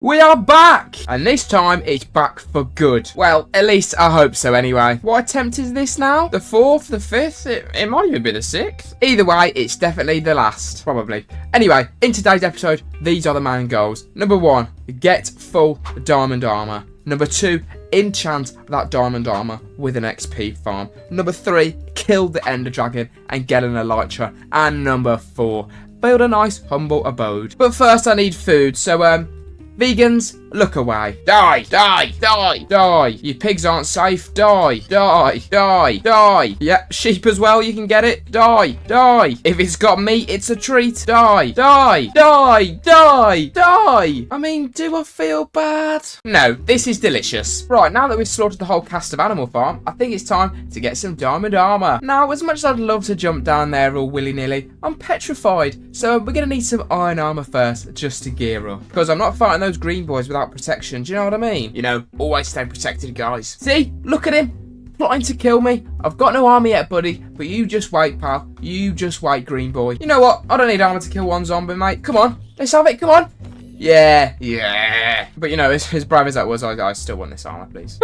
We are back! And this time, it's back for good. Well, at least I hope so anyway. What attempt is this now? The 4th, the 5th? It might even be the 6th. Either way, it's definitely the last. Probably. Anyway, in today's episode, these are the main goals. Number 1, get full diamond armor. Number 2, enchant that diamond armor with an XP farm. Number 3, kill the ender dragon and get an elytra. And number 4, build a nice humble abode. But first, I need food, so vegans, look away. Die, die, die, die. You pigs aren't safe. Die, die, die, die. Yep, sheep as well, you can get it. Die, die. If it's got meat, it's a treat. Die, die, die, die, die. I mean, do I feel bad? No, this is delicious. Right, now that we've slaughtered the whole cast of Animal Farm, I think it's time to get some diamond armor. Now, as much as I'd love to jump down there all willy-nilly, I'm petrified. So we're going to need some iron armor first, just to gear up. Because I'm not fighting those green boys without protection, do you know what I mean? You know, always stay protected, guys. See, look at him, plotting to kill me. I've got no armor yet, buddy, but you just wait, pal. You just wait, green boy. You know what? I don't need armor to kill one zombie, mate. Come on, let's have it, come on. Yeah, yeah. But you know, as brave as that was, I still want this armor, please.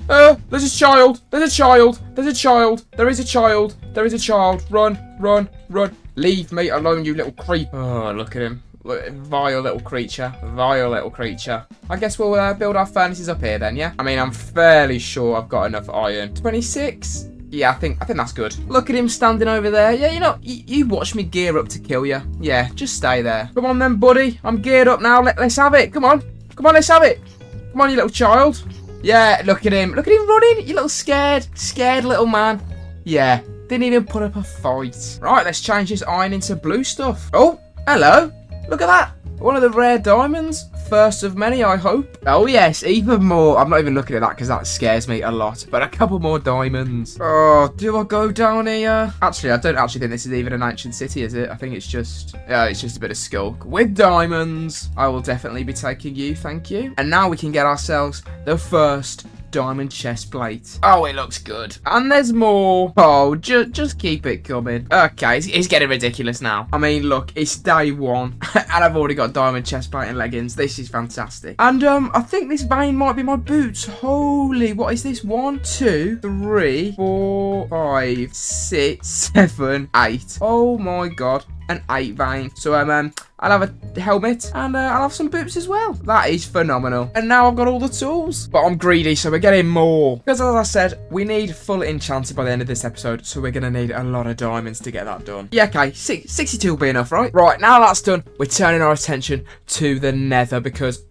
There's a child, there's a child, there's a child, there is a child, there is a child. Run, run, run. Leave me alone, you little creep. Oh, look at him. Vile little creature. Vile little creature. I guess we'll build our furnaces up here then, yeah? I mean, I'm fairly sure I've got enough iron. 26? Yeah, I think that's good. Look at him standing over there. Yeah, you know, you watch me gear up to kill you. Yeah, just stay there. Come on then, buddy. I'm geared up now. Let's have it. Come on. Come on, let's have it. Come on, you little child. Yeah, look at him. Look at him running. You little scared little man. Yeah, didn't even put up a fight. Right, let's change this iron into blue stuff. Oh, hello. Look at that. One of the rare diamonds. First of many, I hope. Oh, yes. Even more. I'm not even looking at that because that scares me a lot. But a couple more diamonds. Oh, do I go down here? Actually, I don't actually think this is even an ancient city, is it? I think it's just a bit of skulk. With diamonds. I will definitely be taking you. Thank you. And now we can get ourselves the first diamond chest plate. Oh, it looks good. And there's more. Oh, just keep it coming. Okay, it's getting ridiculous now. I mean, look, it's day 1 and I've already got diamond chest plate and leggings. This is fantastic. And I think this vein might be my boots. Holy, what is this? 1, 2, 3, 4, 5, 6, 7, 8. Oh my god. An 8 vein. So I'll have a helmet and I'll have some boots as well. That is phenomenal. And now I've got all the tools. But I'm greedy, so we're getting more. Because as I said, we need full enchanted by the end of this episode. So we're going to need a lot of diamonds to get that done. Yeah, okay. 62 will be enough, right? Right, now that's done, we're turning our attention to the Nether. Because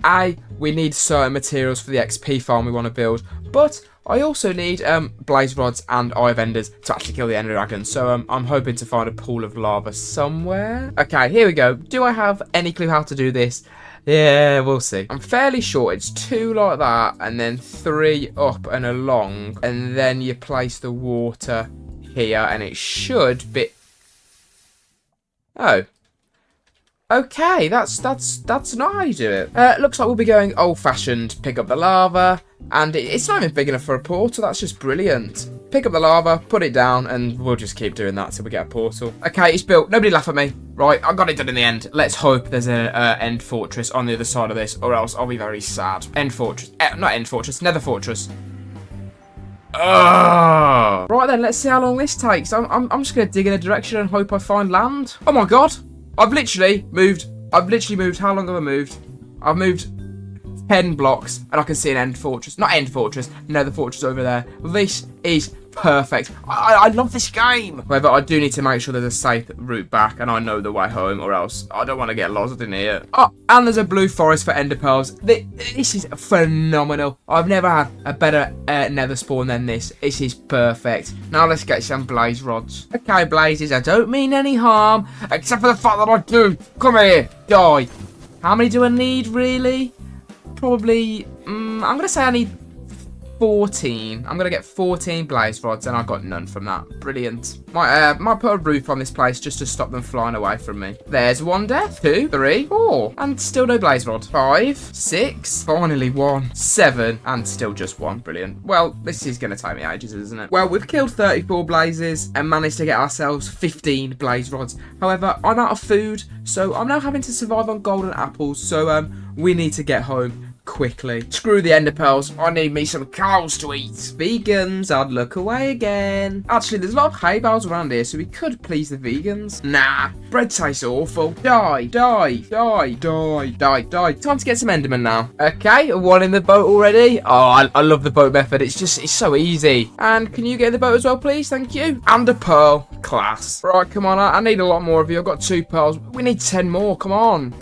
we need certain materials for the XP farm we want to build. But I also need blaze rods and eye of enders to actually kill the ender dragon. So I'm hoping to find a pool of lava somewhere. Okay, here we go. Do I have any clue how to do this? Yeah, we'll see. I'm fairly sure it's 2 like that and then 3 up and along. And then you place the water here and it should be... Oh. Okay, that's not how you do it. Looks like we'll be going old-fashioned. Pick up the lava, and it's not even big enough for a portal. That's just brilliant. Pick up the lava, put it down, and we'll just keep doing that till we get a portal. Okay, it's built. Nobody laugh at me. Right, I got it done in the end. Let's hope there's an end fortress on the other side of this, or else I'll be very sad. End fortress. Not end fortress, nether fortress. Ugh. Right then, let's see how long this takes. I'm just going to dig in a direction and hope I find land. Oh my god. I've literally moved, how long have I moved? I've moved 10 blocks and I can see an end fortress. Not end fortress, nether fortress over there. This is perfect. I love this game. However, I do need to make sure there's a safe route back and I know the way home or else I don't want to get lost in here. Oh, and there's a blue forest for ender pearls. This is phenomenal. I've never had a better nether spawn than this. This is perfect. Now let's get some blaze rods. Okay, blazes, I don't mean any harm except for the fact that I do. Come here, die. How many do I need, really? Probably, I'm going to say I need 14. I'm going to get 14 blaze rods, and I got none from that. Brilliant. Might put a roof on this place just to stop them flying away from me. There's one death. 2, 3, 4. And still no blaze rod. 5, 6. Finally 1. 7. And still just 1. Brilliant. Well, this is going to take me ages, isn't it? Well, we've killed 34 blazes and managed to get ourselves 15 blaze rods. However, I'm out of food, so I'm now having to survive on golden apples. So, we need to get home quickly. Screw the ender pearls. I need me some cows to eat. Vegans, I'd look away again. Actually, there's a lot of hay bales around here, so we could please the vegans. Nah, bread tastes awful. Die, die, die, die, die, die. Time to get some enderman now. Okay, 1 in the boat already. Oh, I love the boat method. It's so easy. And can you get in the boat as well, please? Thank you. And a pearl. Class. Right, come on. I need a lot more of you. I've got 2 pearls. We need 10 more. Come on.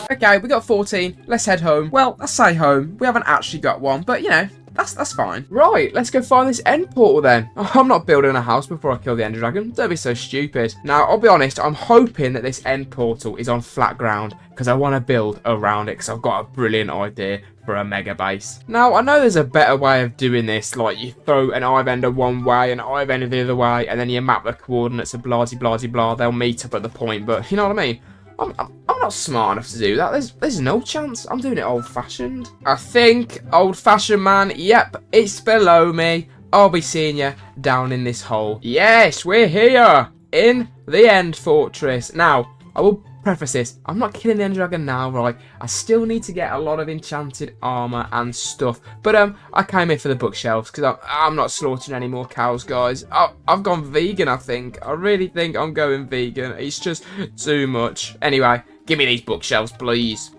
Okay, we got 14. Let's head home. Well, I say home. We haven't actually got one, but you know, that's fine. Right, let's go find this end portal then. I'm not building a house before I kill the ender dragon. Don't be so stupid. Now, I'll be honest, I'm hoping that this end portal is on flat ground because I want to build around it because I've got a brilliant idea for a mega base. Now, I know there's a better way of doing this, like you throw an Hive Ender one way and Hive Ender the other way, and then you map the coordinates of blah, blah, blah. They'll meet up at the point, but you know what I mean? I'm not smart enough to do that. There's no chance. I'm doing it old-fashioned. I think, old-fashioned man, yep, it's below me. I'll be seeing you down in this hole. Yes, we're here in the end fortress. Now, I will preface this. I'm not killing the ender dragon now, right? I still need to get a lot of enchanted armor and stuff. But I came here for the bookshelves because I'm not slaughtering any more cows, guys. I've gone vegan, I think. I really think I'm going vegan. It's just too much. Anyway, give me these bookshelves, please.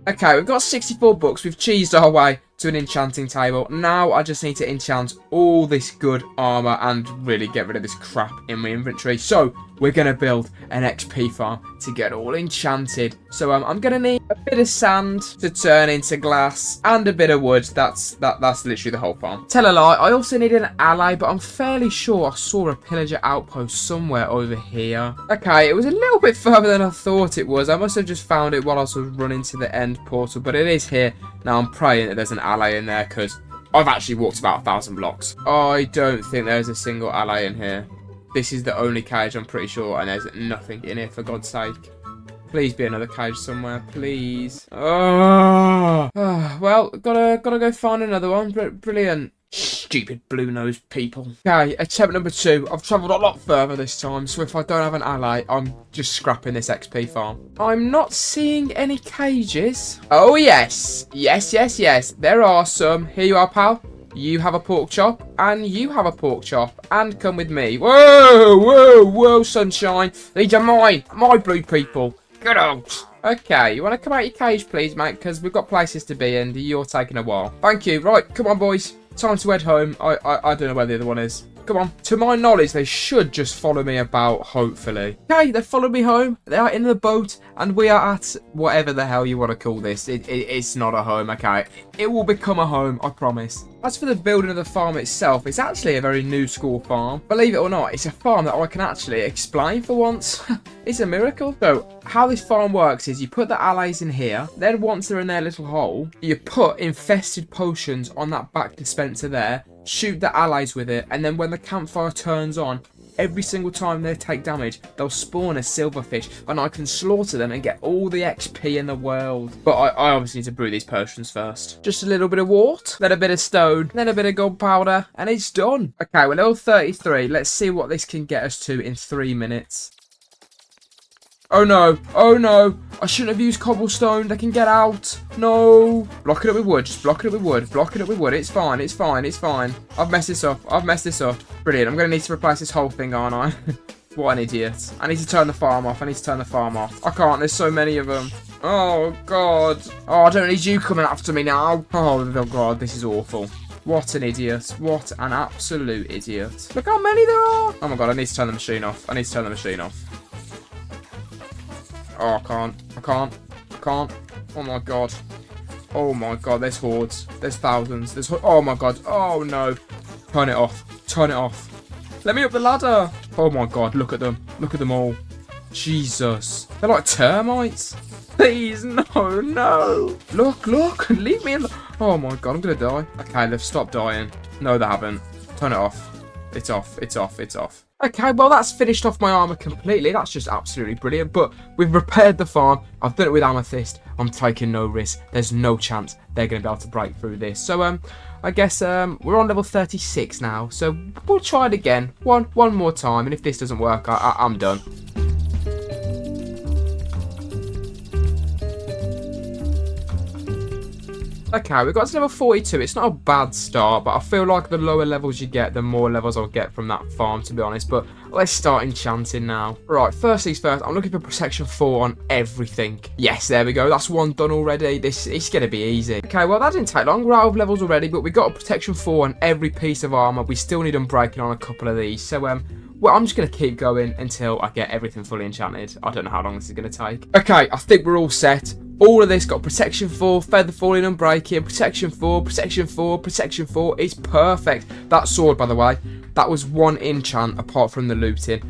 Okay, we've got 64 books. We've cheesed our way to an enchanting table. Now I just need to enchant all this good armor and really get rid of this crap in my inventory. So we're going to build an XP farm to get all enchanted. So I'm going to need a bit of sand to turn into glass and a bit of wood. That's literally the whole farm. Tell a lie, I also need an ally, but I'm fairly sure I saw a pillager outpost somewhere over here. Okay, it was a little bit further than I thought it was. I must have just found it while I was running to the end portal, but it is here. Now I'm praying that there's an ally in there because I've actually walked about 1,000 blocks. I don't think there's a single ally in here. This is the only cage, I'm pretty sure, and there's nothing in here, for God's sake. Please be another cage somewhere, please. Oh, well, gotta go find another one. Brilliant. Stupid blue-nosed people. Okay, attempt number 2. I've travelled a lot further this time, so if I don't have an ally, I'm just scrapping this XP farm. I'm not seeing any cages. Oh, yes. Yes. There are some. Here you are, pal. You have a pork chop, and you have a pork chop, and come with me. Whoa, sunshine. These are my blue people. Get out. Okay, you want to come out your cage, please, mate, because we've got places to be, and you're taking a while. Thank you. Right, come on, boys. Time to head home. I don't know where the other one is. Come on. To my knowledge, they should just follow me about, hopefully. Okay, they followed me home. They are in the boat, and we are at whatever the hell you want to call this. It's not a home, okay? It will become a home, I promise. As for the building of the farm itself, it's actually a very new school farm. Believe it or not, it's a farm that I can actually explain for once. It's a miracle. So, how this farm works is you put the allies in here, then once they're in their little hole, you put infested potions on that back dispenser there, shoot the allies with it, and then when the campfire turns on, every single time they take damage, they'll spawn a silverfish, and I can slaughter them and get all the XP in the world. But I obviously need to brew these potions first. Just a little bit of wart, then a bit of stone, then a bit of gunpowder, and it's done. Okay, we're level 33. Let's see what this can get us to in 3 minutes. Oh no, I shouldn't have used cobblestone. They can get out. No. Block it up with wood. Just block it up with wood. Block it up with wood. It's fine. I've messed this up. Brilliant. I'm going to need to replace this whole thing, aren't I? What an idiot. I need to turn the farm off. I can't. There's so many of them. Oh, God. Oh, I don't need you coming after me now. Oh, God. This is awful. What an idiot. What an absolute idiot. Look how many there are. Oh, my God. I need to turn the machine off. Oh, I can't. Oh my god, there's hordes. There's thousands. Oh my god. Oh no. Turn it off. Let me up the ladder. Oh my god, look at them. Look at them all. Jesus. They're like termites. Please, no, no. Look, look. Leave me alone. Oh, my God. I'm going to die. Okay, they've stopped dying. No, they haven't. Turn it off. It's off. It's off. It's off. Okay, well, that's finished off my armor completely. That's just absolutely brilliant. But we've repaired the farm. I've done it with amethyst. I'm taking no risk. There's no chance they're going to be able to break through this. So, I guess we're on level 36 now. So we'll try it again. One more time. And if this doesn't work, I'm done. Okay, we got to level 42. It's not a bad start, but I feel like the lower levels you get, the more levels I'll get from that farm, to be honest. But let's start enchanting now. Right, first things first, I'm looking for protection 4 on everything. Yes, there we go. That's one done already. It's going to be easy. Okay, well, that didn't take long. We're out of levels already, but we got a protection 4 on every piece of armor. We still need unbreaking on a couple of these. So, well, I'm just going to keep going until I get everything fully enchanted. I don't know how long this is going to take. Okay, I think we're all set. All of this got protection 4, feather falling and breaking, protection 4, protection 4, protection 4. It's perfect. That sword, by the way, that was one enchant apart from the looting.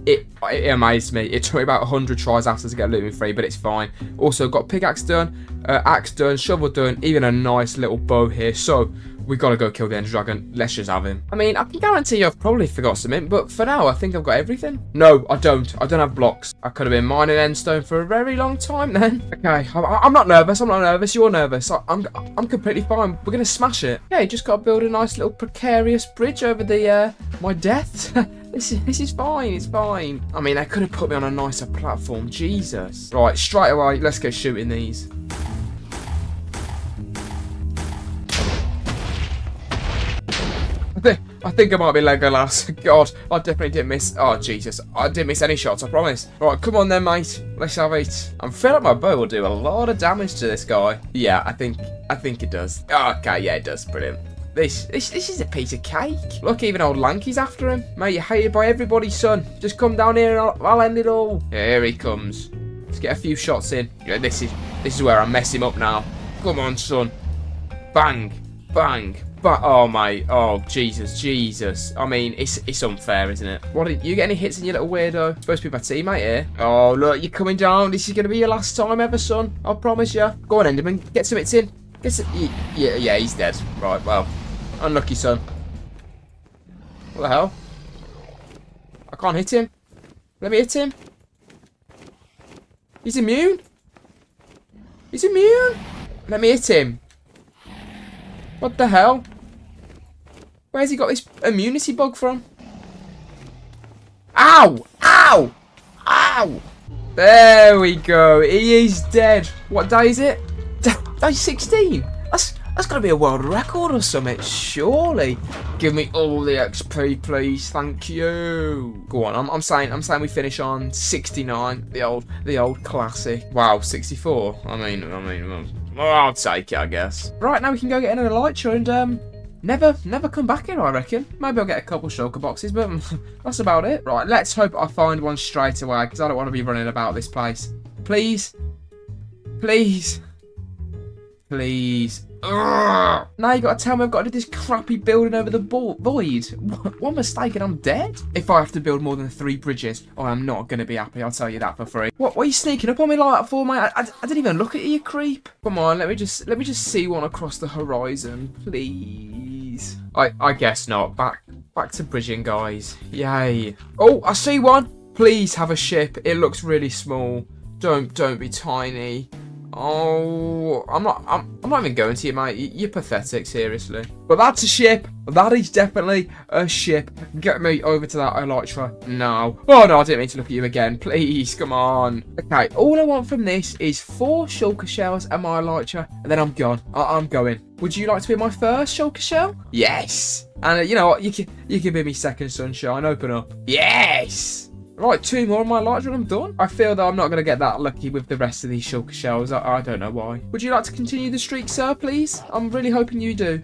It amazed me. It took me about 100 tries after to get looting free, but it's fine. Also got pickaxe done, axe done, shovel done, even a nice little bow here. So we gotta go kill the Ender Dragon. Let's just have him. I mean, I can guarantee you I've probably forgot something, but for now, I think I've got everything. No, I don't. I don't have blocks. I could have been mining endstone for a very long time then. Okay, I'm not nervous. I'm not nervous. You're nervous. I'm completely fine. We're gonna smash it. Yeah, just gotta build a nice little precarious bridge over the my death. This is fine. It's fine. I mean, they could have put me on a nicer platform. Jesus. Right, straight away. Let's go shooting these. I think I might be Legolas. God, I definitely didn't miss. Oh, Jesus. I didn't miss any shots, I promise. Right, come on then, mate. Let's have it. I'm feeling like my bow will do a lot of damage to this guy. Yeah, I think it does. Oh, okay, yeah, it does. Brilliant. This is a piece of cake. Look, even old Lanky's after him. Mate, you're hated by everybody, son. Just come down here and I'll end it all. Yeah, here he comes. Let's get a few shots in. Yeah, this is where I mess him up now. Come on, son. Bang. Bang. But oh mate, oh Jesus. I mean, it's unfair, isn't it? What did you get any hits in, you little weirdo? It's supposed to be my teammate here. Oh look, you're coming down. This is gonna be your last time ever, son. I promise you. Go on, Enderman. Get some hits in. Get some. Yeah, he's dead. Right, well, unlucky, son. What the hell? I can't hit him. Let me hit him. He's immune. He's immune. Let me hit him. What the hell? Where's he got this immunity bug from? Ow! Ow! Ow! There we go. He is dead. What day is it? Day 16. That's got to be a world record or something, surely. Give me all the XP, please. Thank you. Go on. I'm saying we finish on 69. The old classic. Wow, 64. I mean. Well, I'll take it, I guess. Right, now we can go get another elytra and never come back here, I reckon. Maybe I'll get a couple shulker boxes, but that's about it. Right, let's hope I find one straight away, because I don't want to be running about this place. Please. Please. Please. Ugh. Now you got to tell me I've got to do this crappy building over the void. One mistake and I'm dead. If I have to build more than 3 bridges, I am not going to be happy, I'll tell you that for free. What are you sneaking up on me like that for, mate? I didn't even look at you, creep. Come on, let me just see one across the horizon, please. I guess not. Back to bridging, guys. Yay. Oh, I see one. Please have a ship. It looks really small. Don't be tiny. Oh, I'm not even going to you, mate. You're pathetic, seriously. But that's a ship. That is definitely a ship. Get me over to that elytra. No. Oh, no, I didn't mean to look at you again. Please, come on. Okay, all I want from this is 4 shulker shells and my elytra, and then I'm gone. I'm going. Would you like to be my first shulker shell? Yes. And you know what? You can be my second sunshine. Open up. Yes. Right, 2 more on my elytra and I'm done. I feel that I'm not going to get that lucky with the rest of these shulker shells. I don't know why. Would you like to continue the streak, sir, please? I'm really hoping you do.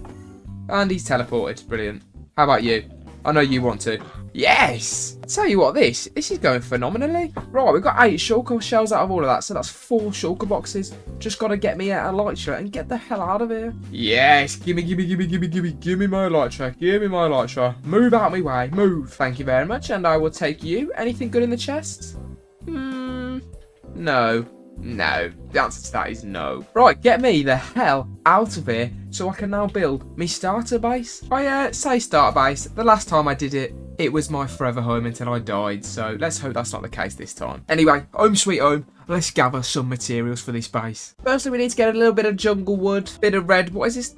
And he's teleported. Brilliant. How about you? I know you want to. Yes! I tell you what, this is going phenomenally. Right, we've got 8 shulker shells out of all of that, so that's 4 shulker boxes. Just got to get me out of elytra and get the hell out of here. Yes! Gimme my elytra. Give me my elytra. Move out my way. Move. Thank you very much, and I will take you. Anything good in the chest? No. No. The answer to that is no. Right, get me the hell out of here so I can now build me starter base. I say starter base. The last time I did it, it was my forever home until I died. So let's hope that's not the case this time. Anyway, home sweet home. Let's gather some materials for this base. Firstly, we need to get a little bit of jungle wood, bit of red, what is this,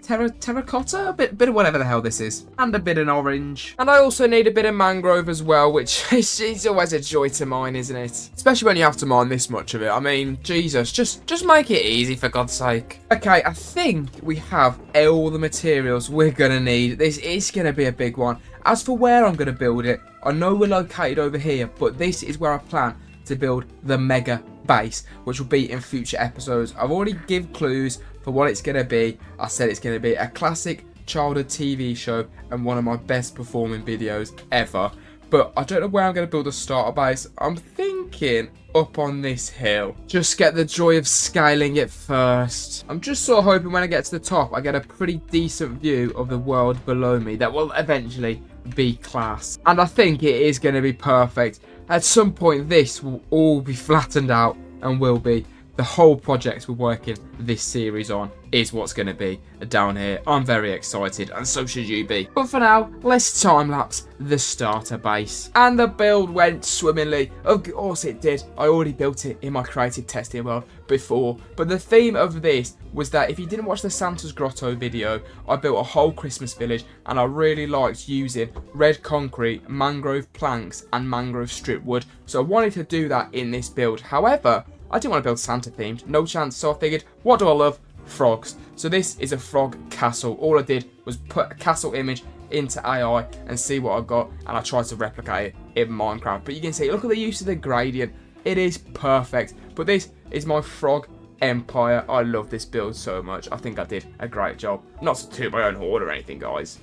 terracotta? A bit of whatever the hell this is. And a bit of orange. And I also need a bit of mangrove as well, which is always a joy to mine, isn't it? Especially when you have to mine this much of it. I mean, Jesus, just make it easy for God's sake. Okay, I think we have all the materials we're going to need. This is going to be a big one. As for where I'm going to build it, I know we're located over here, but this is where I plan to build the mega base, which will be in future episodes. I've already give clues for what it's going to be. I said it's going to be a classic childhood TV show and one of my best performing videos ever. But I don't know where I'm going to build a starter base. I'm thinking up on this hill. Just get the joy of scaling it first. I'm just sort of hoping when I get to the top, I get a pretty decent view of the world below me that will eventually be class. And I think it is going to be perfect. At some point, this will all be flattened out and will be the whole project we're working this series on is what's going to be down here. I'm very excited, and so should you be. But for now, let's time-lapse the starter base. And the build went swimmingly. Of course it did. I already built it in my creative testing world before. But the theme of this was that if you didn't watch the Santa's Grotto video, I built a whole Christmas village, and I really liked using red concrete, mangrove planks, and mangrove strip wood. So I wanted to do that in this build. However, I didn't want to build Santa themed, no chance, so I figured, what do I love? Frogs. So this is a frog castle. All I did was put a castle image into AI and see what I got, and I tried to replicate it in Minecraft. But you can see, look at the use of the gradient. It is perfect. But this is my frog empire. I love this build so much. I think I did a great job. Not to toot my own horn or anything, guys.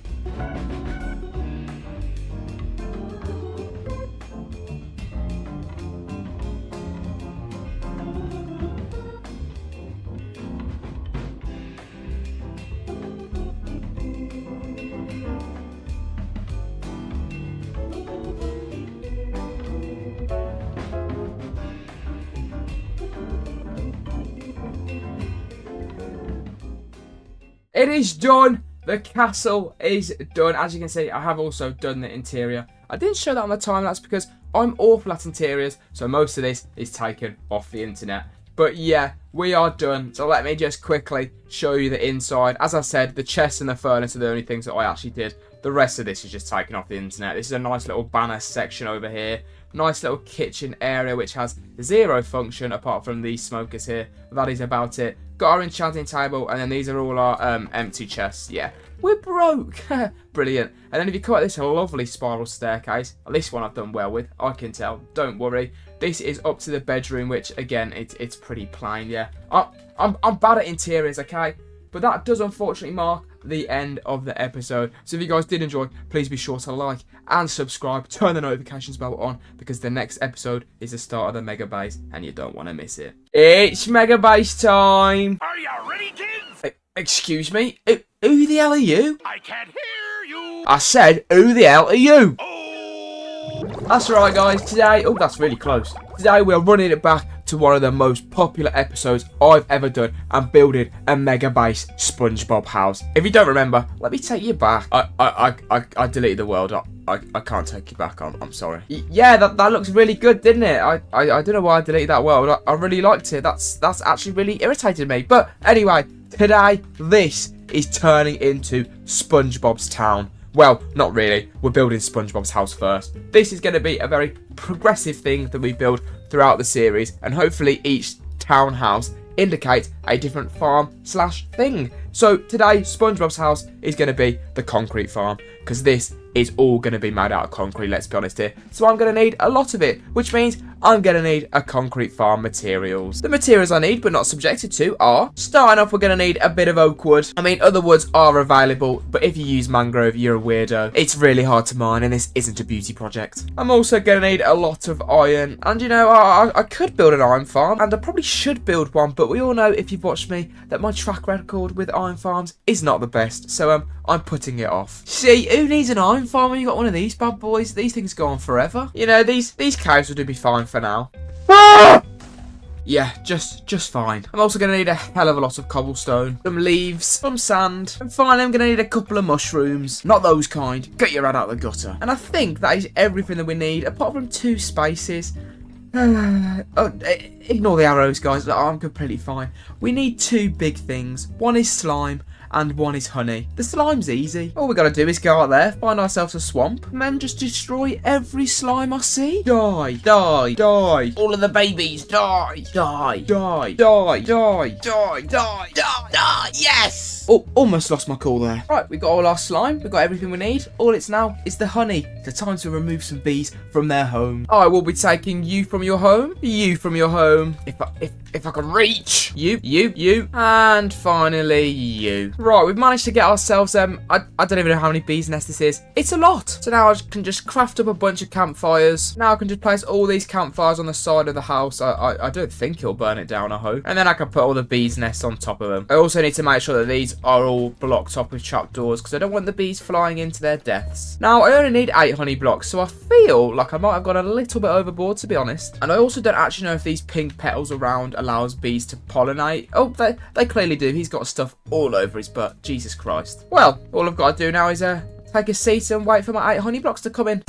It is done. The castle is done. As you can see, I have also done the interior. I didn't show that on the time lapse because I'm awful at interiors, so most of this is taken off the internet. But yeah, we are done. So let me just quickly show you the inside. As I said, the chest and the furnace are the only things that I actually did. The rest of this is just taken off the internet. This is a nice little banner section over here. Nice little kitchen area which has zero function apart from these smokers here. That is about it. Got our enchanting table, and then these are all our empty chests. Yeah, we're broke. Brilliant. And then if you come up this lovely spiral staircase, this one I've done well with, I can tell. Don't worry. This is up to the bedroom, which again, it's pretty plain. Yeah, I'm bad at interiors, okay? But that does unfortunately mark the end of the episode. So if you guys did enjoy, please be sure to like and subscribe. Turn the notifications bell on because the next episode is the start of the mega base and you don't want to miss it. It's mega base time. Are you ready, kids? Excuse me? Who the hell are you? I can't hear you. I said, who the hell are you? Oh. That's right, guys. Today, oh, that's really close. Today, we're running it back to one of the most popular episodes I've ever done and building a mega base SpongeBob house. If you don't remember, let me take you back. I deleted the world. I can't take you back. I'm sorry. Yeah, that looks really good, didn't it? I don't know why I deleted that world. I really liked it. That's actually really irritated me. But anyway, today this is turning into SpongeBob's town. Well, not really. We're building SpongeBob's house first. This is going to be a very progressive thing that we build throughout the series, and hopefully each townhouse indicates a different farm/thing. So today, SpongeBob's house is going to be the concrete farm, because this is all going to be made out of concrete, let's be honest here. So I'm going to need a lot of it, which means I'm going to need a concrete farm materials. The materials I need, but not subjected to, are, starting off, we're going to need a bit of oak wood. I mean, other woods are available, but if you use mangrove, you're a weirdo. It's really hard to mine, and this isn't a beauty project. I'm also going to need a lot of iron, and you know, I could build an iron farm, and I probably should build one, but we all know, if you've watched me, that my track record with iron farms is not the best, so I'm putting it off. See, who needs an iron farm when you got one of these bad boys? These things go on forever. You know, these cows will do me fine for now. Ah! Yeah, just fine. I'm also going to need a hell of a lot of cobblestone, some leaves, some sand, and finally I'm going to need a couple of mushrooms. Not those kind. Get your head out of the gutter. And I think that is everything that we need, apart from 2 spices. Ignore the arrows, guys. I'm completely fine. We need 2 big things. One is slime and one is honey. The slime's easy. All we gotta do is go out there, find ourselves a swamp, and then just destroy every slime I see. Die, die, die. All of the babies, die, die, die, die, die, die, die, die, die. Yes! Oh, almost lost my cool there. Right, we got all our slime. We got everything we need. All it's now is the honey. The time to remove some bees from their home. I will be taking you from your home. You from your home. If I can reach. You. And finally, you. Right, we've managed to get ourselves, I don't even know how many bees' nests this is. It's a lot. So now I can just craft up a bunch of campfires. Now I can just place all these campfires on the side of the house. I don't think he'll burn it down, I hope. And then I can put all the bees' nests on top of them. I also need to make sure that these are all blocked up with trapdoors because I don't want the bees flying into their deaths. Now, I only need 8 honey blocks, so I feel like I might have gone a little bit overboard, to be honest. And I also don't actually know if these pink petals around allows bees to pollinate. Oh, they clearly do. He's got stuff all over his butt. Jesus Christ. Well, all I've got to do now is take a seat and wait for my 8 honey blocks to come in.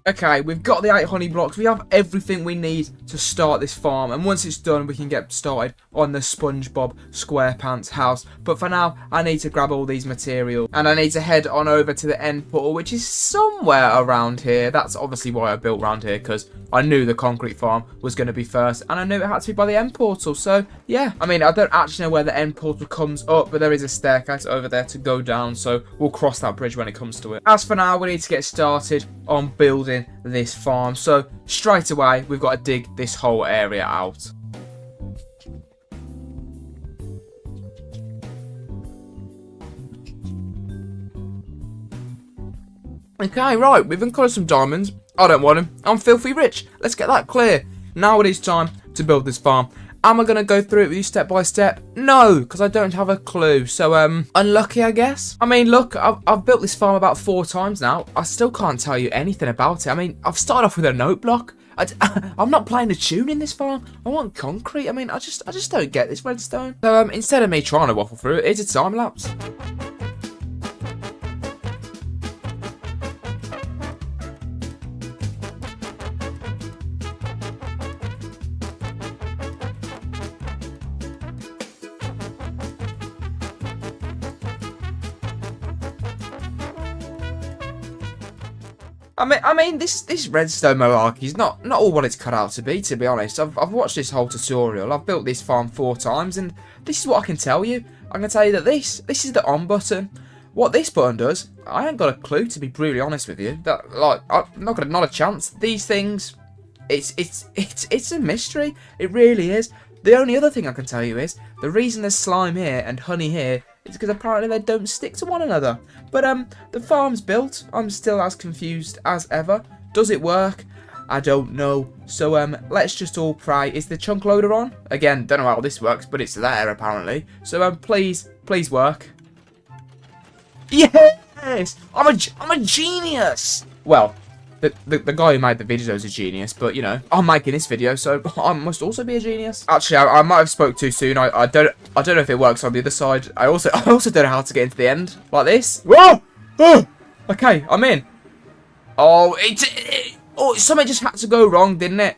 Okay, we've got the 8 honey blocks. We have everything we need to start this farm. And once it's done, we can get started on the SpongeBob SquarePants house. But for now, I need to grab all these materials. And I need to head on over to the end portal, which is somewhere around here. That's obviously why I built around here, because I knew the concrete farm was going to be first. And I knew it had to be by the end portal. So, yeah. I mean, I don't actually know where the end portal comes up, but there is a staircase over there to go down. So, we'll cross that bridge when it comes to it. As for now, we need to get started on building this farm. So straight away we've got to dig this whole area out. Okay, right, we've uncovered some diamonds. I don't want them. I'm filthy rich. Let's get that clear. Now it is time to build this farm. Am I going to go through it with you step by step? No, because I don't have a clue. So, unlucky, I guess. I mean, look, I've built this farm about 4 times now. I still can't tell you anything about it. I mean, I've started off with a note block. I'm not playing a tune in this farm. I want concrete. I mean, I just don't get this redstone. So, instead of me trying to waffle through it, here's a time lapse. I mean, this redstone malarkey is not all what it's cut out to be honest. I've watched this whole tutorial. I've built this farm 4 times, and this is what I can tell you. I can tell you that this is the on button. What this button does, I ain't got a clue, to be brutally honest with you. That, like, I'm not a chance. These things, it's a mystery. It really is. The only other thing I can tell you is the reason there's slime here and honey here is because apparently they don't stick to one another. But the farm's built. I'm still as confused as ever. Does it work? I don't know. So let's just all pray. Is the chunk loader on? Again, don't know how this works, but it's there apparently. So please work. Yes! I'm a genius. Well, the guy who made the video is a genius, but you know, I'm making this video, so I must also be a genius. Actually, I might have spoke too soon. I don't know if it works on the other side. I also don't know how to get into the end like this. Whoa! Oh! Okay, I'm in. Oh, something just had to go wrong, didn't it?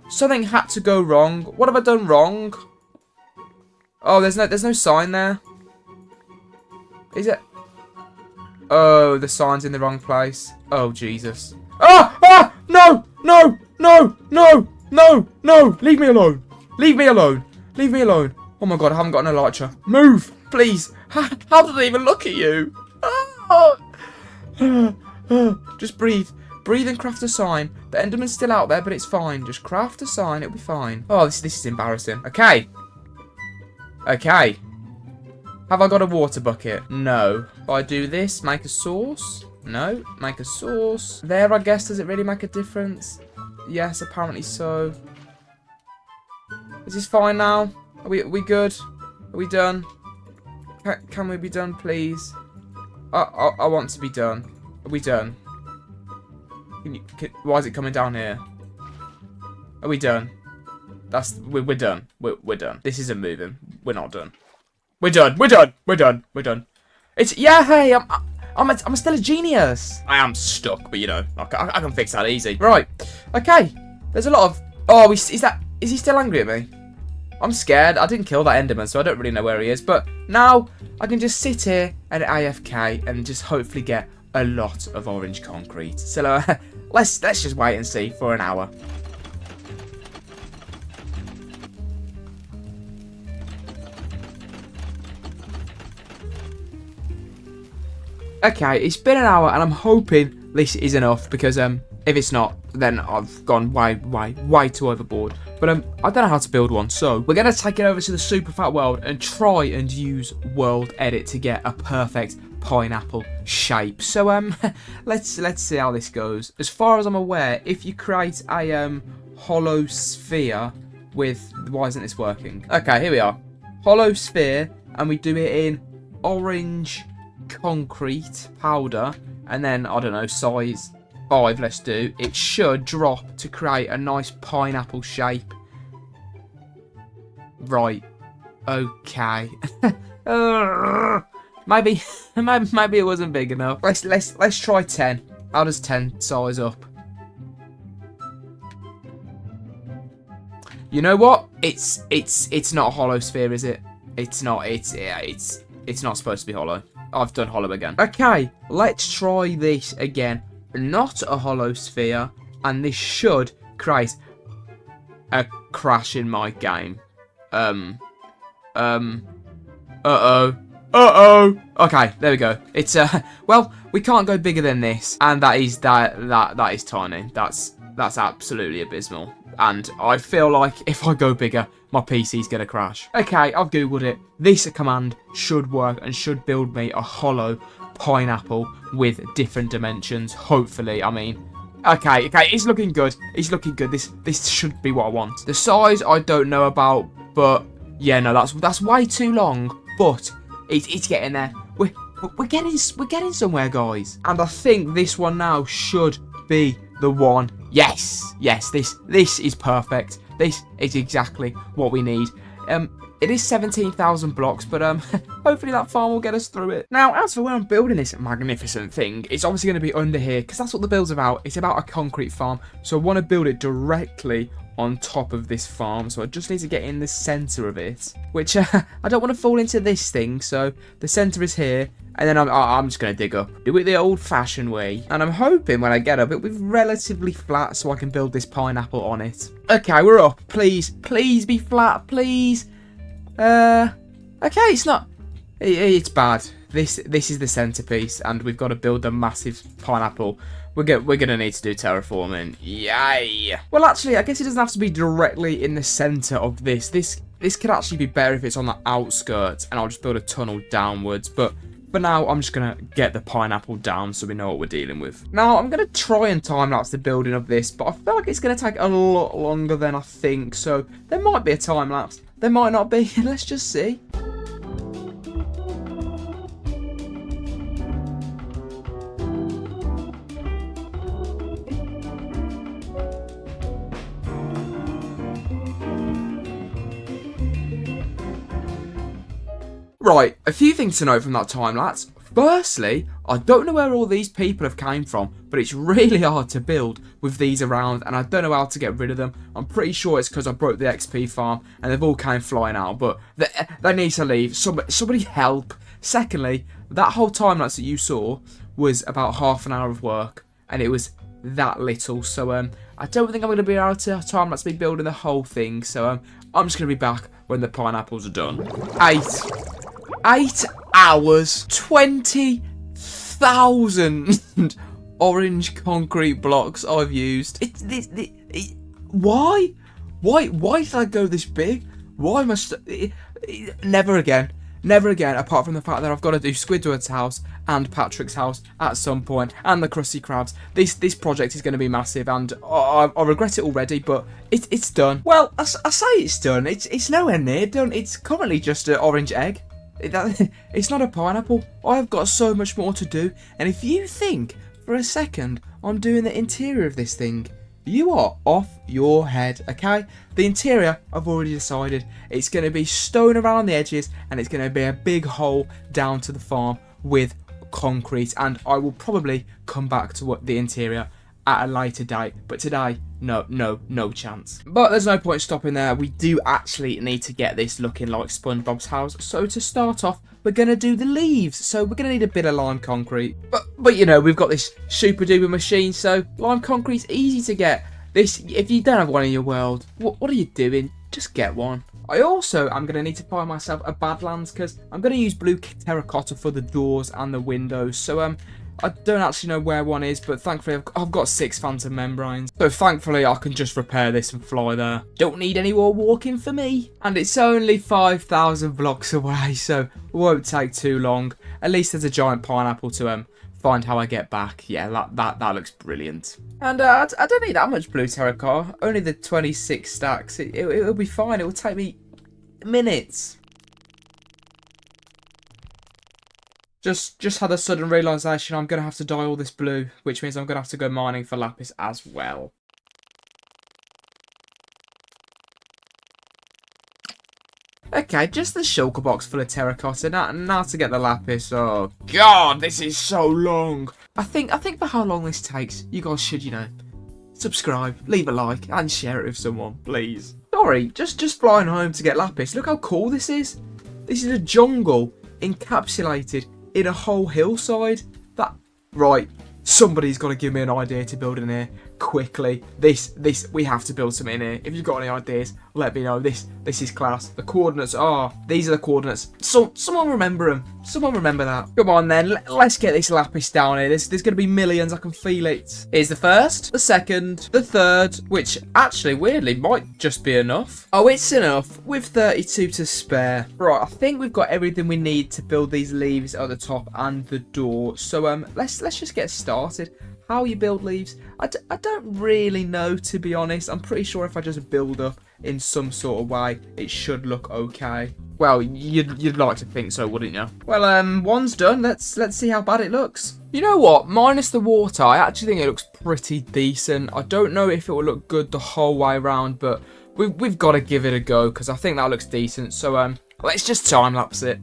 Something had to go wrong. What have I done wrong? Oh, there's no sign there. Is it? Oh, the sign's in the wrong place. Oh, Jesus. Ah! No! Leave me alone. Leave me alone. Oh my God, I haven't got an elytra. Move, please. How did I even look at you? Just breathe. Breathe and craft a sign. The enderman's still out there, but it's fine. Just craft a sign, it'll be fine. Oh, this is embarrassing. Okay. Have I got a water bucket? No. If I do this, make a sauce. No, make a sauce. There, I guess, does it really make a difference? Yes, apparently so. Is this fine now? Are we good? Are we done? Can we be done, please? I want to be done. Are we done? Why is it coming down here? Are we done? We're done. We're done. This isn't moving. We're not done. We're done. We're done. We're done. We're done. It's hey. I'm still a genius. I am stuck, but you know, I can fix that easy. Right. Okay. There's a lot of. Oh, is he still angry at me? I'm scared. I didn't kill that enderman, so I don't really know where he is. But now I can just sit here at AFK and just hopefully get a lot of orange concrete. So let's just wait and see for an hour. Okay, it's been an hour and I'm hoping this is enough because if it's not, then I've gone way too overboard. But I don't know how to build one, so we're gonna take it over to the super fat world and try and use world edit to get a perfect pineapple shape. So let's see how this goes. As far as I'm aware, if you create a hollow sphere with, why isn't this working? Okay, here we are. Hollow sphere, and we do it in orange concrete powder, and then I don't know, size 5, let's do. It should drop to create a nice pineapple shape. Right. Okay. maybe it wasn't big enough. Let's try 10. How does 10 size up? You know what? It's not a hollow sphere, is it? It's not. It's not supposed to be hollow. I've done hollow again. Okay, let's try this again. Not a hollow sphere, and this should create a crash in my game. Uh-oh. Okay, there we go. It's well, we can't go bigger than this, and that is tiny. That's absolutely abysmal. And I feel like if I go bigger, my PC's gonna crash. Okay, I've googled it. This command should work and should build me a hollow pineapple with different dimensions. Hopefully, I mean. Okay, it's looking good. It's looking good. This should be what I want. The size I don't know about, but yeah, no, that's way too long. But it's getting there. We're getting somewhere, guys. And I think this one now should be the one. Yes, this is perfect. This is exactly what we need. It is 17,000 blocks, but hopefully that farm will get us through it. Now, as for where I'm building this magnificent thing, it's obviously going to be under here, because that's what the build's about. It's about a concrete farm, so I want to build it directly on top of this farm, so I just need to get in the centre of it, which I don't want to fall into this thing, so the centre is here, and then I'm just going to dig up. Do it the old-fashioned way, and I'm hoping when I get up, it'll be relatively flat, so I can build this pineapple on it. Okay, we're up. Please be flat, please. Okay, it's not. It's bad. This is the centerpiece, and we've got to build a massive pineapple. We're gonna need to do terraforming. Yay! Well, actually, I guess it doesn't have to be directly in the center of this. This could actually be better if it's on the outskirts, and I'll just build a tunnel downwards. But for now, I'm just gonna get the pineapple down so we know what we're dealing with. Now, I'm gonna try and time-lapse the building of this, but I feel like it's gonna take a lot longer than I think. So there might be a time-lapse. There might not be. Let's just see. Right, a few things to note from that time-lapse. Firstly, I don't know where all these people have came from, but it's really hard to build with these around, and I don't know how to get rid of them. I'm pretty sure it's because I broke the XP farm, and they've all came flying out, but they need to leave. Somebody help. Secondly, that whole time-lapse that you saw was about half an hour of work, and it was that little, so I don't think I'm going to be able to time-lapse me building the whole thing, so I'm just going to be back when the pineapples are done. 8 hours, 20,000 orange concrete blocks I've used. Why did I go this big? Why must never again, apart from the fact that I've got to do Squidward's house and Patrick's house at some point, and the Krusty Krabs. This project is going to be massive, and I regret it already, but it's done. Well, I say it's done. It's nowhere near done. It's currently just an orange egg. It's not a pineapple. I've got so much more to do. And if you think for a second I'm doing the interior of this thing, you are off your head, okay? The interior, I've already decided. It's going to be stone around the edges, and it's going to be a big hole down to the farm with concrete. And I will probably come back to what the interior at a later date. But today, no chance. But there's no point stopping there. We do actually need to get this looking like SpongeBob's house. So to start off, we're going to do the leaves. So we're going to need a bit of lime concrete. But you know, we've got this super duper machine. So lime concrete's easy to get. This, if you don't have one in your world, what are you doing? Just get one. I also am going to need to find myself a Badlands because I'm going to use blue terracotta for the doors and the windows. So I don't actually know where one is, but thankfully I've got 6 phantom membranes. So thankfully I can just repair this and fly there. Don't need any more walking for me. And it's only 5,000 blocks away, so it won't take too long. At least there's a giant pineapple to find how I get back. Yeah, that looks brilliant. And I don't need that much blue terracotta. Only the 26 stacks. It'll be fine. It will take me minutes. Just had a sudden realisation I'm going to have to dye all this blue, which means I'm going to have to go mining for lapis as well. Okay, just the shulker box full of terracotta. Now to get the lapis. Oh god, this is so long. I think for how long this takes, you guys should, you know, subscribe, leave a like, and share it with someone, please. Sorry, just flying home to get lapis. Look how cool this is. This is a jungle encapsulated in a whole hillside. Right, somebody's got to give me an idea to build in here quickly. We have to build something in here. If you've got any ideas, let me know. This is class. The coordinates are, these are the coordinates. So someone remember them. Someone remember that. Come on then, let's get this lapis down here. There's going to be millions, I can feel it. Here's the first, the second, the third, which actually weirdly might just be enough. Oh, it's enough with 32 to spare. Right, I think we've got everything we need to build these leaves at the top and the door. So let's just get started. How you build leaves, I don't really know, to be honest. I'm pretty sure if I just build up in some sort of way, it should look okay. Well, you'd like to think so, wouldn't you? Well, one's done. Let's see how bad it looks. You know what? Minus the water, I actually think it looks pretty decent. I don't know if it will look good the whole way around, but we've got to give it a go because I think that looks decent. So let's just time lapse it.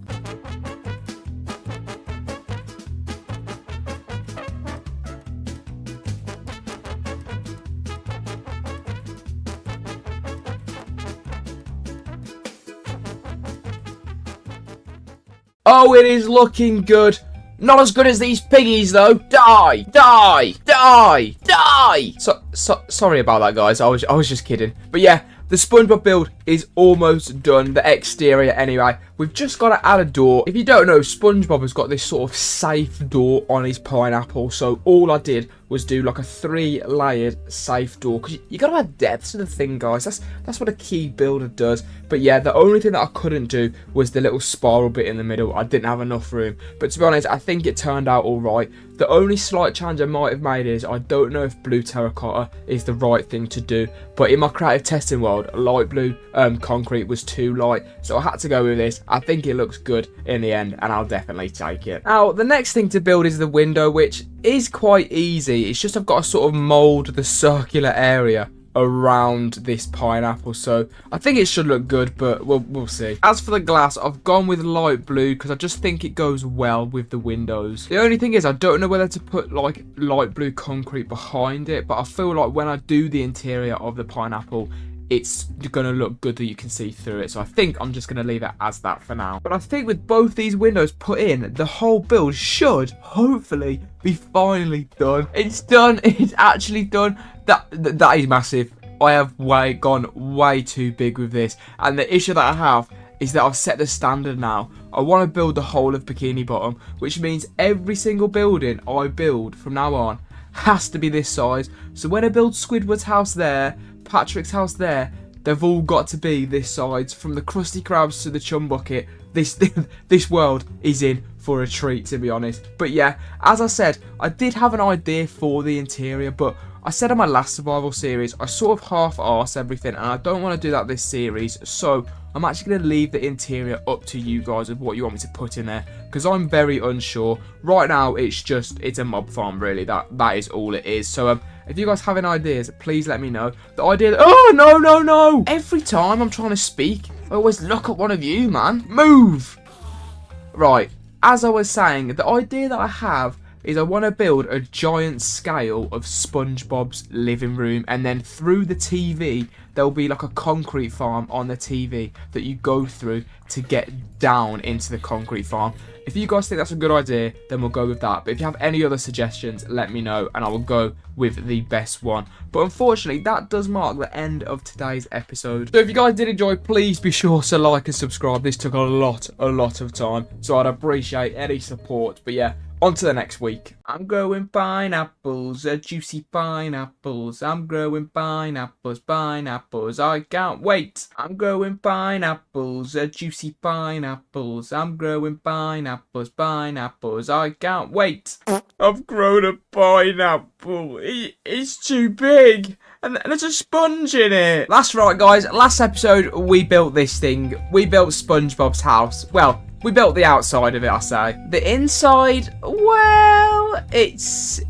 Oh, it is looking good. Not as good as these piggies, though. Die! Die! Die! Die! Sorry about that, guys. I was just kidding. But yeah, the SpongeBob build is almost done. The exterior, anyway. We've just got to add a door. If you don't know, SpongeBob has got this sort of safe door on his pineapple. So all I did was do like a 3-layered safe door. Because you got to add depth to the thing, guys. That's what a key builder does. But yeah, the only thing that I couldn't do was the little spiral bit in the middle. I didn't have enough room. But to be honest, I think it turned out all right. The only slight change I might have made is I don't know if blue terracotta is the right thing to do. But in my creative testing world, light blue concrete was too light. So I had to go with this. I think it looks good in the end, and I'll definitely take it. Now, the next thing to build is the window, which is quite easy. It's just I've got to sort of mould the circular area around this pineapple, so I think it should look good, but we'll see. As for the glass, I've gone with light blue because I just think it goes well with the windows. The only thing is I don't know whether to put like light blue concrete behind it, but I feel like when I do the interior of the pineapple, it's going to look good that you can see through it. So I think I'm just going to leave it as that for now. But I think with both these windows put in, the whole build should hopefully be finally done. It's done. It's actually done. That is massive. I have gone way too big with this. And the issue that I have is that I've set the standard now. I want to build the whole of Bikini Bottom, which means every single building I build from now on has to be this size. So when I build Squidward's house there, Patrick's house there, they've all got to be this size. From the Krusty Krabs to the Chum Bucket, this world is in for a treat, to be honest. But yeah, as I said, I did have an idea for the interior, but I said on my last survival series, I sort of half-arse everything, and I don't want to do that this series, so I'm actually going to leave the interior up to you guys of what you want me to put in there, because I'm very unsure. Right now, it's a mob farm, really. That is all it is. So, if you guys have any ideas, please let me know. The idea that, oh, no. Every time I'm trying to speak, I always look at one of you, man. Move! Right, as I was saying, the idea that I have is I want to build a giant scale of SpongeBob's living room, and then through the TV there'll be like a concrete farm on the TV that you go through to get down into the concrete farm. If you guys think that's a good idea, then we'll go with that. But if you have any other suggestions, let me know and I will go with the best one. But unfortunately, that does mark the end of today's episode. So if you guys did enjoy, please be sure to like and subscribe. This took a lot of time, so I'd appreciate any support. But yeah, on to the next week. I'm growing pineapples, juicy pineapples. I'm growing pineapples, I can't wait. I'm growing pineapples, juicy pineapples. I'm growing pineapples, I can't wait. I've grown a pineapple. It's too big. And there's a sponge in it. That's right, guys. Last episode, we built this thing. We built SpongeBob's house. Well, we built the outside of it, I say. The inside, well, it's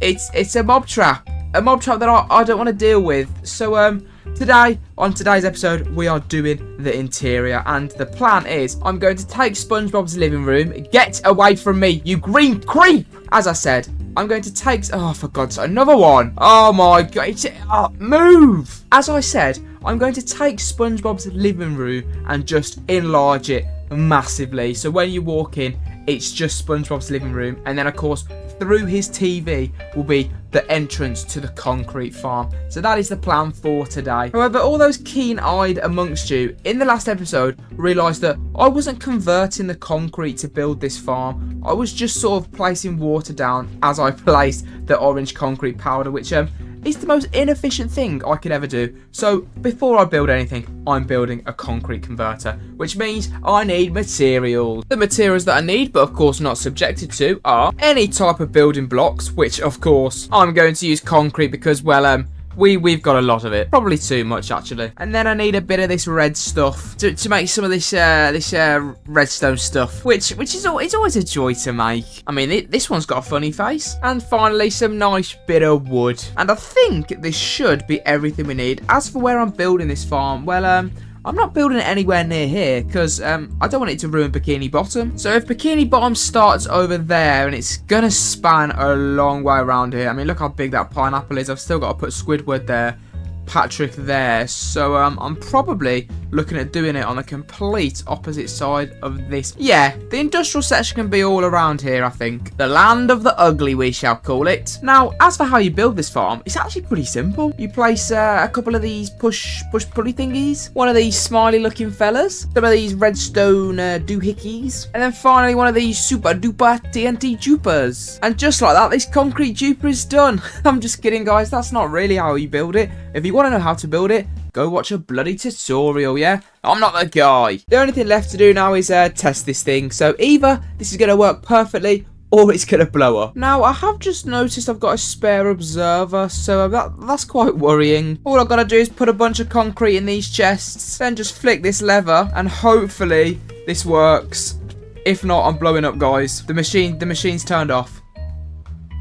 a mob trap. A mob trap that I don't want to deal with. So, today, on today's episode, we are doing the interior. And the plan is, I'm going to take SpongeBob's living room. Get away from me, you green creep! As I said, I'm going to take... Oh, for God's sake, another one. Oh, my God. Move! As I said, I'm going to take SpongeBob's living room and just enlarge it massively. So when you walk in, it's just SpongeBob's living room. And then, of course, through his TV will be the entrance to the concrete farm. So that is the plan for today. However, all those keen-eyed amongst you in the last episode realised that I wasn't converting the concrete to build this farm. I was just sort of placing water down as I placed the orange concrete powder, which is the most inefficient thing I could ever do. So before I build anything, I'm building a concrete converter, which means I need materials. The materials that I need, but of course not subjected to, are any type of building blocks, which of course I'm going to use concrete because, well, we've got a lot of it, probably too much actually. And then I need a bit of this red stuff to make some of this redstone stuff, which is always a joy to make. I mean, this one's got a funny face. And finally, some nice bit of wood. And I think this should be everything we need. As for where I'm building this farm, well, I'm not building it anywhere near here because I don't want it to ruin Bikini Bottom. So if Bikini Bottom starts over there, and it's going to span a long way around here. I mean, look how big that pineapple is. I've still got to put Squidward there, Patrick there. So I'm probably looking at doing it on the complete opposite side of this. Yeah, the industrial section can be all around here, I think. The land of the ugly, we shall call it. Now, as for how you build this farm, it's actually pretty simple. You place a couple of these push pulley thingies, one of these smiley looking fellas, some of these redstone doohickeys, and then finally one of these super duper TNT jupers. And just like that, this concrete juper is done. I'm just kidding, guys. That's not really how you build it. If you want to know how to build it, go watch a bloody tutorial, yeah? I'm not the guy. The only thing left to do now is test this thing. So either this is going to work perfectly or it's going to blow up. Now, I have just noticed I've got a spare observer, so that's quite worrying. All I've got to do is put a bunch of concrete in these chests, then just flick this lever, and hopefully this works. If not, I'm blowing up, guys. The machine's turned off.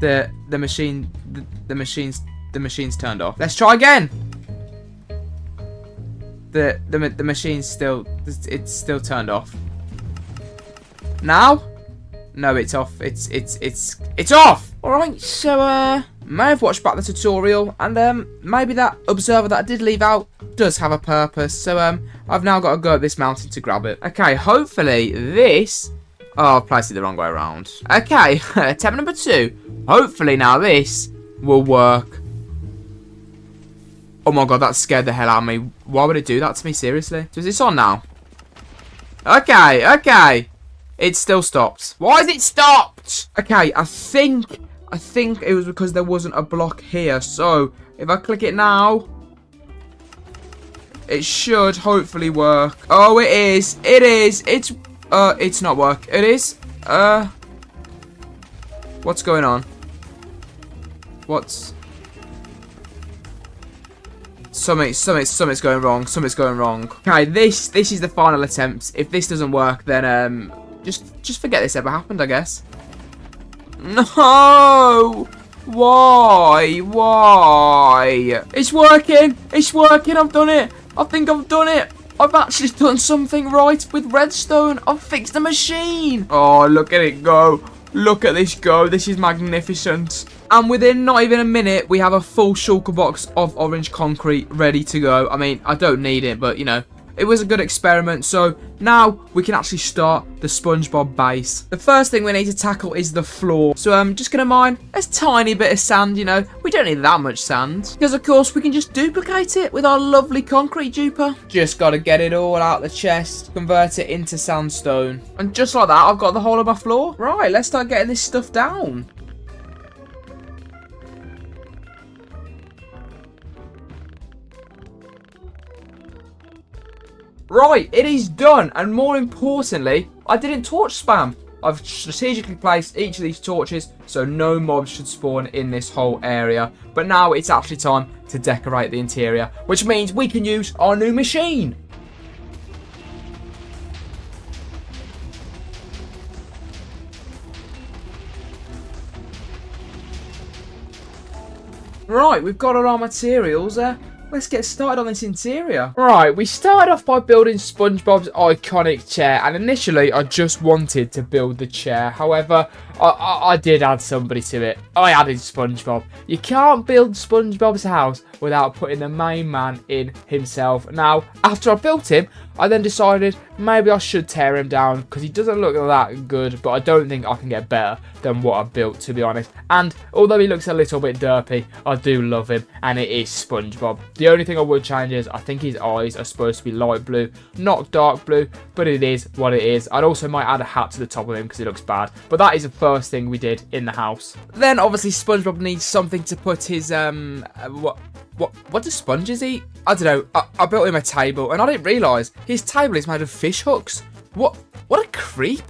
The machine's turned off. Let's try again. The machine's still, it's still turned off. Now? No, it's off. It's off! Alright, so may have watched back the tutorial, and maybe that observer that I did leave out does have a purpose. So I've now got to go up this mountain to grab it. Okay, hopefully this... Oh, I've placed it the wrong way around. Okay, tip number 2. Hopefully now this will work. Oh my God, that scared the hell out of me. Why would it do that to me? Seriously? So is this on now? Okay. It still stopped. Why is it stopped? Okay, I think it was because there wasn't a block here. So if I click it now, it should hopefully work. Oh, it is. It's not work. It is. What's going on? What's... Something's going wrong. Something's going wrong. Okay, this is the final attempt. If this doesn't work, then just forget this ever happened, I guess. No! Why? Why? It's working. It's working. I've done it. I think I've done it. I've actually done something right with redstone. I've fixed the machine. Oh, look at it go. Look at this go. This is magnificent. And within not even a minute, we have a full shulker box of orange concrete ready to go. I mean, I don't need it, but, you know, it was a good experiment. So now we can actually start the SpongeBob base. The first thing we need to tackle is the floor. So I'm just going to mine a tiny bit of sand, you know. We don't need that much sand. Because, of course, we can just duplicate it with our lovely concrete duper. Just got to get it all out the chest, convert it into sandstone. And just like that, I've got the whole of my floor. Right, let's start getting this stuff down. Right, it is done, and more importantly, I didn't torch spam. I've strategically placed each of these torches so no mobs should spawn in this whole area. But now it's actually time to decorate the interior, which means we can use our new machine. Right, we've got all our materials there. Let's get started on this interior. Right, we started off by building SpongeBob's iconic chair, and initially I just wanted to build the chair. However, I did add somebody to it. I added SpongeBob. You can't build SpongeBob's house without putting the main man in himself. Now, after I built him, I then decided maybe I should tear him down because he doesn't look that good, but I don't think I can get better than what I built, to be honest. And although he looks a little bit derpy, I do love him, and it is SpongeBob. The only thing I would change is I think his eyes are supposed to be light blue, not dark blue, but it is what it is. I'd also might add a hat to the top of him because it looks bad, but that is the first thing we did in the house. Then obviously SpongeBob needs something to put his what do sponges eat? I don't know. I built him a table and I didn't realise his table is made of fish hooks. What a creep.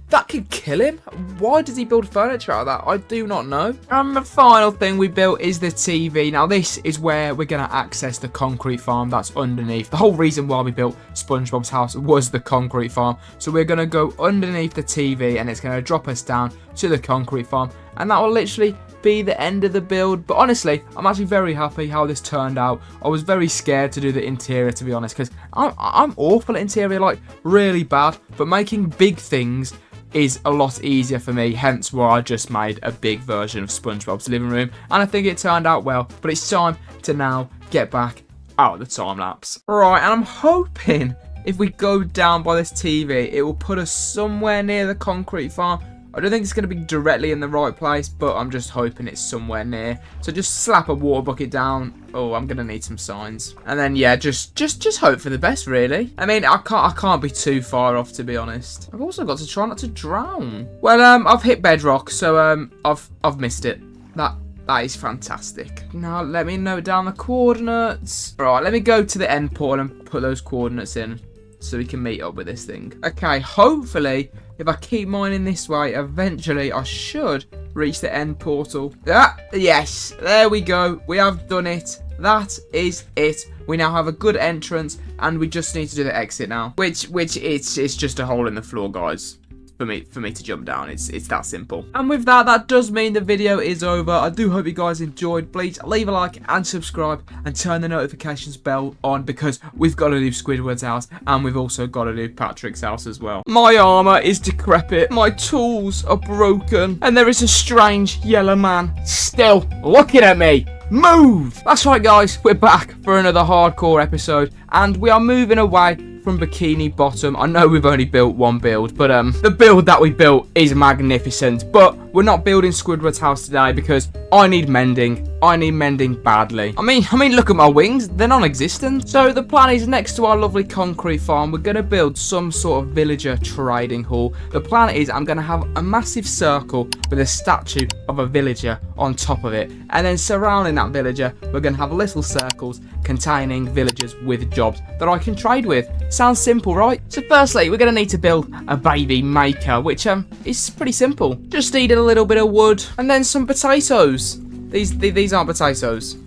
That could kill him. Why does he build furniture out of that? I do not know. And the final thing we built is the TV. Now this is where we're going to access the concrete farm that's underneath. The whole reason why we built SpongeBob's house was the concrete farm. So we're going to go underneath the TV and it's going to drop us down to the concrete farm. And that will literally be the end of the build. But honestly, I'm actually very happy how this turned out. I was very scared to do the interior, to be honest, because I'm awful at interior, like really bad. But making big things is a lot easier for me, hence why I just made a big version of SpongeBob's living room, and I think it turned out well. But it's time to now get back out of the time lapse. Right, and I'm hoping if we go down by this TV, it will put us somewhere near the concrete farm. I don't think it's going to be directly in the right place, but I'm just hoping it's somewhere near. So just slap a water bucket down. Oh, I'm going to need some signs. And then, yeah, just hope for the best, really. I mean, I can't be too far off, to be honest. I've also got to try not to drown. Well, I've hit bedrock, so I've missed it. That is fantastic. Now, let me note down the coordinates. All right, let me go to the end portal and put those coordinates in so we can meet up with this thing. Okay, hopefully, if I keep mining this way, eventually I should reach the end portal. Ah, yes, there we go. We have done it. That is it. We now have a good entrance, and we just need to do the exit now. Which it's just a hole in the floor, guys. For me to jump down. It's that simple. And with that does mean the video is over. I do hope you guys enjoyed. Please leave a like and subscribe and turn the notifications bell on, because we've got to do Squidward's house and we've also got to do Patrick's house as well. My armor is decrepit, my tools are broken, and there is a strange yellow man still looking at me. Move! That's right, guys, we're back for another hardcore episode, and we are moving away from Bikini Bottom. I know we've only built one build, but the build that we built is magnificent. But we're not building Squidward's house today because I need mending. I need mending badly. I mean, look at my wings. They're non-existent. So the plan is, next to our lovely concrete farm, we're going to build some sort of villager trading hall. The plan is I'm going to have a massive circle with a statue of a villager on top of it. And then surrounding that villager, we're going to have little circles containing villagers with jobs that I can trade with. Sounds simple, right? So firstly, we're going to need to build a baby maker, which is pretty simple. Just need a little bit of wood and then some potatoes. These aren't potatoes.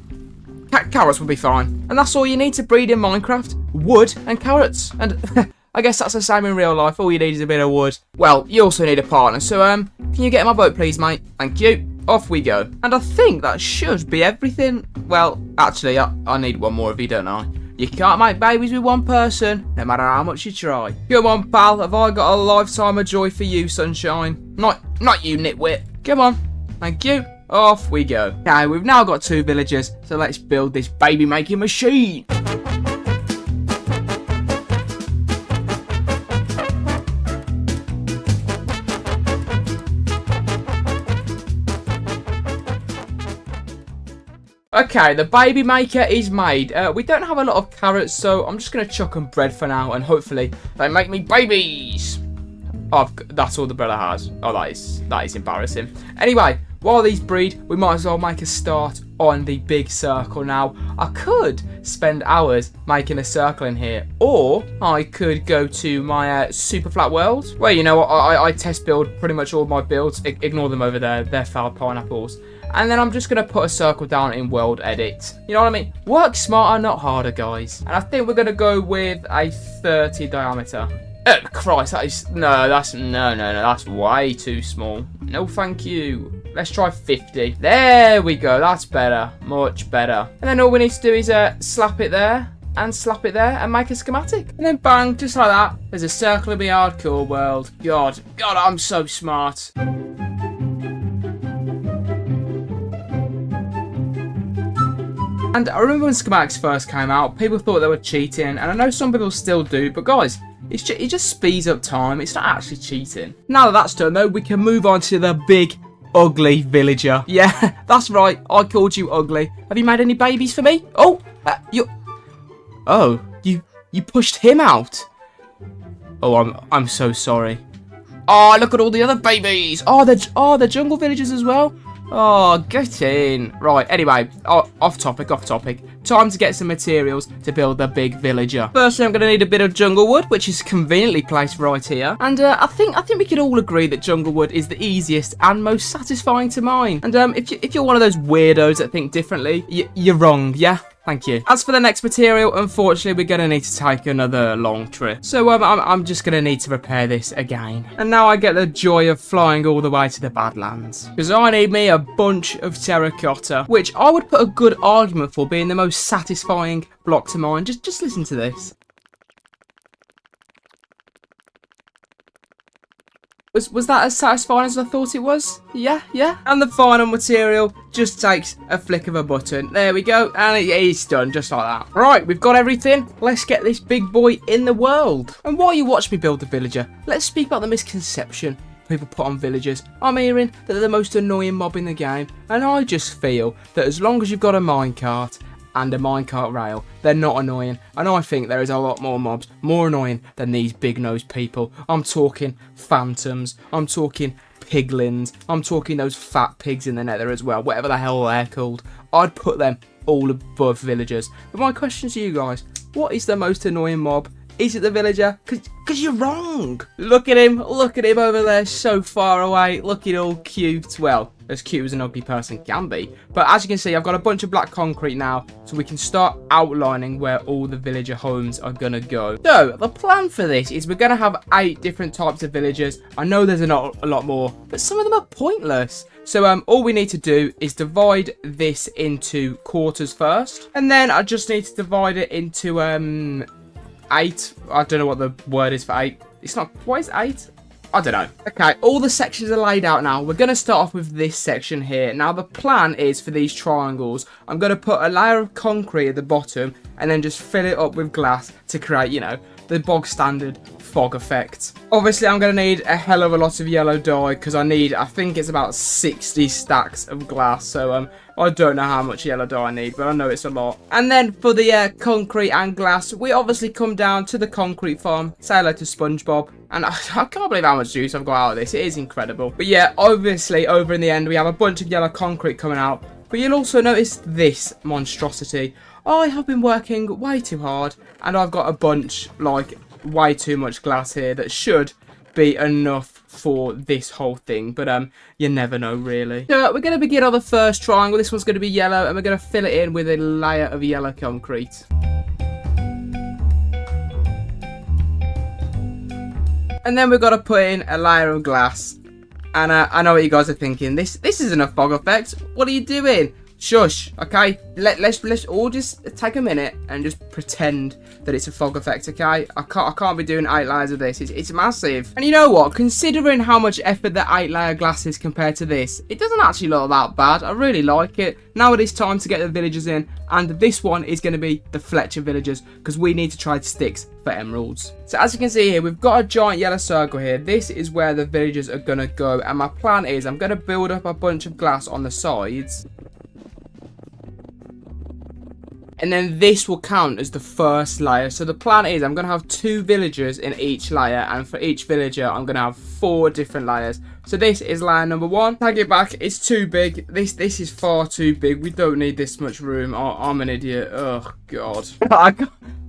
Carrots would be fine. And that's all you need to breed in Minecraft. Wood and carrots. And I guess that's the same in real life. All you need is a bit of wood. Well, you also need a partner. So, can you get in my boat, please, mate? Thank you. Off we go. And I think that should be everything. Well, actually, I need one more of you, don't I? You can't make babies with one person, no matter how much you try. Come on, pal. Have I got a lifetime of joy for you, sunshine? Not you, nitwit. Come on. Thank you. Off we go. Okay, we've now got 2 villagers, so let's build this baby making machine. Okay, the baby maker is made. We don't have a lot of carrots, so I'm just going to chuck them bread for now, and hopefully they make me babies. Oh, that's all the bread I has. Oh, that is embarrassing. Anyway, while these breed, we might as well make a start on the big circle now. I could spend hours making a circle in here, or I could go to my super flat world, where, you know, I test build pretty much all my builds. Ignore them over there. They're failed pineapples. And then I'm just going to put a circle down in world edit. You know what I mean? Work smarter, not harder, guys. And I think we're going to go with a 30 diameter. Oh, Christ, that's way too small. No, thank you. Let's try 50. There we go. That's better. Much better. And then all we need to do is slap it there and slap it there and make a schematic. And then bang, just like that. There's a circle of my hardcore world. God, I'm so smart. And I remember when schematics first came out, people thought they were cheating, and I know some people still do, but guys, it just speeds up time. It's not actually cheating. Now that that's done, though, we can move on to the big, ugly villager. Yeah, that's right. I called you ugly. Have you made any babies for me? Oh, you pushed him out. Oh, I'm so sorry. Oh, look at all the other babies. Oh, they're jungle villagers as well. Oh, get in. Right, anyway, off topic. Time to get some materials to build the big villager. Firstly, I'm going to need a bit of jungle wood, which is conveniently placed right here. And I think we can all agree that jungle wood is the easiest and most satisfying to mine. And if you're one of those weirdos that think differently, you're wrong, yeah? Thank you. As for the next material, unfortunately, we're going to need to take another long trip. So I'm just going to need to repair this again. And now I get the joy of flying all the way to the Badlands. Because I need me a bunch of terracotta, which I would put a good argument for being the most satisfying block to mine. Just listen to this. Was that as satisfying as I thought it was? Yeah. And the final material just takes a flick of a button. There we go. And it's done just like that. Right, we've got everything. Let's get this big boy in the world. And while you watch me build the villager, let's speak about the misconception people put on villagers. I'm hearing that they're the most annoying mob in the game. And I just feel that as long as you've got a minecart and a minecart rail, they're not annoying. And I think there is a lot more mobs more annoying than these big-nosed people. I'm talking phantoms, I'm talking piglins, I'm talking those fat pigs in the nether as well, whatever the hell they're called. I'd put them all above villagers. But my question to you guys, what is the most annoying mob? Is it the villager? Because you're wrong. Look at him over there so far away, looking all cute. Well, as cute as an ugly person can be. But as you can see, I've got a bunch of black concrete now, so we can start outlining where all the villager homes are going to go. So, the plan for this is we're going to have 8 different types of villagers. I know there's a lot more, but some of them are pointless. So, all we need to do is divide this into quarters first. And then I just need to divide it into, 8. I don't know what the word is for 8. It's not. What is 8? I don't know. Okay, all the sections are laid out now. We're going to start off with this section here. Now, the plan is for these triangles, I'm going to put a layer of concrete at the bottom and then just fill it up with glass to create, you know, the bog standard fog effect. Obviously, I'm going to need a hell of a lot of yellow dye because I think it's about 60 stacks of glass. So, I don't know how much yellow dye I need, but I know it's a lot. And then for the concrete and glass, we obviously come down to the concrete farm. Say hello to SpongeBob. And I can't believe how much juice I've got out of this. It is incredible. But yeah, obviously, over in the end, we have a bunch of yellow concrete coming out. But you'll also notice this monstrosity. I have been working way too hard, and I've got a bunch, like, way too much glass here that should be enough for this whole thing, but you never know, really. So we're going to begin on the first triangle. This one's going to be yellow, and we're going to fill it in with a layer of yellow concrete. And then we've got to put in a layer of glass. And I know what you guys are thinking. This isn't a fog effect. What are you doing? Shush, okay? Let's all just take a minute and just pretend that it's a fog effect, okay? I can't be doing 8 layers of this. It's massive. And you know what? Considering how much effort the 8-layer glass is compared to this, it doesn't actually look that bad. I really like it. Now it is time to get the villagers in, and this one is going to be the Fletcher villagers because we need to trade sticks for emeralds. So as you can see here, we've got a giant yellow circle here. This is where the villagers are going to go, and my plan is I'm going to build up a bunch of glass on the sides. And then this will count as the first layer. So the plan is I'm going to have 2 villagers in each layer. And for each villager, I'm going to have 4 different layers. So this is layer number 1. Tag it back. It's too big. This is far too big. We don't need this much room. Oh, I'm an idiot. Oh, God. I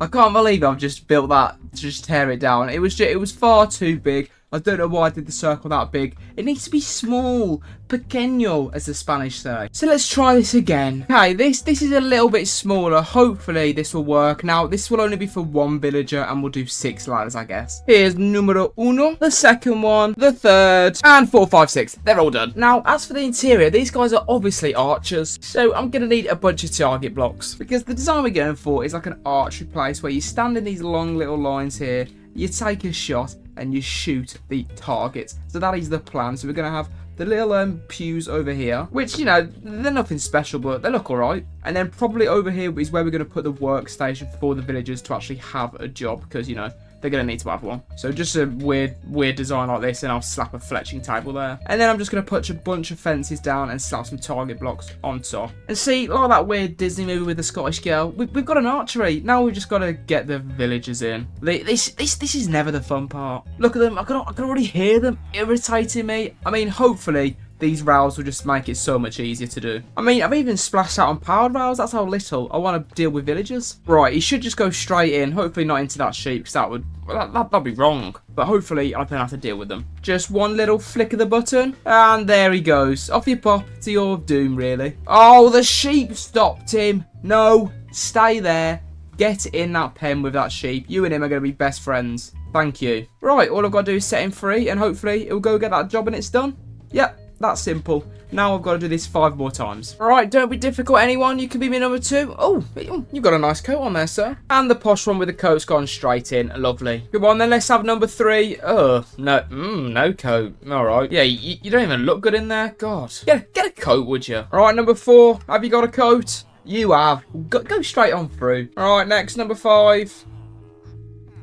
can't believe I've just built that to just tear it down. It was far too big. I don't know why I did the circle that big. It needs to be small, pequeño, as the Spanish say. So let's try this again. Okay, this is a little bit smaller. Hopefully this will work. Now, this will only be for 1 villager, and we'll do 6 layers, I guess. Here's numero uno, the second one, the third, and 4, 5, 6. They're all done. Now, as for the interior, these guys are obviously archers. So I'm going to need a bunch of target blocks, because the design we're going for is like an archery place where you stand in these long little lines here, you take a shot, and you shoot the targets. So that is the plan. So we're going to have the little pews over here, which, you know, they're nothing special, but they look alright. And then probably over here is where we're going to put the workstation for the villagers to actually have a job, because, you know, they're going to need to have one. So just a weird design like this, and I'll slap a fletching table there. And then I'm just going to put a bunch of fences down and slap some target blocks on top. And see, like that weird Disney movie with the Scottish girl, we've got an archery. Now we've just got to get the villagers in. This is never the fun part. Look at them. I can already hear them irritating me. I mean, hopefully these rails will just make it so much easier to do. I mean, I've even splashed out on powered rails. That's how little I want to deal with villagers. Right, he should just go straight in. Hopefully not into that sheep, because that'd be wrong. But hopefully I don't have to deal with them. Just one little flick of the button, and there he goes. Off you pop to your doom, really. Oh, the sheep stopped him. No, stay there. Get in that pen with that sheep. You and him are going to be best friends. Thank you. Right, all I've got to do is set him free, and hopefully it'll go get that job and it's done. Yep. That's simple. Now I've got to do this 5 more times. Alright, don't be difficult, anyone. You can be my number 2. Oh, you've got a nice coat on there, sir. And the posh one with the coat's gone straight in. Lovely. Come on, then let's have number 3. Oh, no. No coat. Alright. Yeah, you don't even look good in there. God. Get a coat, would you? Alright, number 4. Have you got a coat? You have. Go straight on through. Alright, next, number 5.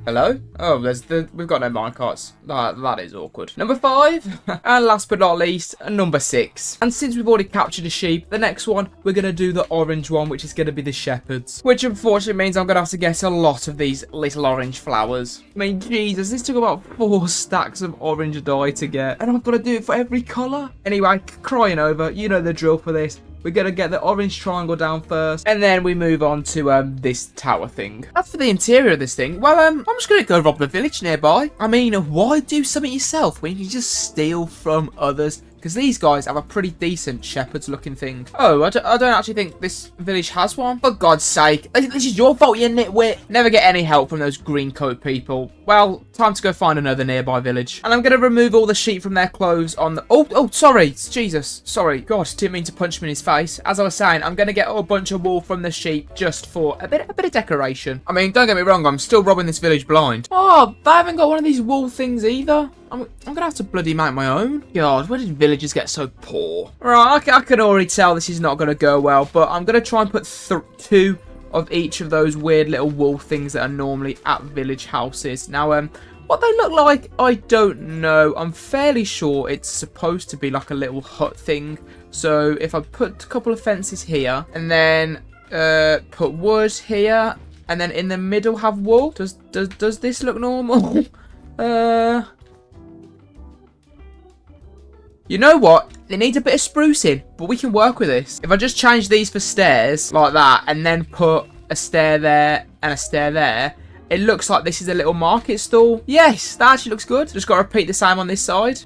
Hello? Oh, we've got no minecarts. That is awkward. Number 5. And last but not least, number 6. And since we've already captured a sheep, the next one, we're going to do the orange one, which is going to be the shepherds. Which unfortunately means I'm going to have to get a lot of these little orange flowers. I mean, Jesus, this took about 4 stacks of orange dye to get. And I've got to do it for every colour. Anyway, crying over. You know the drill for this. We're going to get the orange triangle down first, and then we move on to this tower thing. As for the interior of this thing, well, I'm just going to go rob the village nearby. I mean, why do something yourself when you just steal from others? Because these guys have a pretty decent shepherd's looking thing. Oh, I don't actually think this village has one. For God's sake. This is your fault, you nitwit. Never get any help from those green coat people. Well, time to go find another nearby village. And I'm going to remove all the sheep from their clothes on the... Oh, sorry. Jesus. Sorry. God, didn't mean to punch him in his face. As I was saying, I'm going to get a bunch of wool from the sheep just for a bit of decoration. I mean, don't get me wrong. I'm still robbing this village blind. Oh, they haven't got one of these wool things either. I'm going to have to bloody make my own. God, where did villagers get so poor? Right, I can already tell this is not going to go well, but I'm going to try and put 2 of each of those weird little wool things that are normally at village houses. Now, what they look like, I don't know. I'm fairly sure it's supposed to be like a little hut thing. So if I put a couple of fences here, and then put wood here, and then in the middle have wool, does this look normal? You know what? It needs a bit of sprucing, but we can work with this. If I just change these for stairs like that, and then put a stair there, and a stair there, it looks like this is a little market stall. Yes, that actually looks good. Just got to repeat the same on this side.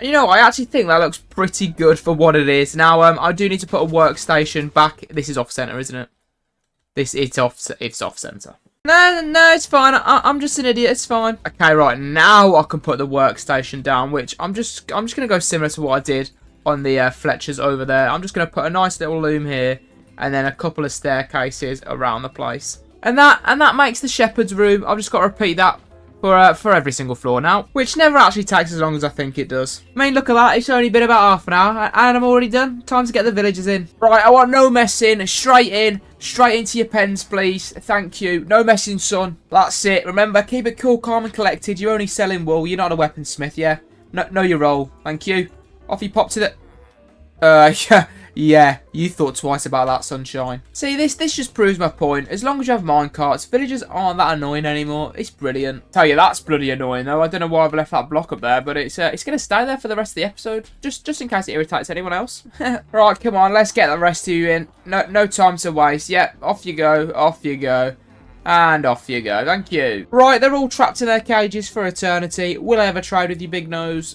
You know, I actually think that looks pretty good for what it is. Now, I do need to put a workstation back. This is off center, isn't it? It's off center. No, it's fine. I'm just an idiot. It's fine. Okay, right now I can put the workstation down, which I'm just gonna go similar to what I did on the Fletchers over there. I'm just gonna put a nice little loom here, and then a couple of staircases around the place, and that makes the shepherd's room. I've just got to repeat that for every single floor now, which never actually takes as long as I think it does. I mean, look at that. It's only been about half an hour, and I'm already done. Time to get the villagers in. Right, I want no messing. Straight into your pens, please. Thank you. No messing, son. That's it. Remember, keep it cool, calm, and collected. You're only selling wool. You're not a weaponsmith, yeah? Know your role. Thank you. Off you pop to the... Yeah, you thought twice about that, sunshine. See, this just proves my point. As long as you have minecarts, villagers aren't that annoying anymore. It's brilliant. Tell you, that's bloody annoying, though. I don't know why I've left that block up there, but it's going to stay there for the rest of the episode. Just in case it irritates anyone else. Right, come on, let's get the rest of you in. No time to waste. Yep, off you go, off you go. And off you go. Thank you. Right, they're all trapped in their cages for eternity. Will I ever trade with you, big nose?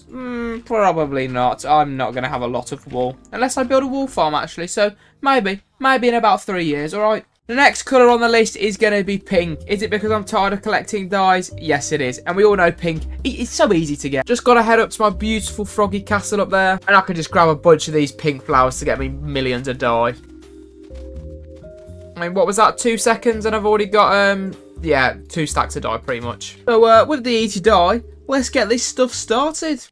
Probably not. I'm not going to have a lot of wool. Unless I build a wool farm, actually. So, maybe in about 3 years, alright? The next colour on the list is going to be pink. Is it because I'm tired of collecting dyes? Yes, it is. And we all know pink. It's so easy to get. Just got to head up to my beautiful froggy castle up there. And I can just grab a bunch of these pink flowers to get me millions of dye. I mean, what was that? 2 seconds, and I've already got, yeah, 2 stacks of dye, pretty much. So, with the easy dye, let's get this stuff started.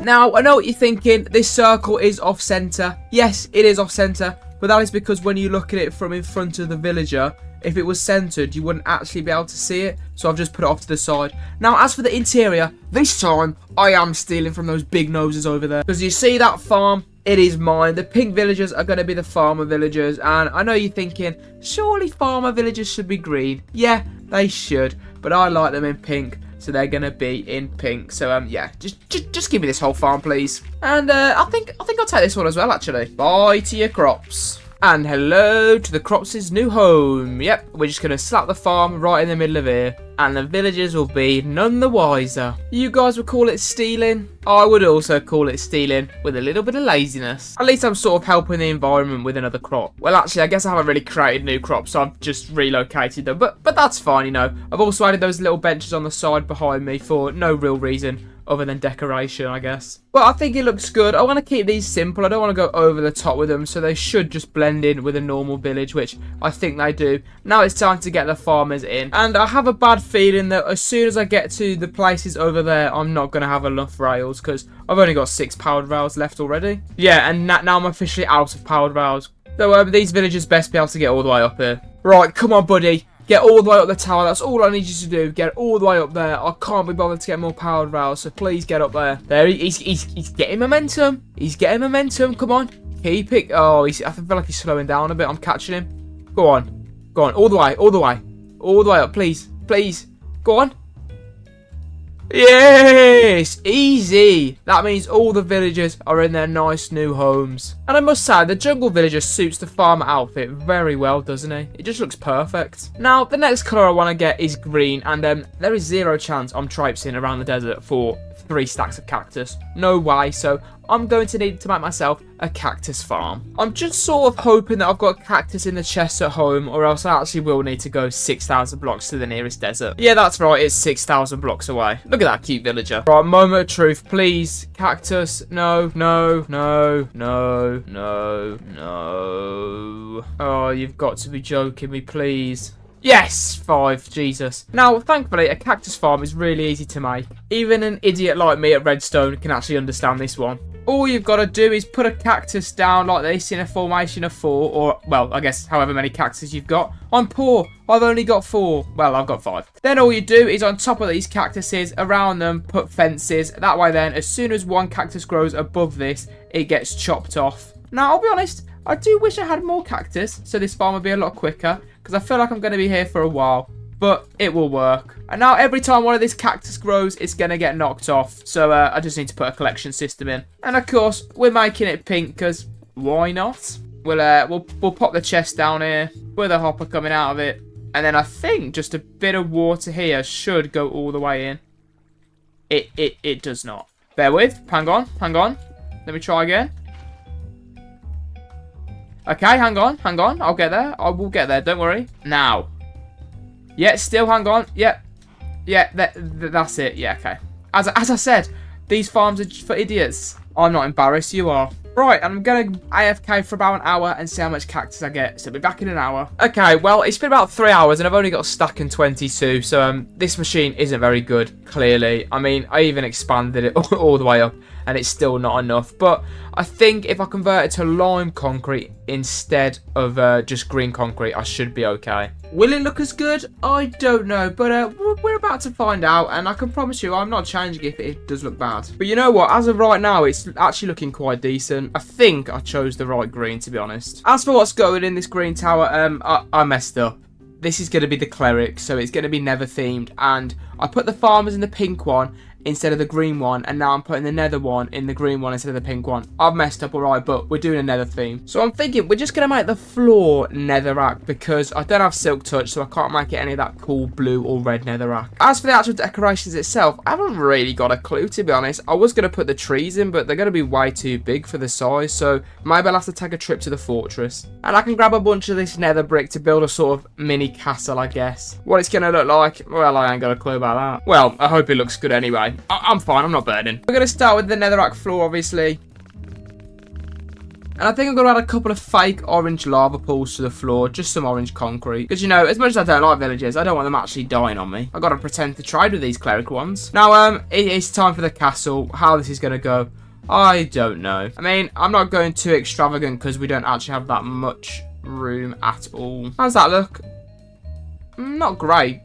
Now, I know what you're thinking. This circle is off-center. Yes, it is off-center, but that is because when you look at it from in front of the villager, if it was centered, you wouldn't actually be able to see it. So I've just put it off to the side. Now, as for the interior, this time, I am stealing from those big noses over there. Because you see that farm? It is mine. The pink villagers are going to be the farmer villagers. And I know you're thinking, surely farmer villagers should be green. Yeah, they should. But I like them in pink. So they're gonna be in pink. So yeah, just give me this whole farm, please. And I think I'll take this one as well, actually. Bye to your crops. And hello to the crops' new home. Yep, we're just gonna slap the farm right in the middle of here, and the villagers will be none the wiser. You guys would call it stealing. I would also call it stealing with a little bit of laziness. At least I'm sort of helping the environment with another crop. Well, actually, I guess I haven't really created new crops, so I've just relocated them. But that's fine, you know. I've also added those little benches on the side behind me for no real reason other than decoration, I guess. But I think it looks good. I want to keep these simple. I don't want to go over the top with them, so they should just blend in with a normal village, which I think they do. Now it's time to get the farmers in. And I have a bad feeling that as soon as I get to the places over there, I'm not going to have enough rails, because I've only got 6 powered rails left already. Yeah, and now I'm officially out of powered rails. So these villagers best be able to get all the way up here. Right, come on, buddy. Get all the way up the tower. That's all I need you to do. Get all the way up there. I can't be bothered to get more powered rails, so please get up there. There, he's getting momentum. He's getting momentum. Come on. Keep it. Oh, I feel like he's slowing down a bit. I'm catching him. Go on. Go on. All the way. All the way. All the way up, please. Please. Go on. Yes! Easy! That means all the villagers are in their nice new homes. And I must say, the jungle villager suits the farmer outfit very well, doesn't he? It just looks perfect. Now, the next colour I want to get is green, and there is 0 chance I'm traipsing around the desert for 3 stacks of cactus. No way, so I'm going to need to make myself a cactus farm. I'm just sort of hoping that I've got cactus in the chest at home, or else I actually will need to go 6,000 blocks to the nearest desert. Yeah, that's right, it's 6,000 blocks away. Look at that cute villager. Right, moment of truth, please. Cactus, no, no, no, no, no, no. Oh, you've got to be joking me, please. Yes! 5, Jesus. Now, thankfully, a cactus farm is really easy to make. Even an idiot like me at Redstone can actually understand this one. all you've got to do is put a cactus down like this in a formation of 4, or, well, I guess however many cactuses you've got. I'm poor. I've only got 4. Well, I've got 5. Then all you do is on top of these cactuses, around them, put fences. That way then, as soon as one cactus grows above this, it gets chopped off. Now, I'll be honest, I do wish I had more cactus, so this farm would be a lot quicker, because I feel like I'm going to be here for a while. But it will work. And now every time one of these cactus grows, it's going to get knocked off. So I just need to put a collection system in. And of course, we're making it pink because why not? We'll pop the chest down here with a hopper coming out of it. And then I think just a bit of water here should go all the way in. It does not. Bear with. Hang on. Let me try again. Okay, hang on. I'll get there. I will get there. Don't worry. Now. Yeah, still, hang on. Yeah, that's it. Yeah, okay. As I said, these farms are for idiots. I'm not embarrassed, you are. Right, I'm going to AFK for about an hour and see how much cactus I get. So I'll be back in an hour. Okay, well, it's been about 3 hours and I've only got a stack and 22. So this machine isn't very good, clearly. I mean, I even expanded it all the way up and it's still not enough. But I think if I convert it to lime concrete instead of just green concrete, I should be okay. Will it look as good? I don't know, but we're about to find out, and I can promise you I'm not changing if it does look bad. But you know what? As of right now, it's actually looking quite decent. I think I chose the right green, to be honest. As for what's going in this green tower, I messed up. This is going to be the cleric, so it's going to be Nether themed, and I put the farmers in the pink one instead of the green one, and now I'm putting the Nether one in the green one instead of the pink one. I've messed up, alright, but we're doing a Nether theme. So I'm thinking we're just going to make the floor netherrack because I don't have silk touch, so I can't make it any of that cool blue or red netherrack. As for the actual decorations itself, I haven't really got a clue, to be honest. I was going to put the trees in, but they're going to be way too big for the size, so maybe I'll have to take a trip to the fortress. And I can grab a bunch of this nether brick to build a sort of mini castle, I guess. What it's going to look like, well, I ain't got a clue about that. Well, I hope it looks good anyway. I'm fine, I'm not burning. We're going to start with the netherrack floor, obviously. And I think I'm going to add a couple of fake orange lava pools to the floor, just some orange concrete. Because, you know, as much as I don't like villagers, I don't want them actually dying on me. I've got to pretend to trade with these cleric ones. Now, it's time for the castle. How this is going to go, I don't know. I mean, I'm not going too extravagant because we don't actually have that much room at all. How's that look? Not great.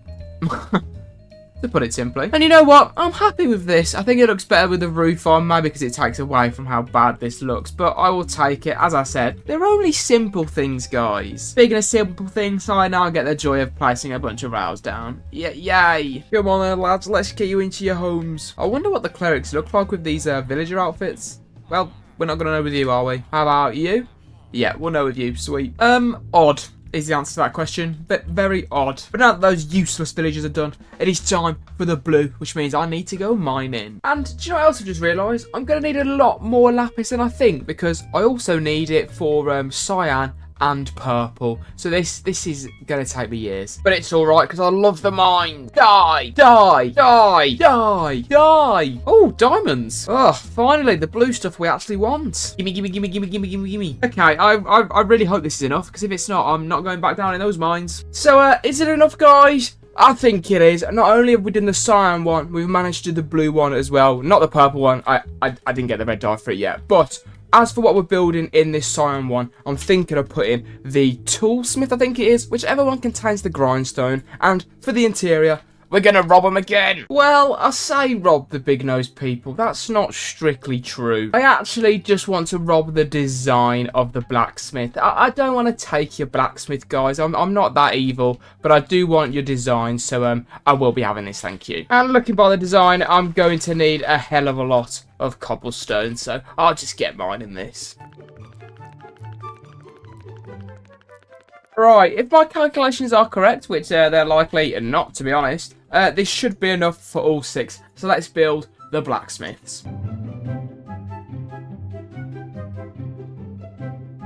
To put it simply. And you know what? I'm happy with this. I think it looks better with the roof on, maybe because it takes away from how bad this looks, but I will take it. As I said, they're only simple things, guys. Speaking of simple things, I now get the joy of placing a bunch of rails down. Yeah, yay. Come on then, lads, let's get you into your homes. I wonder what the clerics look like with these villager outfits. Well, we're not going to know with you, are we? How about you? Yeah, we'll know with you. Sweet. Odd is the answer to that question, but very odd. But now that those useless villagers are done, it is time for the blue, which means I need to go mining. And do you know what else I just realised? I'm going to need a lot more lapis than I think, because I also need it for cyan and purple. So this is going to take me years. But it's alright, because I love the mine. Die! Die! Die! Die! Die! Oh, diamonds! Oh, finally, the blue stuff we actually want. Gimme, gimme, gimme, gimme, gimme, gimme, gimme. Okay, I really hope this is enough, because if it's not, I'm not going back down in those mines. So, is it enough, guys? I think it is. Not only have we done the cyan one, we've managed to do the blue one as well. Not the purple one. I didn't get the red dye for it yet, but as for what we're building in this cyan one, I'm thinking of putting the toolsmith, I think it is, whichever one contains the grindstone. And for the interior, we're going to rob them again. Well, I say rob the big-nosed people. That's not strictly true. I actually just want to rob the design of the blacksmith. I don't want to take your blacksmith, guys. I'm not that evil, but I do want your design, so I will be having this, thank you. And looking by the design, I'm going to need a hell of a lot of cobblestone, so I'll just get mine in this. Right, if my calculations are correct, which they're likely not, to be honest, this should be enough for all 6. So let's build the blacksmiths.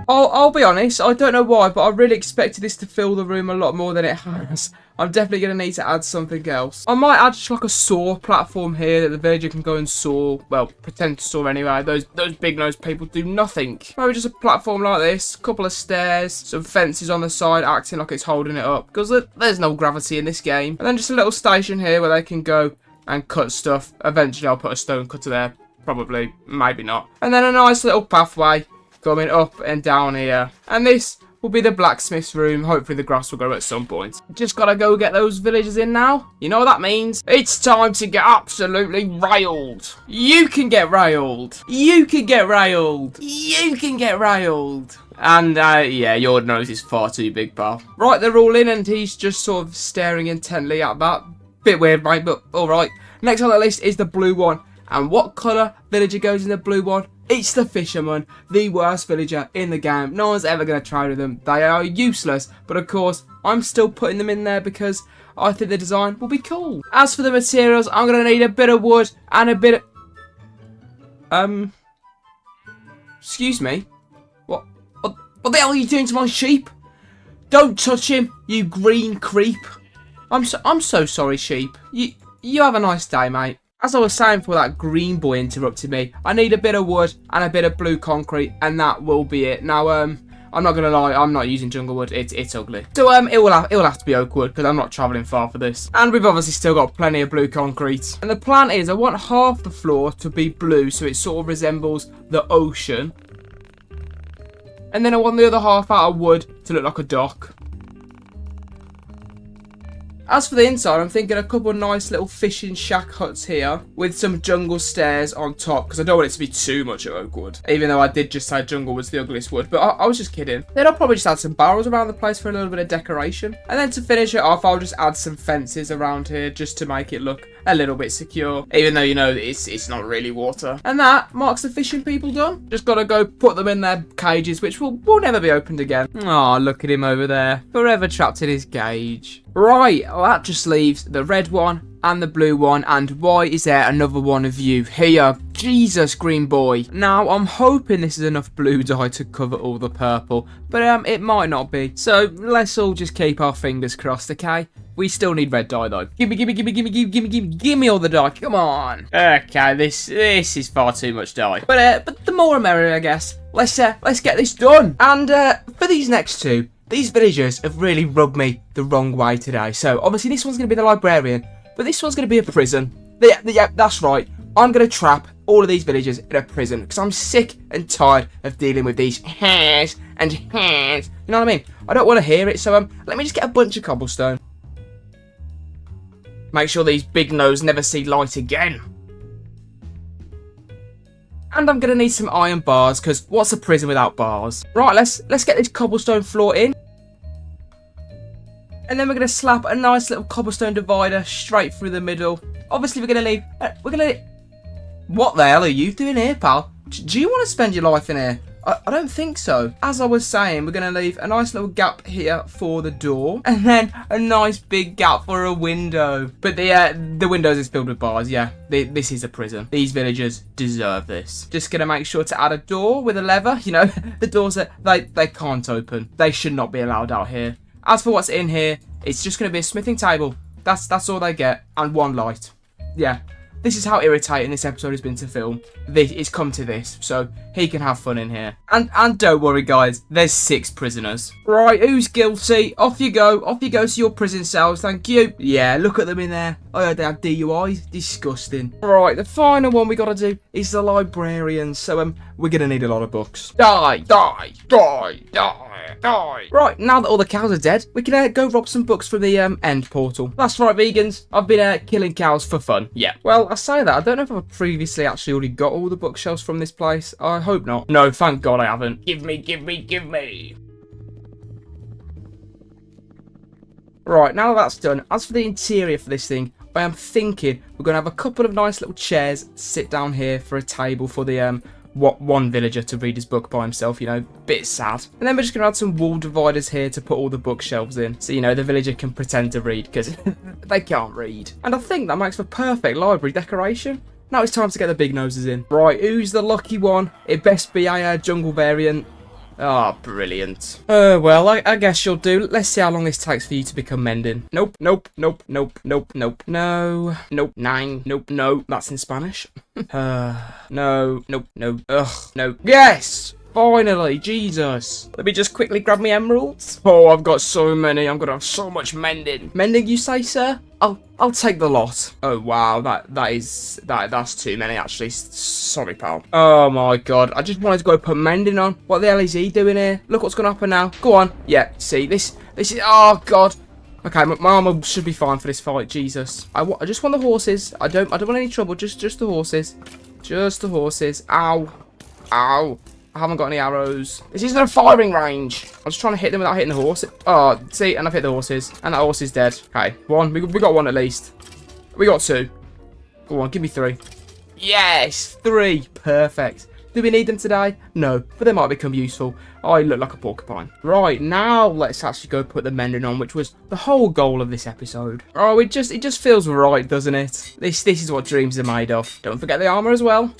I'll be honest, I don't know why, but I really expected this to fill the room a lot more than it has. I'm definitely going to need to add something else. I might add just like a saw platform here that the villager can go and saw. Well, pretend to saw anyway. Those big-nosed people do nothing. Maybe just a platform like this, couple of stairs, some fences on the side acting like it's holding it up. Because there's no gravity in this game. And then just a little station here where they can go and cut stuff. Eventually I'll put a stone cutter there. probably, maybe not. And then a nice little pathway coming up and down here. And this will be the blacksmith's room. Hopefully the grass will grow at some point. Just gotta go get those villagers in now. You know what that means? It's time to get absolutely railed. You can get railed. You can get railed. You can get railed. And, yeah, your nose is far too big, pal. Right, they're all in and he's just sort of staring intently at that. Bit weird, mate, but alright. Next on the list is the blue one. And what colour villager goes in the blue one? It's the Fisherman, the worst villager in the game. No one's ever going to try with them. They are useless. But of course, I'm still putting them in there because I think the design will be cool. As for the materials, I'm going to need a bit of wood and a bit of... Excuse me? What the hell are you doing to my sheep? Don't touch him, you green creep. I'm so sorry, sheep. You have a nice day, mate. As I was saying before that green boy interrupted me, I need a bit of wood and a bit of blue concrete, and that will be it. Now, I'm not gonna lie, I'm not using jungle wood. It's ugly. So it will have to be oak wood because I'm not travelling far for this. And we've obviously still got plenty of blue concrete. And the plan is I want half the floor to be blue, so it sort of resembles the ocean. And then I want the other half out of wood to look like a dock. As for the inside, I'm thinking a couple of nice little fishing shack huts here with some jungle stairs on top because I don't want it to be too much of oak wood. Even though I did just say jungle was the ugliest wood, but I was just kidding. Then I'll probably just add some barrels around the place for a little bit of decoration. And then to finish it off, I'll just add some fences around here just to make it look a little bit secure. Even though, you know, it's not really water. And that marks the fishing people done. Just gotta go put them in their cages, which will never be opened again. Oh, look at him over there. Forever trapped in his cage. Right, well, that just leaves the red one and the blue one. And why is there another one of you here? Jesus, green boy. Now, I'm hoping this is enough blue dye to cover all the purple, but it might not be. So let's all just keep our fingers crossed, okay? We still need red dye though. Give me all the dye. Come on. Okay, this is far too much dye. But the more the merrier, I guess. Let's get this done. And for these next two, these villagers have really rubbed me the wrong way today. So obviously this one's going to be the librarian, but this one's going to be a prison. Yeah, that's right. I'm going to trap all of these villagers in a prison because I'm sick and tired of dealing with these hairs and hairs. You know what I mean? I don't want to hear it. So let me just get a bunch of cobblestone. Make sure these big nose never see light again. And I'm going to need some iron bars, because what's a prison without bars? Right, let's get this cobblestone floor in. And then we're going to slap a nice little cobblestone divider straight through the middle. Obviously, we're going to leave... What the hell are you doing here, pal? Do you want to spend your life in here? I don't think so. As I was saying, we're going to leave a nice little gap here for the door. And then a nice big gap for a window. But the windows is filled with bars, yeah. This is a prison. These villagers deserve this. Just going to make sure to add a door with a lever. You know, the doors that they can't open. They should not be allowed out here. As for what's in here, it's just going to be a smithing table. That's all they get. And one light. Yeah. This is how irritating this episode has been to film. It's come to this, so he can have fun in here. And don't worry, guys, there's 6 prisoners. Right, who's guilty? Off you go to your prison cells, thank you. Yeah, look at them in there. Oh, they have DUIs, disgusting. Right, the final one we gotta do is the librarian, so we're gonna need a lot of books. Die. Right, now that all the cows are dead, we can go rob some books from the end portal. That's right, vegans. I've been killing cows for fun. Yeah. Well, I say that. I don't know if I've previously actually already got all the bookshelves from this place. I hope not. No, thank God I haven't. Give me. Right, now that's done. As for the interior for this thing, I am thinking we're going to have a couple of nice little chairs sit down here for a table for the one villager to read his book by himself, you know, bit sad. And then we're just going to add some wall dividers here to put all the bookshelves in. So, you know, the villager can pretend to read because they can't read. And I think that makes for perfect library decoration. Now it's time to get the big noses in. Right, who's the lucky one? It best be a jungle variant. Ah, oh, brilliant. Well, I guess you'll do. Let's see how long this takes for you to become mending. Nope. No. Nope, 9. Nope, no. That's in Spanish. No. Ugh, no. Yes! Finally, Jesus. Let me just quickly grab my emeralds. Oh, I've got so many. I'm gonna have so much mending. Mending, you say, sir? I'll take the lot. Oh wow, that's too many actually. Sorry, pal. Oh my god, I just wanted to go put mending on. What the hell is he doing here? Look what's gonna happen now. Go on. Yeah, see this is. Oh god. Okay, my armor should be fine for this fight. Jesus. I just want the horses. I don't want any trouble. Just the horses. Just the horses. Ow. Ow. I haven't got any arrows. This isn't a firing range. I was trying to hit them without hitting the horse. Oh, see, and I've hit the horses. And that horse is dead. Okay, one. We got one at least. We got two. Go on, give me three. Yes, three. Perfect. Do we need them today? No, but they might become useful. I look like a porcupine. Right, now let's actually go put the mending on, which was the whole goal of this episode. Oh, it just feels right, doesn't it? This is what dreams are made of. Don't forget the armor as well.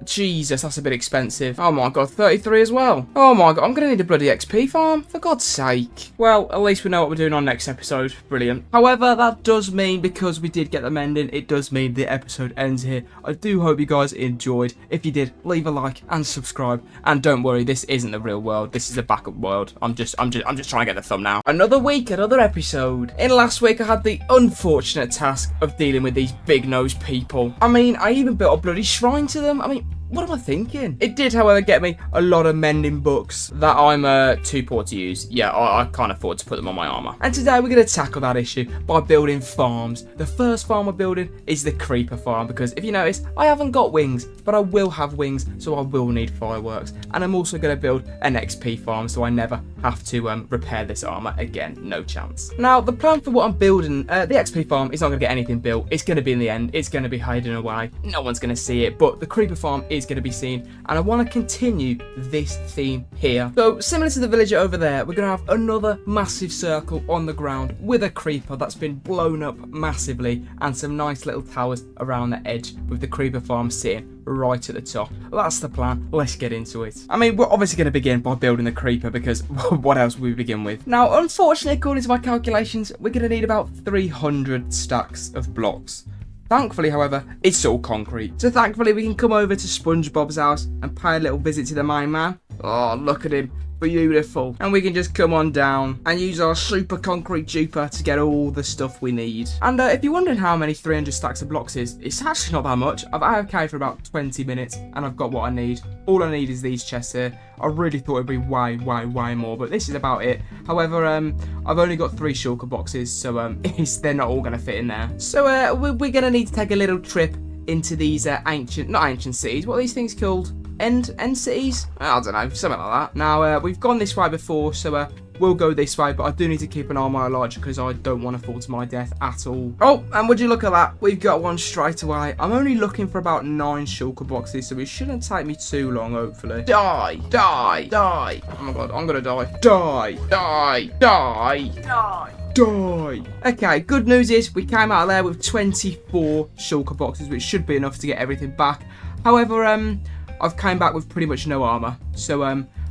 Jesus, that's a bit expensive. Oh my god, 33 as well. Oh my god, I'm going to need a bloody XP farm, for God's sake. Well, at least we know what we're doing on next episode. Brilliant. However, that does mean, because we did get the mending, it does mean the episode ends here. I do hope you guys enjoyed. If you did, leave a like and subscribe. And don't worry, this isn't the real world. This is a backup world. I'm just trying to get the thumbnail. Another week, another episode. In last week, I had the unfortunate task of dealing with these big-nosed people. I mean, I even built a bloody shrine to them. I mean, what am I thinking? It did, however, get me a lot of mending books that I'm too poor to use. Yeah, I can't afford to put them on my armor. And today we're going to tackle that issue by building farms. The first farm we're building is the creeper farm because if you notice, I haven't got wings, but I will have wings, so I will need fireworks. And I'm also going to build an XP farm so I never have to repair this armor again. No chance. Now, the plan for what I'm building, the XP farm is not going to get anything built. It's going to be in the end. It's going to be hiding away. No one's going to see it, but the creeper farm is going to be seen, and I want to continue this theme here. So similar to the villager over there, we're going to have another massive circle on the ground with a creeper that's been blown up massively and some nice little towers around the edge with the creeper farm sitting right at the top. That's the plan. Let's get into it. I mean, we're obviously going to begin by building the creeper because what else would we begin with? Now, unfortunately, according to my calculations, we're going to need about 300 stacks of blocks. Thankfully, however, it's all concrete. So thankfully, we can come over to SpongeBob's house and pay a little visit to the main man. Oh, look at him. Beautiful. And we can just come on down and use our super concrete duper to get all the stuff we need. And if you're wondering how many 300 stacks of blocks is, it's actually not that much. I've AFK for about 20 minutes and I've got what I need. All I need is these chests here. I really thought it'd be way more, but this is about it. However, I've only got 3 shulker boxes, so they're not all going to fit in there. So we're going to need to take a little trip into these not ancient cities. What are these things called? End cities? I don't know, something like that. Now, we've gone this way before, so we'll go this way, but I do need to keep an eye on my elytra because I don't want to fall to my death at all. Oh, and would you look at that? We've got one straight away. I'm only looking for about 9 shulker boxes, so it shouldn't take me too long, hopefully. Die! Die! Die! Oh my god, I'm gonna die. Die! Die! Die! Die! Die! Okay, good news is we came out of there with 24 shulker boxes, which should be enough to get everything back. However, I've came back with pretty much no armor. So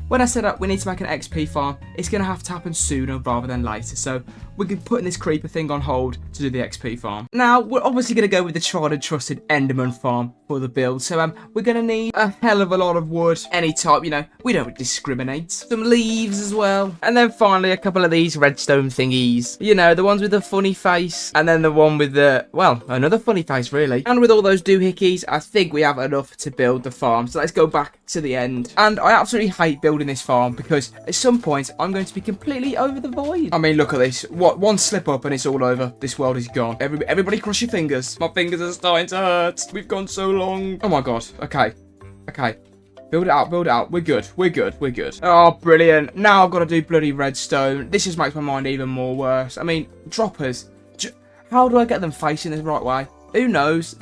when I said we need to make an XP farm, it's going to have to happen sooner rather than later. So we're putting this creeper thing on hold to do the XP farm. Now, we're obviously going to go with the tried and trusted enderman farm for the build. So we're going to need a hell of a lot of wood. Any type, you know, we don't discriminate. Some leaves as well. And then finally, a couple of these redstone thingies. You know, the ones with the funny face. And then the one with the, well, another funny face, really. And with all those doohickeys, I think we have enough to build the farm. So let's go back to the end. And I absolutely hate building this farm because at some point, I'm going to be completely over the void. I mean, look at this. What, one slip up and it's all over. This world is gone. Everybody cross your fingers. My fingers are starting to hurt. We've gone so long. Oh my god. Okay. Okay. Build it out, build it out. We're good. We're good. We're good. Oh, brilliant. Now I've got to do bloody redstone. This just makes my mind even more worse. I mean, droppers. How do I get them facing the right way? Who knows?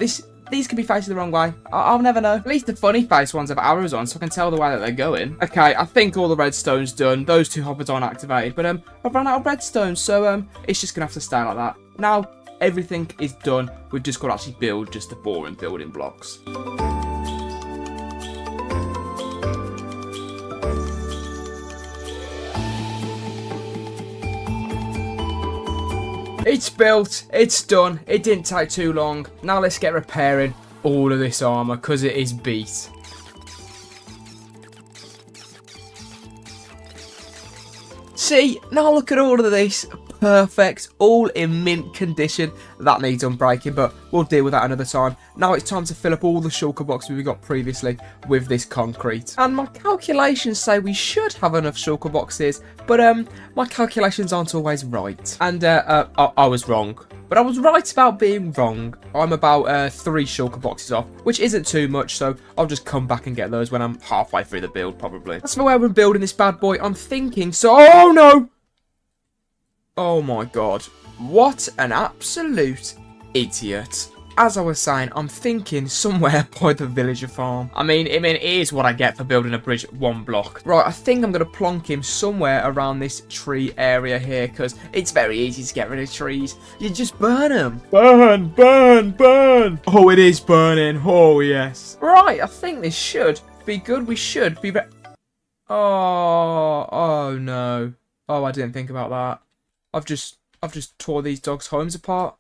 These could be facing the wrong way. I'll never know. At least the funny face ones have arrows on, so I can tell the way that they're going. Okay, I think all the redstone's done. Those 2 hoppers aren't activated, but I've run out of redstone, so it's just gonna have to stay like that. Now everything is done. We've just got to actually build just the boring building blocks. It's built, it's done, it didn't take too long. Now let's get repairing all of this armor because it is beat. see, now look at all of this. Perfect, all in mint condition. That needs unbreaking, but we'll deal with that another time. Now it's time to fill up all the shulker boxes we got previously with this concrete. And my calculations say we should have enough shulker boxes, but my calculations aren't always right. And I was wrong. But I was right about being wrong. I'm about 3 shulker boxes off, which isn't too much, so I'll just come back and get those when I'm halfway through the build, probably. That's the way we're building this bad boy. I'm thinking, so... Oh, no! Oh, my God. What an absolute idiot. As I was saying, I'm thinking somewhere by the villager farm. I mean, it is what I get for building a bridge 1 block. Right, I think I'm going to plonk him somewhere around this tree area here, because it's very easy to get rid of trees. You just burn them. Burn, burn, burn. Oh, it is burning. Oh, yes. Right, I think this should be good. We should be... Oh, no. Oh, I didn't think about that. I've just tore these dogs' homes apart.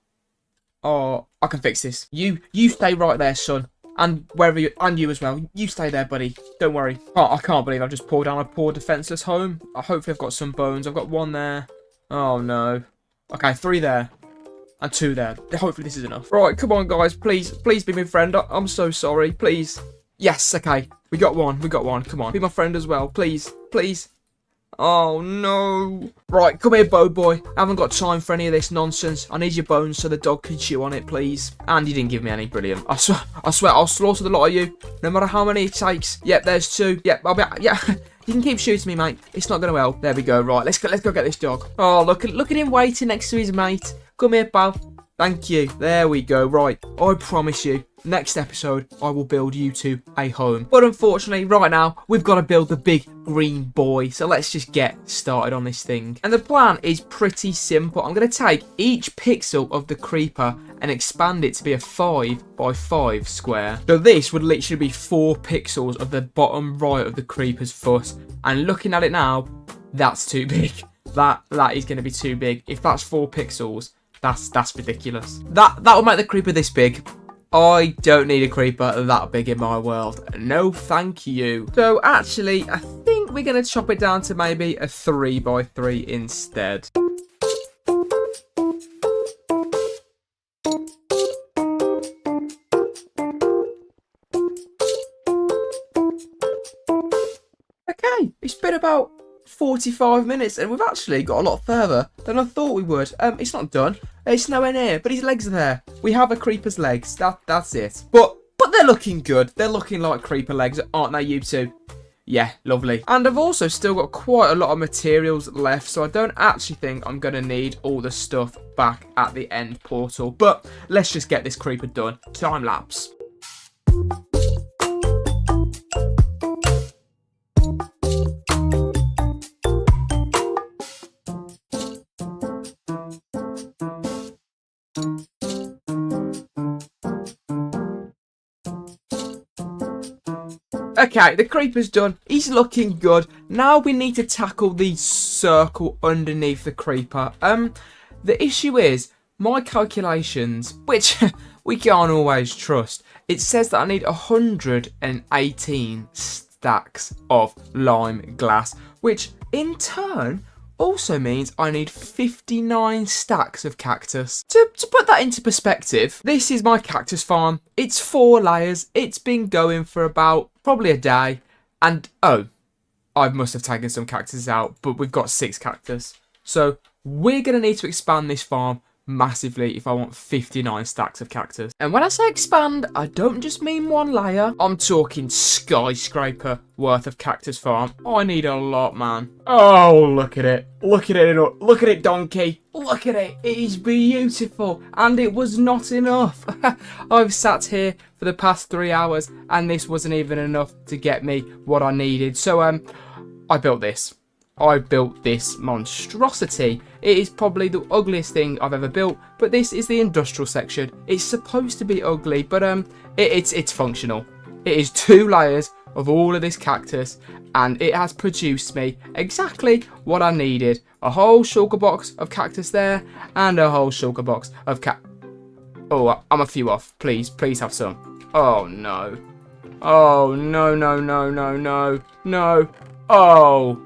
Oh, I can fix this. You stay right there, son. And wherever you, and you as well. You stay there, buddy. Don't worry. Oh, I can't believe I've just pulled down a poor defenseless home. Hopefully I've got some bones. I've got 1 there. Oh, no. Okay, 3 there. And 2 there. Hopefully this is enough. Right, come on, guys. Please be my friend. I'm so sorry. Please. Yes, okay. We got 1. We got 1. Come on. Be my friend as well. Please. Please. Oh, no. Right, come here, bow boy. I haven't got time for any of this nonsense. I need your bones so the dog can chew on it, please. And you didn't give me any. Brilliant. I swear, I'll slaughter the lot of you, no matter how many it takes. Yep, there's 2. Yep, I'll be... Yeah, you can keep shooting me, mate. It's not going to help. There we go. Right, let's go get this dog. Oh, look at him waiting next to his mate. Come here, pal. Thank you. There we go. Right, I promise you, next episode, I will build you 2 a home. But unfortunately, right now, we've got to build the big green boy. So let's just get started on this thing. And the plan is pretty simple. I'm going to take each pixel of the creeper and expand it to be a 5 by 5 square. So this would literally be 4 pixels of the bottom right of the creeper's foot. And looking at it now, that's too big. That is going to be too big. If that's 4 pixels, that's ridiculous. That will make the creeper this big. I don't need a creeper that big in my world. No, thank you. So, actually, I think we're going to chop it down to maybe a 3 by 3 instead. Okay, it's been about 45 minutes and we've actually got a lot further than I thought we would. It's not done. It's nowhere near, but his legs are there. We have a creeper's legs. That's it. But they're looking good. They're looking like creeper legs, aren't they, you two? Yeah, lovely. And I've also still got quite a lot of materials left, so I don't actually think I'm going to need all the stuff back at the end portal. But let's just get this creeper done. Time lapse. Okay, the creeper's done. He's looking good. Now we need to tackle the circle underneath the creeper. The issue is my calculations, which we can't always trust. It says that I need 118 stacks of lime glass, which in turn also means I need 59 stacks of cactus. To put that into perspective, this is my cactus farm. It's 4 layers. It's been going for about probably a day. And, oh, I must have taken some cactus out, but we've got 6 cactus. So we're going to need to expand this farm massively if I want 59 stacks of cactus. And when I say expand, I don't just mean 1 layer. I'm talking skyscraper worth of cactus farm. I need a lot, man. Oh, look at it. Look at it. Look at it, donkey. Look at it. It is beautiful. And it was not enough. I've sat here for the past 3 hours and this wasn't even enough to get me what I needed. So, I built this. I built this monstrosity. It is probably the ugliest thing I've ever built, but this is the industrial section. It's supposed to be ugly, but it's functional. It is 2 layers of all of this cactus, and it has produced me exactly what I needed. A whole shulker box of cactus there, and a whole shulker box of Oh, I'm a few off. Please have some. Oh, no. Oh, no, no, no, no, no, no. Oh.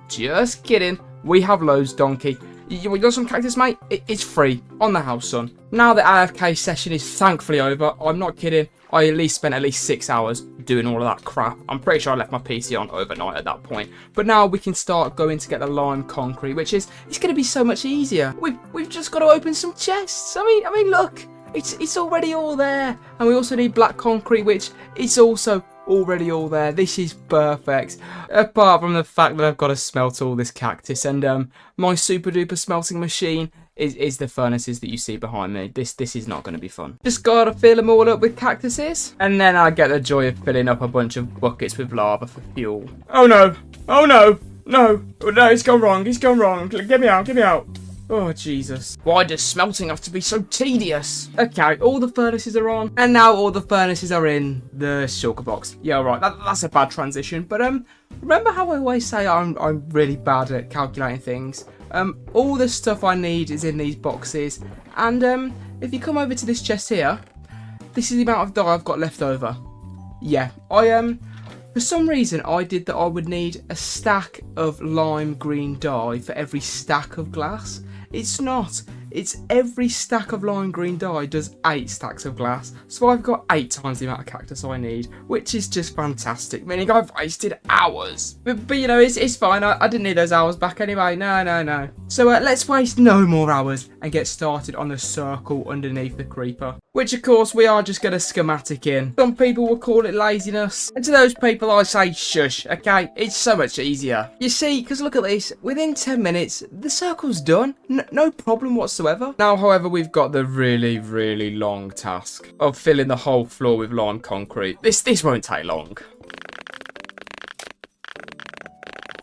Just kidding. We have loads, donkey. You want some cactus, mate? It's free. On the house, son. Now the AFK session is thankfully over. I'm not kidding. I spent at least 6 hours doing all of that crap. I'm pretty sure I left my PC on overnight at that point. But now we can start going to get the lime concrete, which is, it's going to be so much easier. We've just got to open some chests. I mean, look. It's already all there. And we also need black concrete, which is also already all there. This is perfect. Apart from the fact that I've got to smelt all this cactus. And my super duper smelting machine is the furnaces that you see behind me. This is not going to be fun. Just gotta fill them all up with cactuses. And then I get the joy of filling up a bunch of buckets with lava for fuel. Oh no. Oh no. No. Oh, no, it's gone wrong. It's gone wrong. Get me out. Get me out. Oh, Jesus. Why does smelting have to be so tedious? Okay, all the furnaces are on. And now all the furnaces are in the shulker box. Yeah, right. That's a bad transition. But remember how I always say I'm really bad at calculating things? All the stuff I need is in these boxes. And if you come over to this chest here, this is the amount of dye I've got left over. Yeah, for some reason, I did that I would need a stack of lime green dye for every stack of glass. It's not. It's every stack of lime green dye does 8 stacks of glass. So I've got 8 times the amount of cactus I need, which is just fantastic. Meaning I've wasted hours. But you know, it's fine. I didn't need those hours back anyway. No. So let's waste no more hours and get started on the circle underneath the creeper. Which, of course, we are just going to schematic in. Some people will call it laziness. And to those people, I say shush, okay? It's so much easier. You see, because look at this. Within 10 minutes, the circle's done. No problem whatsoever. Now, however, we've got the really, really long task of filling the whole floor with lime concrete. This won't take long.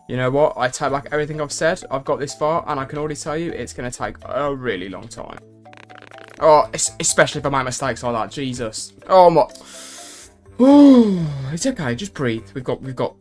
You know what? I take back everything I've said. I've got this far, and I can already tell you it's going to take a really long time. Oh, especially if I make mistakes like that. Jesus. Oh my. Oh, it's okay. Just breathe. We've got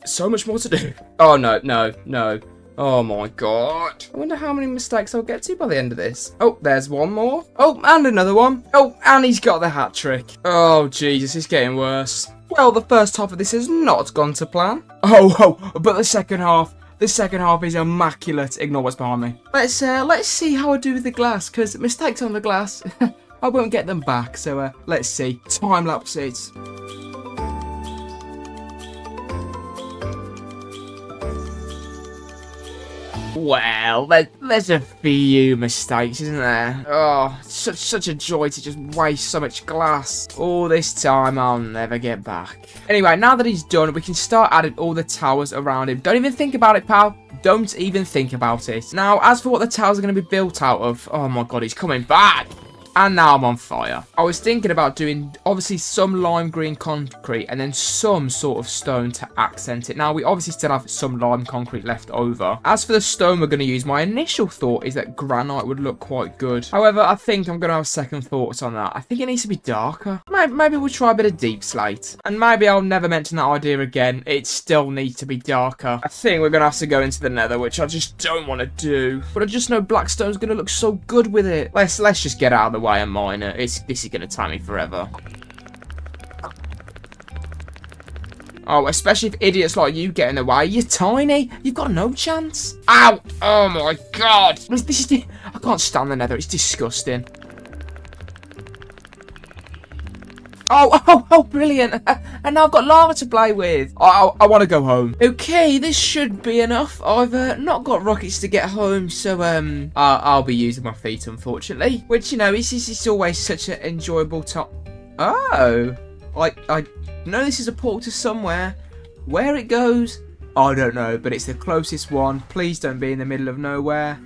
so much more to do. Oh no. Oh my god. I wonder how many mistakes I'll get to by the end of this. Oh, there's one more. Oh, and another one. Oh, and he's got the hat trick. Oh, Jesus, it's getting worse. Well, the first half of this has not gone to plan. Oh, but the second half is immaculate. Ignore what's behind me. Let's see how I do with the glass, because mistakes on the glass, I won't get them back. So let's see. Time lapses. Well, there's a few mistakes, isn't there? Oh, such a joy to just waste so much glass. All this time, I'll never get back. Anyway, now that he's done, we can start adding all the towers around him. Don't even think about it, pal. Don't even think about it. Now, as for what the towers are going to be built out of, oh my god, he's coming back. And now I'm on fire. I was thinking about doing, obviously, some lime green concrete and then some sort of stone to accent it. Now, we obviously still have some lime concrete left over. As for the stone we're going to use, my initial thought is that granite would look quite good. However, I think I'm going to have second thoughts on that. I think it needs to be darker. Maybe we'll try a bit of deep slate. And maybe I'll never mention that idea again. It still needs to be darker. I think we're going to have to go into the nether, which I just don't want to do. But I just know black stone's going to look so good with it. Let's just get out of the way and mine it. This is going to take me forever. Oh, especially if idiots like you get in the way. You're tiny. You've got no chance. Ow! Oh my god! This is I can't stand the nether. It's disgusting. Oh, brilliant. And now I've got lava to play with. I want to go home. Okay, this should be enough. I've not got rockets to get home, so I'll be using my feet, unfortunately. Which, you know, it's always such an enjoyable time. Oh, I know this is a portal to somewhere. Where it goes, I don't know, but it's the closest one. Please don't be in the middle of nowhere.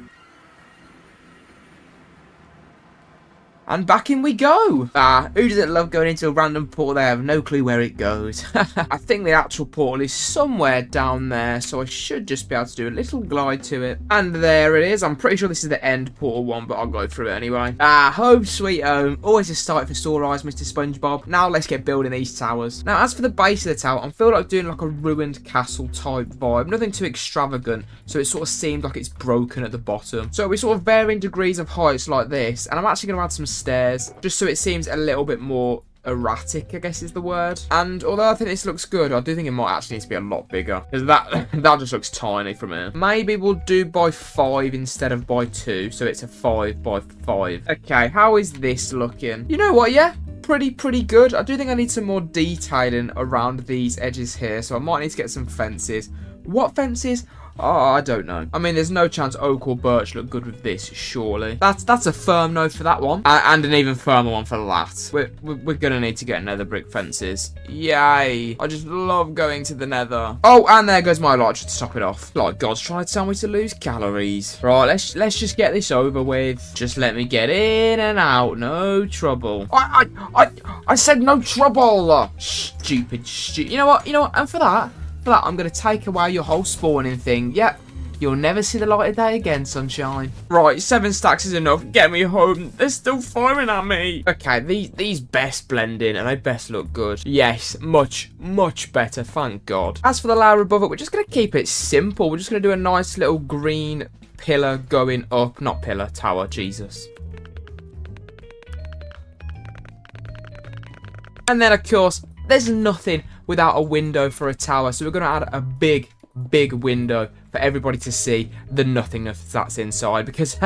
And back in we go. Who doesn't love going into a random portal? They have no clue where it goes. I think the actual portal is somewhere down there, so I should just be able to do a little glide to it. And there it is. I'm pretty sure this is the end portal one, but I'll go through it anyway. Home sweet home. Always a start for sore eyes, Mr. SpongeBob. Now let's get building these towers. Now, as for the base of the tower, I feel like doing like a ruined castle type vibe. Nothing too extravagant, so it sort of seems like it's broken at the bottom. So we're sort of varying degrees of heights like this, and I'm actually going to add some stairs just so it seems a little bit more erratic, I guess is the word. And although I think this looks good, I do think it might actually need to be a lot bigger. Because that just looks tiny from here. Maybe we'll do by 5 instead of by 2. So it's a 5 by 5. Okay, how is this looking? You know what, yeah? Pretty good. I do think I need some more detailing around these edges here. So I might need to get some fences. What fences? Oh, I don't know. I mean, there's no chance oak or birch look good with this, surely. That's a firm no for that one. And an even firmer one for that. We're gonna need to get nether brick fences. Yay. I just love going to the nether. Oh, and there goes my elytra to stop it off. Like God's trying to tell me to lose calories. Right, let's just get this over with. Just let me get in and out. No trouble. I said no trouble. Stupid. You know what? And for that, I'm going to take away your whole spawning thing. Yep, you'll never see the light of day again, sunshine. Right, 7 stacks is enough. Get me home. They're still firing at me. Okay, these best blend in and they best look good. Yes, much better, thank God. As for the layer above it, we're just going to keep it simple. We're just going to do a nice little green pillar going up. Not pillar, tower, Jesus. And then, of course, there's nothing without a window for a tower. So we're going to add a big window for everybody to see the nothingness that's inside. Because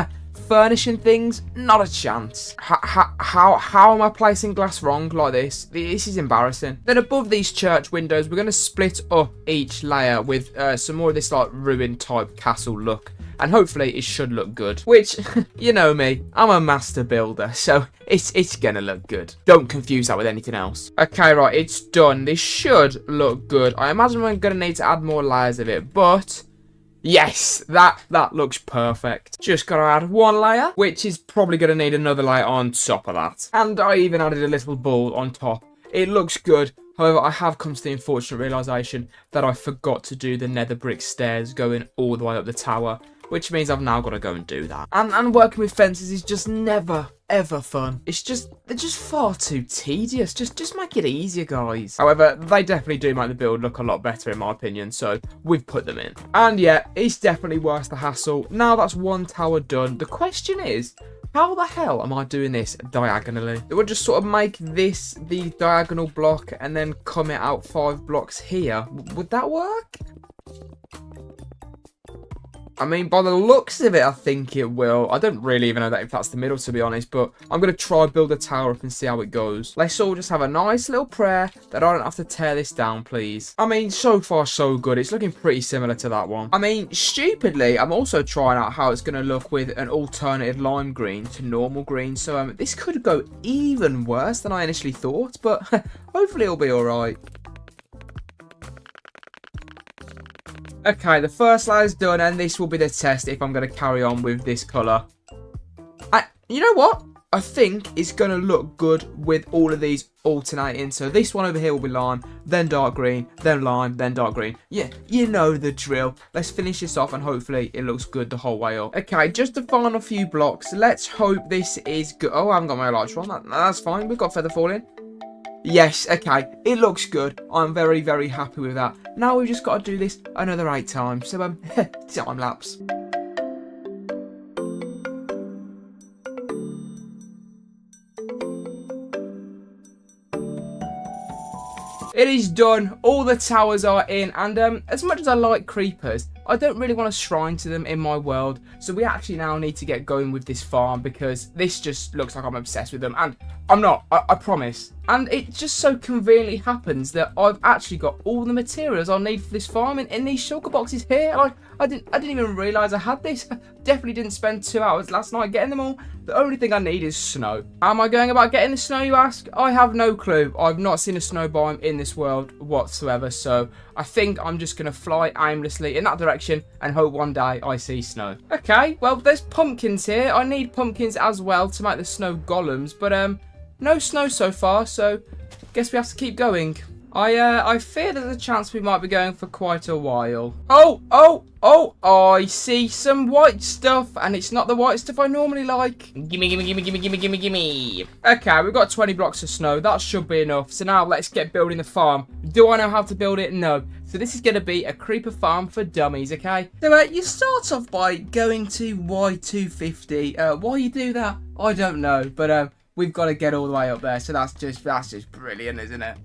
furnishing things, not a chance. How am I placing glass wrong like this? This is embarrassing. Then above these church windows, we're going to split up each layer with some more of this like ruined type castle look. And hopefully it should look good. Which, you know me, I'm a master builder, so it's gonna look good. Don't confuse that with anything else. Okay, right, it's done. This should look good. I imagine we're gonna need to add more layers of it, but yes, that looks perfect. Just gotta add 1 layer, which is probably gonna need another layer on top of that. And I even added a little ball on top. It looks good. However, I have come to the unfortunate realisation that I forgot to do the nether brick stairs going all the way up the tower. Which means I've now got to go and do that. And working with fences is just never, ever fun. They're just far too tedious. Just make it easier, guys. However, they definitely do make the build look a lot better in my opinion, so we've put them in. And yeah, it's definitely worth the hassle. Now that's 1 tower done. The question is, how the hell am I doing this diagonally? It would just sort of make this the diagonal block and then come it out 5 blocks here. Would that work? I mean, by the looks of it, I think it will. I don't really even know that if that's the middle, to be honest, but I'm going to try build a tower up and see how it goes. Let's all just have a nice little prayer that I don't have to tear this down, please. I mean, so far, so good. It's looking pretty similar to that one. I mean, stupidly, I'm also trying out how it's going to look with an alternative lime green to normal green, so this could go even worse than I initially thought, but hopefully it'll be all right. Okay, the first layer's done, and this will be the test if I'm going to carry on with this colour. You know what? I think it's going to look good with all of these alternating. So this one over here will be lime, then dark green, then lime, then dark green. Yeah, you know the drill. Let's finish this off, and hopefully it looks good the whole way up. Okay, just the final few blocks. Let's hope this is good. Oh, I haven't got my elytra on. That's fine. We've got feather falling. Yes, okay, it looks good. I'm very, very happy with that. Now we've just got to do this another 8 times. So, time lapse. It is done. All the towers are in, and as much as I like creepers, I don't really want to shrine to them in my world. So we actually now need to get going with this farm because this just looks like I'm obsessed with them, and I'm not. I promise. And it just so conveniently happens that I've actually got all the materials I need for this farm in these shulker boxes here. Like I didn't even realise I had this. I definitely didn't spend 2 hours last night getting them all. The only thing I need is snow. How am I going about getting the snow, you ask? I have no clue. I've not seen a snow biome in this world whatsoever, so I think I'm just going to fly aimlessly in that direction and hope one day I see snow. Okay, well, there's pumpkins here. I need pumpkins as well to make the snow golems, but no snow so far, so guess we have to keep going. I fear there's a chance we might be going for quite a while. Oh, I see some white stuff, and it's not the white stuff I normally like. Gimme. Okay, we've got 20 blocks of snow. That should be enough. So now let's get building the farm. Do I know how to build it? No. So this is going to be a creeper farm for dummies, okay? So you start off by going to Y250. Why you do that, I don't know, but we've got to get all the way up there. So that's just brilliant, isn't it?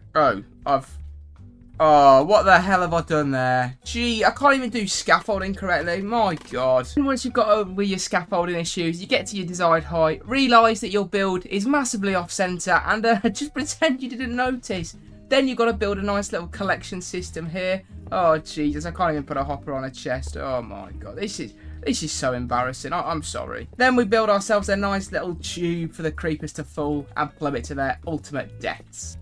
Oh, what the hell have I done there? Gee, I can't even do scaffolding correctly. My God. And once you've got over your scaffolding issues, you get to your desired height, realise that your build is massively off-centre, and just pretend you didn't notice. Then you've got to build a nice little collection system here. Oh, Jesus, I can't even put a hopper on a chest. Oh, my God. This is so embarrassing. I'm sorry. Then we build ourselves a nice little tube for the creepers to fall and plummet to their ultimate deaths.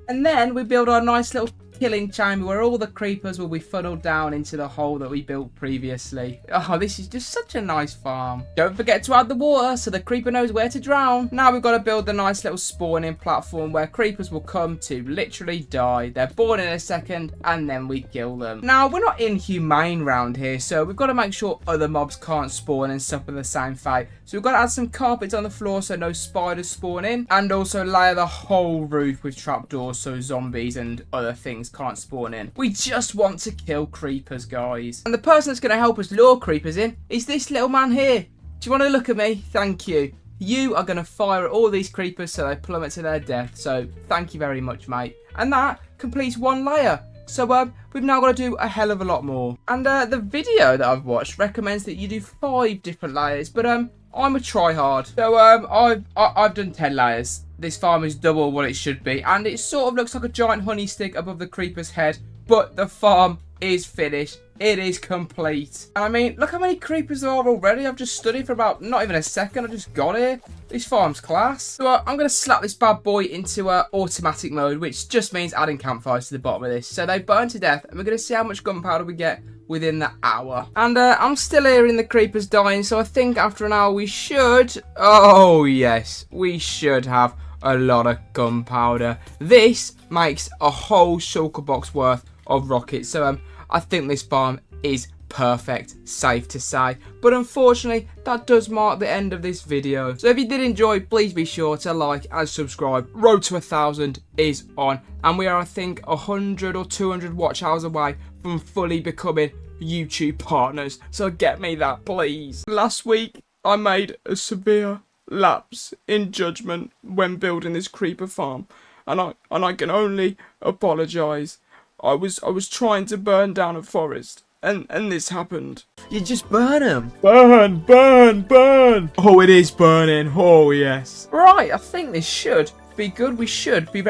And then we build our nice little killing chamber where all the creepers will be funneled down into the hole that we built previously. Oh, this is just such a nice farm. Don't forget to add the water so the creeper knows where to drown. Now we've got to build the nice little spawning platform where creepers will come to literally die. They're born in a second and then we kill them. Now, we're not inhumane round here, so we've got to make sure other mobs can't spawn and suffer the same fate. So we've got to add some carpets on the floor so no spiders spawn in, and also layer the whole roof with trapdoors so zombies and other things can't spawn in. We just want to kill creepers, guys. And the person that's going to help us lure creepers in is this little man here. Do you want to look at me? Thank you. You are going to fire at all these creepers so they plummet to their death. So thank you very much, mate. And that completes one layer. So we've now got to do a hell of a lot more. And the video that I've watched recommends that you do 5 different layers. But I'm a tryhard. So I've done 10 layers. This farm is double what it should be, and it sort of looks like a giant honey stick above the creeper's head, but the farm is finished. It is complete. And I mean, look how many creepers there are already. I've just stood here for about not even a second. I just got here. This farm's class. So I'm going to slap this bad boy into automatic mode, which just means adding campfires to the bottom of this. So they burn to death, and we're going to see how much gunpowder we get within the hour. And I'm still hearing the creepers dying, so I think after an hour we should... Oh, yes. We should have a lot of gunpowder. This makes a whole shulker box worth of rockets. So I think this farm is perfect, safe to say. But unfortunately, that does mark the end of this video. So if you did enjoy, please be sure to like and subscribe. Road to 1,000 is on. And we are, I think, 100 or 200 watch hours away from fully becoming YouTube partners. So get me that, please. Last week, I made a severe lapse in judgment when building this creeper farm. And I can only apologise. I was trying to burn down a forest. And this happened. You just burn them. Burn, burn, burn. Oh, it is burning. Oh, yes. Right, I think this should be good. We should be...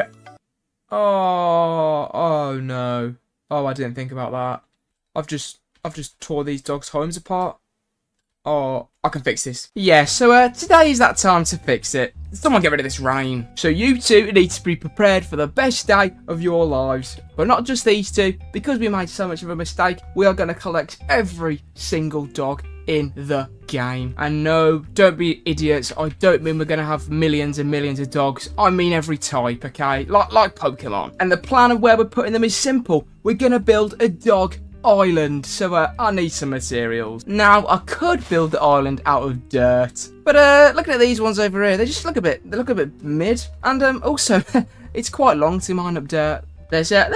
Oh no. Oh, I didn't think about that. I've just tore these dogs' homes apart. Oh, I can fix this. Yeah, so today is that time to fix it. Someone get rid of this rain. So you two need to be prepared for the best day of your lives. But not just these two. Because we made so much of a mistake, we are going to collect every single dog in the game. And no, don't be idiots. I don't mean we're going to have millions and millions of dogs. I mean every type, okay? Like Pokemon. And the plan of where we're putting them is simple. We're going to build a dog island. So I need some materials. Now I could build the island out of dirt, but looking at these ones over here, they just look a bit mid. And also it's quite long to mine up dirt. There's a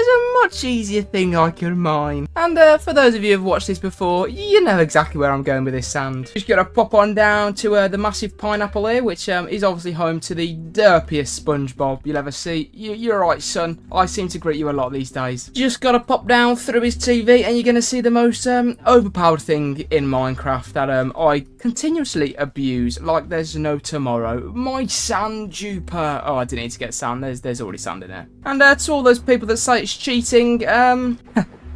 much easier thing I can mine. And for those of you who've watched this before, you know exactly where I'm going with this sand. Just gotta pop on down to the massive pineapple here, which is obviously home to the derpiest SpongeBob you'll ever see. You're right, son. I seem to greet you a lot these days. Just gotta pop down through his TV and you're gonna see the most overpowered thing in Minecraft that I continuously abuse like there's no tomorrow. My sand duper. Oh, I didn't need to get sand. There's already sand in there. And to all those people that say it's cheating,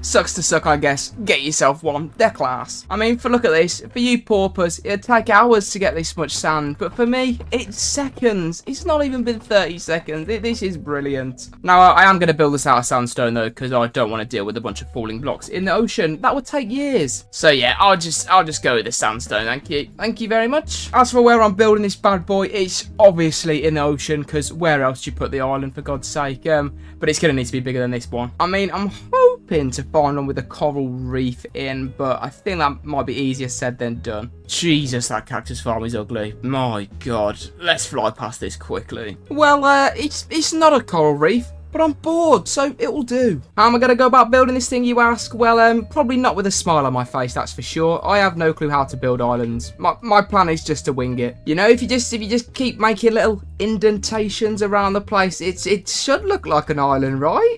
sucks to suck, I guess. Get yourself one. They're class. I mean, look at this. For you paupers, it'd take hours to get this much sand, but for me, it's seconds. It's not even been 30 seconds. This is brilliant. Now, I am going to build this out of sandstone, though, because I don't want to deal with a bunch of falling blocks in the ocean. That would take years. So, yeah, I'll just go with the sandstone. Thank you. Thank you very much. As for where I'm building this bad boy, it's obviously in the ocean, because where else do you put the island, for God's sake? But it's going to need to be bigger than this one. I mean, I'm hoping to find one with a coral reef in, but I think that might be easier said than done. Jesus, that cactus farm is ugly. My God. Let's fly past this quickly. Well, it's not a coral reef, But I'm bored, so it will do. How am I going to go about building this thing, you ask? Well, probably not with a smile on my face, that's for sure. I have no clue how to build islands. My plan is just to wing it. You know, if you just keep making little indentations around the place, it should look like an island, right?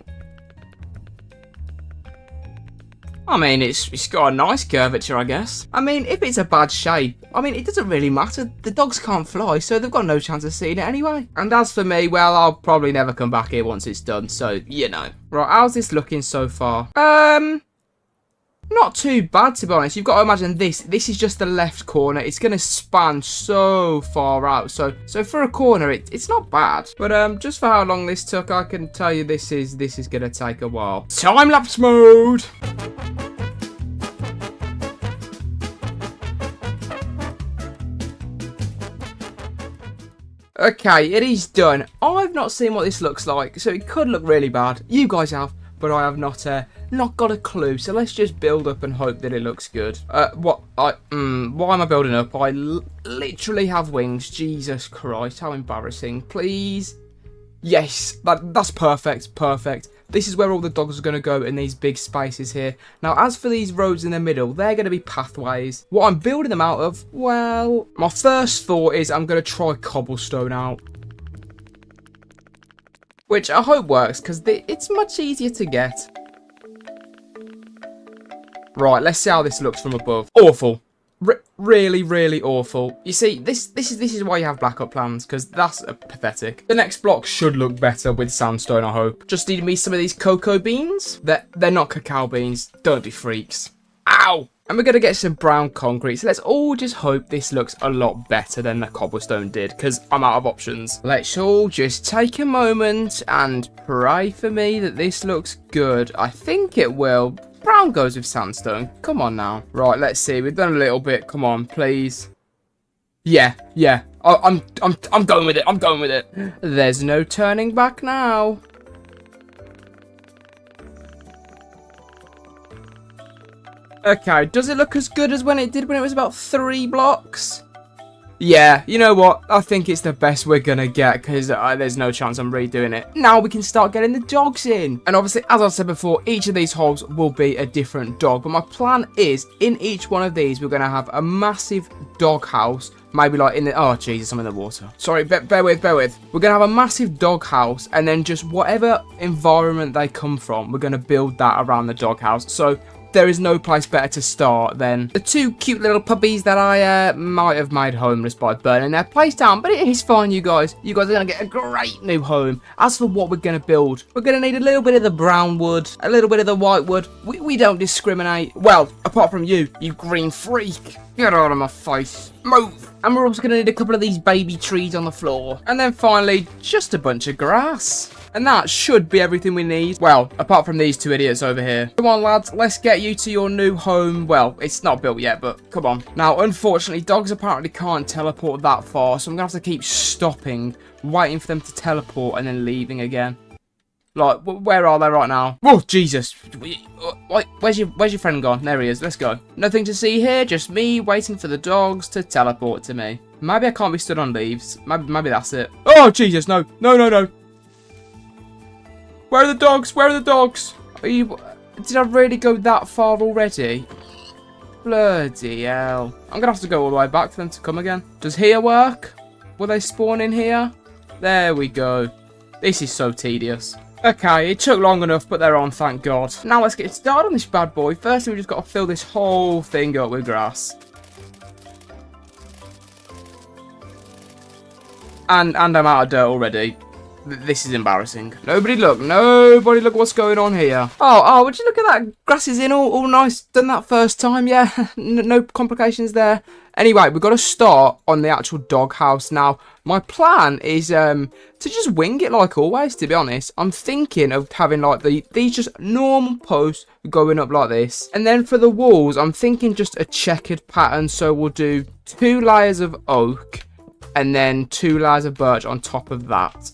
I mean, it's got a nice curvature, I guess. I mean, if it's a bad shape, I mean, it doesn't really matter. The dogs can't fly, so they've got no chance of seeing it anyway. And as for me, well, I'll probably never come back here once it's done, so, you know. Right, how's this looking so far? Not too bad, to be honest. You've got to imagine this. This is just the left corner. It's going to span so far out. So for a corner, it's not bad. But just for how long this took, I can tell you this is going to take a while. Time-lapse mode! Okay, it is done. I've not seen what this looks like, so it could look really bad. You guys have, but I have not got a clue. So let's just build up and hope that it looks good. Why am I building up? I literally have wings. Jesus Christ, how embarrassing. Please. Yes, that's perfect. Perfect. This is where all the dogs are going to go in these big spaces here. Now, as for these roads in the middle, they're going to be pathways. What I'm building them out of, well, my first thought is I'm going to try cobblestone out. Which I hope works, because it's much easier to get. Right, let's see how this looks from above. Awful. Really, really awful. You see, this is why you have backup plans, because that's pathetic. The next block should look better with sandstone, I hope. Just need me some of these cocoa beans. They're not cacao beans. Don't be freaks. Ow! And we're going to get some brown concrete. So let's all just hope this looks a lot better than the cobblestone did, because I'm out of options. Let's all just take a moment and pray for me that this looks good. I think it will. Brown goes with sandstone. Come on now. Right, let's see. We've done a little bit. Come on, please. Yeah. I'm going with it. I'm going with it. There's no turning back now. Okay, does it look as good as when it did when it was about 3 blocks? Yeah, you know what? I think it's the best we're going to get because there's no chance I'm redoing it. Now we can start getting the dogs in. And obviously, as I said before, each of these holes will be a different dog. But my plan is, in each one of these, we're going to have a massive dog house. Maybe like in the... Oh, Jesus, I'm in the water. Sorry, bear with. We're going to have a massive dog house. And then just whatever environment they come from, we're going to build that around the dog house. So... there is no place better to start than the 2 cute little puppies that I might have made homeless by burning their place down. But it is fine, you guys. You guys are going to get a great new home. As for what we're going to build, we're going to need a little bit of the brown wood, a little bit of the white wood. We don't discriminate. Well, apart from you green freak. Get out of my face. Move. And we're also going to need a couple of these baby trees on the floor. And then finally, just a bunch of grass. And that should be everything we need. Well, apart from these 2 idiots over here. Come on, lads. Let's get you to your new home. Well, it's not built yet, but come on. Now, unfortunately, dogs apparently can't teleport that far. So I'm going to have to keep stopping, waiting for them to teleport, and then leaving again. Like, where are they right now? Oh, Jesus. Where's your friend gone? There he is. Let's go. Nothing to see here. Just me waiting for the dogs to teleport to me. Maybe I can't be stood on leaves. Maybe that's it. Oh, Jesus. No. Where are the dogs? Where are the dogs? Did I really go that far already? Bloody hell. I'm going to have to go all the way back for them to come again. Does here work? Will they spawn in here? There we go. This is so tedious. Okay, it took long enough, but they're on, thank God. Now let's get started on this bad boy. Firstly, we've just got to fill this whole thing up with grass. And I'm out of dirt already. This is embarrassing. Nobody look what's going on here. Oh, would you look at that? Grass is in all nice. Done that first time, yeah. No complications there. Anyway, we've got to start on the actual dog house now. My plan is to just wing it like always, to be honest. I'm thinking of having like these just normal posts going up like this. And then for the walls, I'm thinking just a checkered pattern. So we'll do 2 layers of oak. and then 2 layers of birch on top of that.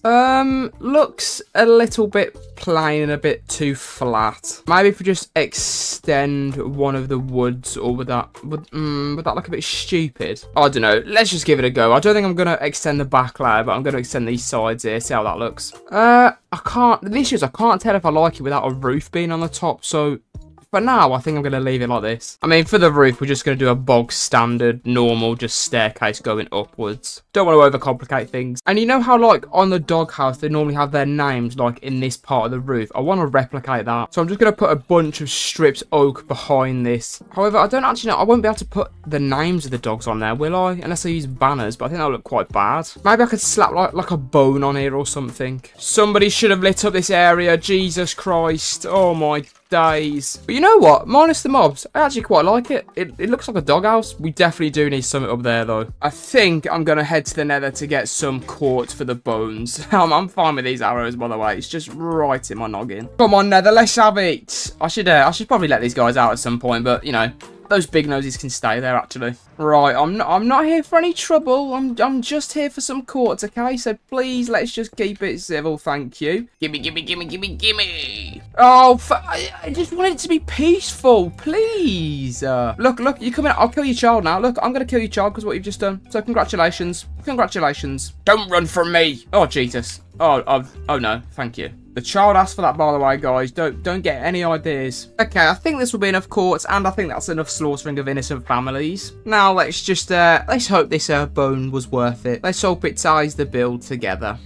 Looks a little bit plain and a bit too flat. Maybe if we just extend one of the woods, or would that look a bit stupid? I don't know. Let's just give it a go. I don't think I'm gonna extend the back layer, but I'm gonna extend these sides here. See how that looks. The issue is I can't tell if I like it without a roof being on the top, so for now, I think I'm going to leave it like this. I mean, for the roof, we're just going to do a bog standard, normal, just staircase going upwards. Don't want to overcomplicate things. And you know how, like, on the doghouse, they normally have their names, like, in this part of the roof? I want to replicate that. So I'm just going to put a bunch of strips oak behind this. However, I don't actually know. I won't be able to put the names of the dogs on there, will I? Unless I use banners, but I think that'll look quite bad. Maybe I could slap, like a bone on here or something. Somebody should have lit up this area. Jesus Christ. Oh, my days. But you know what? Minus the mobs, I actually quite like it. It looks like a doghouse. We definitely do need something up there, though. I think I'm going to head to the Nether to get some quartz for the bones. I'm fine with these arrows, by the way. It's just right in my noggin. Come on, Nether, let's have it. I should probably let these guys out at some point, but, you know, those big noses can stay there, actually. Right, I'm not here for any trouble. I'm just here for some quartz, okay? So please, let's just keep it civil, thank you. Gimme, gimme, gimme, gimme, gimme. Oh, I just want it to be peaceful, please. Look, you come in. I'll kill your child now. Look, I'm going to kill your child because what you've just done. So congratulations. Congratulations. Don't run from me. Oh, Jesus. Oh no, thank you. The child asked for that, by the way, guys. Don't get any ideas. Okay, I think this will be enough quartz, and I think that's enough slaughtering of innocent families. Now, let's just, let's hope this bone was worth it. Let's hope it ties the build together.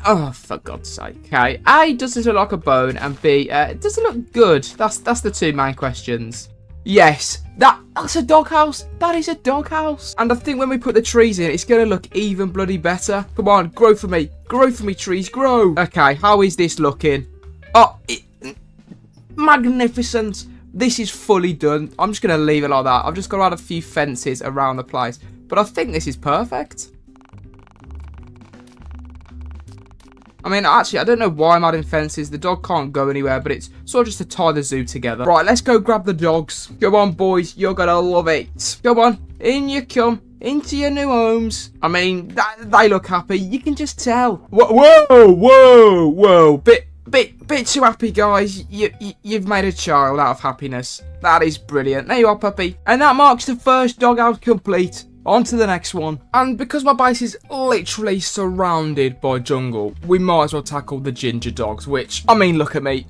Oh, for God's sake. Okay, A, does it look like a bone? And B, does it look good? That's the two main questions. Yes, that's a doghouse. That is a doghouse. And I think when we put the trees in, it's going to look even bloody better. Come on, grow for me. Grow for me, trees, grow. Okay, how is this looking? Oh, magnificent. This is fully done. I'm just going to leave it like that. I've just got to add a few fences around the place. But I think this is perfect. I mean, actually, I don't know why I'm adding fences. The dog can't go anywhere, but it's sort of just to tie the zoo together. Right, let's go grab the dogs. Go on, boys. You're going to love it. Go on. In you come. Into your new homes. I mean, they look happy. You can just tell. Whoa. Bit too happy, guys. You've made a child out of happiness. That is brilliant. There you are, puppy. And that marks the first doghouse complete. On to the next one. And because my base is literally surrounded by jungle, we might as well tackle the ginger dogs, which, I mean, look at me.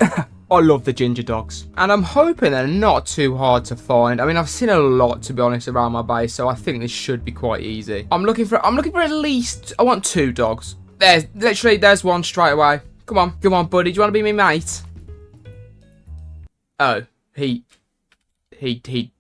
I love the ginger dogs. And I'm hoping they're not too hard to find. I mean, I've seen a lot, to be honest, around my base, so I think this should be quite easy. I'm looking for at least, I want 2 dogs. There's one straight away. Come on, buddy. Do you want to be my mate? Oh, he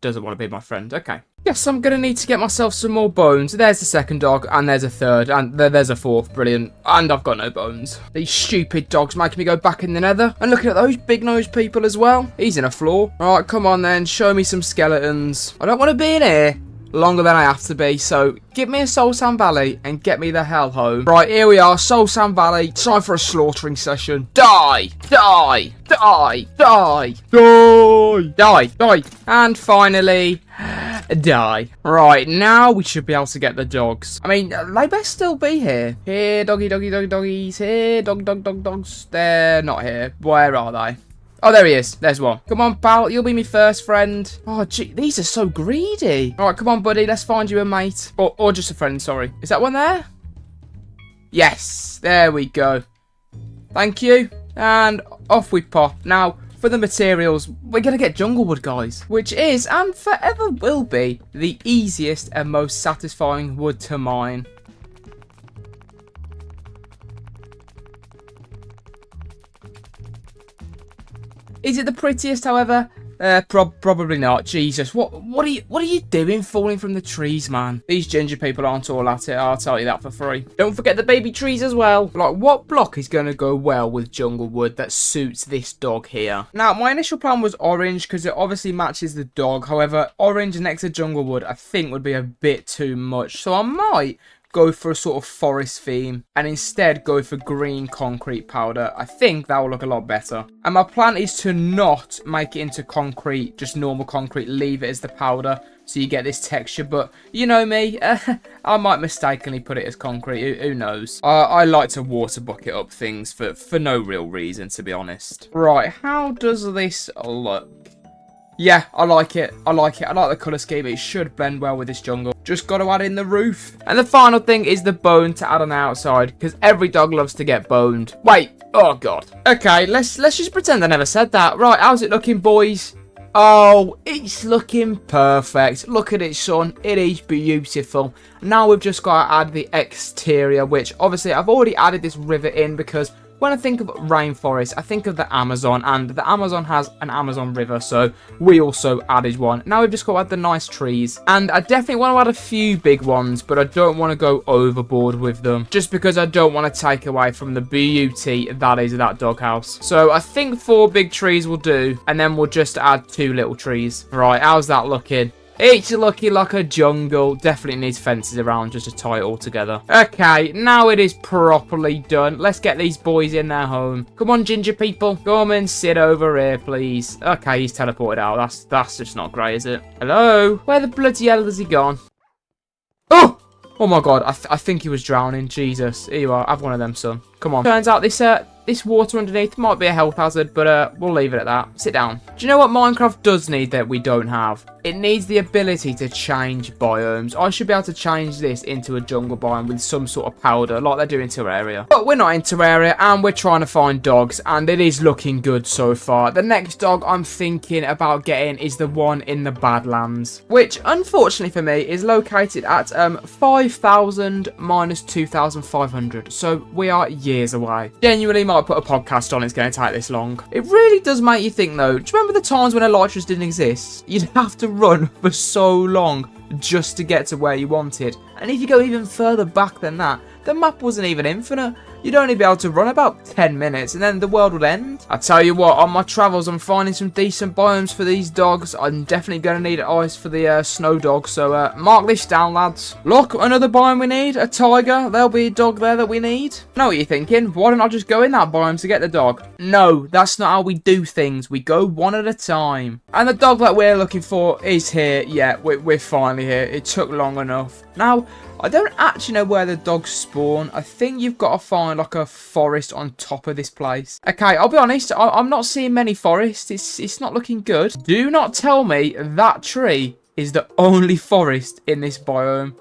doesn't want to be my friend. Okay. Yes, I'm going to need to get myself some more bones. There's the second dog, and there's a third, and there's a fourth. Brilliant. And I've got no bones. These stupid dogs making me go back in the Nether. And looking at those big-nosed people as well. He's in a floor. All right, come on then. Show me some skeletons. I don't want to be in here longer than I have to be, so give me a Soul Sand Valley and get me the hell home. Right, here we are, Soul Sand Valley. Time for a slaughtering session. Die! Die! Die! Die! Die! Die! Die! And finally, die. Right, now we should be able to get the dogs. I mean, they best still be here. Here, doggies. Here, dogs. They're not here. Where are they? Oh, there he is. There's one. Come on, pal. You'll be my first friend. Oh, gee. These are so greedy. All right, come on, buddy. Let's find you a mate. Or just a friend, sorry. Is that one there? Yes. There we go. Thank you. And off we pop. Now, for the materials, we're going to get jungle wood, guys. Which is, and forever will be, the easiest and most satisfying wood to mine. Is it the prettiest, however? Probably not. Jesus, what are you doing falling from the trees, man? These ginger people aren't all at it, I'll tell you that for free. Don't forget the baby trees as well. Like, what block is going to go well with jungle wood that suits this dog here? Now, my initial plan was orange because it obviously matches the dog. However, orange next to jungle wood I think would be a bit too much. So I might go for a sort of forest theme and instead go for green concrete powder. I think that will look a lot better. And my plan is to not make it into concrete, just normal concrete, leave it as the powder so you get this texture. But you know me, I might mistakenly put it as concrete, who knows. I like to water bucket up things for no real reason, to be honest. Right, how does this look? Yeah, I like it. I like the colour scheme. It should blend well with this jungle. Just got to add in the roof. And the final thing is the bone to add on the outside, because every dog loves to get boned. Wait, oh god. Okay, let's just pretend I never said that. Right, how's it looking, boys? Oh, it's looking perfect. Look at it, son. It is beautiful. Now we've just got to add the exterior, which obviously I've already added this river in because when I think of rainforest, I think of the Amazon, and the Amazon has an Amazon river, so we also added one. Now we've just got to add the nice trees, and I definitely want to add a few big ones, but I don't want to go overboard with them, just because I don't want to take away from the beauty that is that doghouse. So I think 4 big trees will do, and then we'll just add 2 little trees. Right, how's that looking? It's looking like a jungle. Definitely needs fences around just to tie it all together. Okay, now it is properly done. Let's get these boys in their home. Come on, ginger people. Come and sit over here, please. Okay, he's teleported out. That's just not great, is it? Hello? Where the bloody hell has he gone? Oh! Oh my god, I think he was drowning. Jesus. Here you are. Have one of them, son. Come on. Turns out this water underneath might be a health hazard, but we'll leave it at that. Sit down. Do you know what Minecraft does need that we don't have? It needs the ability to change biomes. I should be able to change this into a jungle biome with some sort of powder, like they do in Terraria. But we're not in Terraria, and we're trying to find dogs, and it is looking good so far. The next dog I'm thinking about getting is the one in the Badlands, which, unfortunately for me, is located at 5,000 minus 2,500. So we are years away. Genuinely might put a podcast on, it's going to take this long. It really does make you think, though. Do you remember the times when elytras didn't exist? You'd have to run for so long just to get to where you wanted. And if you go even further back than that, the map wasn't even infinite. You'd only be able to run about 10 minutes and then the world would end. I tell you what, on my travels I'm finding some decent biomes for these dogs. I'm definitely going to need ice for the snow dogs, so mark this down, lads. Look, another biome we need, a tiger. There'll be a dog there that we need. Know what you're thinking? Why don't I just go in that biome to get the dog? No, that's not how we do things. We go one at a time. And the dog that we're looking for is here. Yeah, we're finally here. It took long enough. Now, I don't actually know where the dogs spawn. I think you've got to find like a forest on top of this place. Okay, I'll be honest. I'm not seeing many forests. It's not looking good. Do not tell me that tree is the only forest in this biome.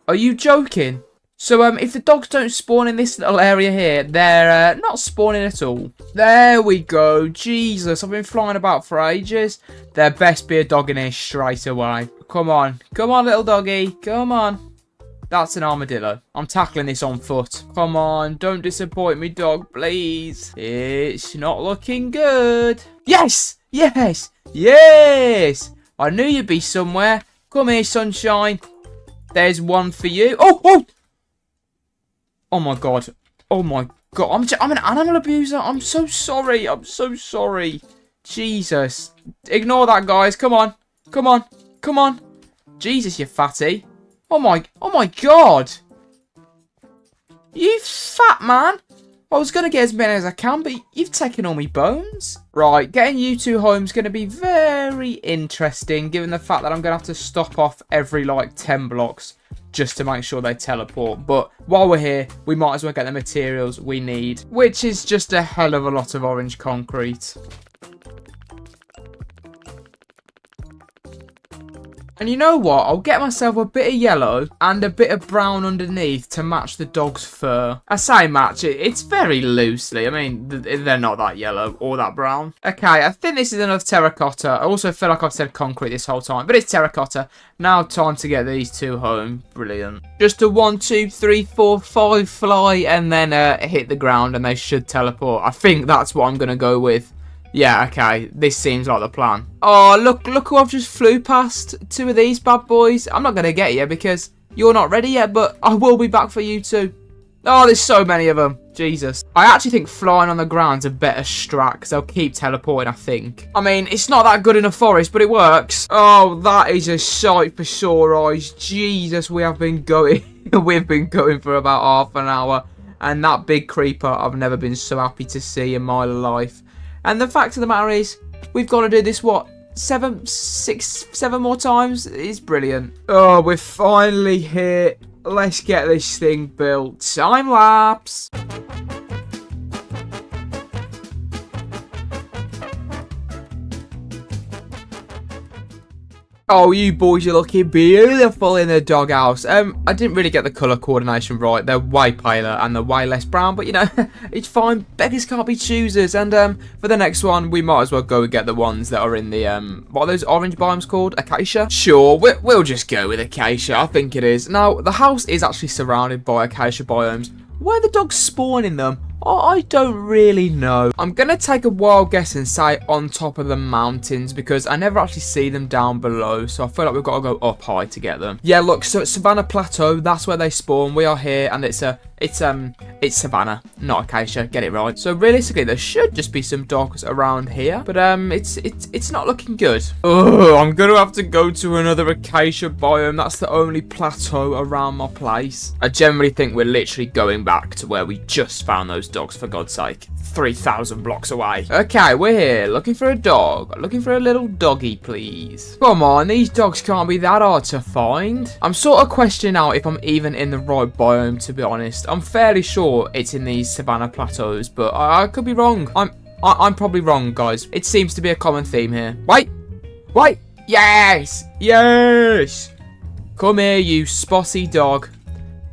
Are you joking? So if the dogs don't spawn in this little area here, they're not spawning at all. There we go. Jesus, I've been flying about for ages. There best be a dog in here straight away. Come on. Come on, little doggy. Come on. That's an armadillo. I'm tackling this on foot. Come on, don't disappoint me, dog, please. It's not looking good. Yes! Yes! Yes! I knew you'd be somewhere. Come here, sunshine. There's one for you. Oh! Oh! Oh my god. Oh my god. I'm an animal abuser. I'm so sorry. I'm so sorry. Jesus. Ignore that, guys. Come on. Come on. Come on. Jesus, you fatty. Oh my god. You fat man. I was going to get as many as I can, but you've taken all my bones. Right, getting you two home is going to be very interesting, given the fact that I'm going to have to stop off every, like, 10 blocks just to make sure they teleport. But while we're here, we might as well get the materials we need, which is just a hell of a lot of orange concrete. And you know what? I'll get myself a bit of yellow and a bit of brown underneath to match the dog's fur. I say match it. It's very loosely. I mean, they're not that yellow or that brown. Okay, I think this is enough terracotta. I also feel like I've said concrete this whole time, but it's terracotta. Now time to get these two home. Brilliant. Just a 1, 2, 3, 4, 5 fly and then hit the ground and they should teleport. I think that's what I'm going to go with. Yeah, okay, this seems like the plan. Oh, look who I've just flew past. 2 of these bad boys. I'm not going to get you because you're not ready yet, but I will be back for you too. Oh, there's so many of them. Jesus. I actually think flying on the ground's a better strat because they'll keep teleporting, I think. I mean, it's not that good in a forest, but it works. Oh, that is a sight for sore eyes. Jesus, we have been going. We've been going for about half an hour. And that big creeper, I've never been so happy to see in my life. And the fact of the matter is, we've got to do this, what? 7 more times? It's brilliant. Oh, we're finally here. Let's get this thing built. Time lapse. Oh, you boys are looking beautiful in the doghouse. I didn't really get the colour coordination right. They're way paler and they're way less brown, but you know, it's fine. Beggars can't be choosers. And for the next one, we might as well go and get the ones that are in the what are those orange biomes called? Acacia? Sure, we'll just go with acacia. I think it is. Now, the house is actually surrounded by acacia biomes. Where the dogs spawn in them, I don't really know. I'm going to take a wild guess and say on top of the mountains because I never actually see them down below. So I feel like we've got to go up high to get them. Yeah, look, so it's Savannah Plateau. That's where they spawn. We are here and it's Savannah, not Acacia. Get it right. So realistically, there should just be some dogs around here. But it's not looking good. Oh, I'm going to have to go to another Acacia biome. That's the only plateau around my place. I generally think we're literally going back to where we just found those dogs, for God's sake. 3,000 blocks away. Okay, we're here looking for a dog. Looking for a little doggy, please. Come on, these dogs can't be that hard to find. I'm sort of questioning now if I'm even in the right biome, to be honest. I'm fairly sure it's in these Savannah Plateaus, but I could be wrong. I'm probably wrong, guys. It seems to be a common theme here. Wait. Yes. Come here, you spossy dog.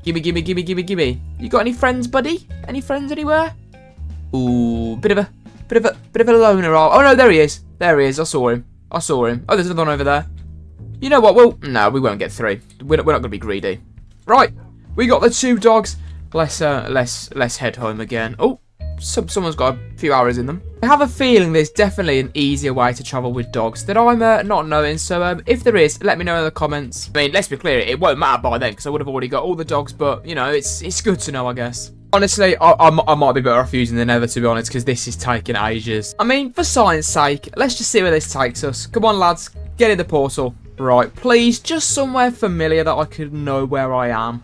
Gimme. You got any friends, buddy? Any friends anywhere? Ooh, bit of a loner. Oh no, there he is. I saw him. Oh, there's another one over there. You know what? No, we won't get 3. We're not going to be greedy. Right, we got the 2 dogs. Let's head home again. Oh, someone's got a few arrows in them. I have a feeling there's definitely an easier way to travel with dogs that I'm not knowing. So if there is, let me know in the comments. I mean, let's be clear, it won't matter by then because I would have already got all the dogs. But you know, it's good to know, I guess. Honestly, I might be better off using the Nether, to be honest, because this is taking ages. I mean, for science sake, let's just see where this takes us. Come on, lads, get in the portal. Right, please, just somewhere familiar that I could know where I am.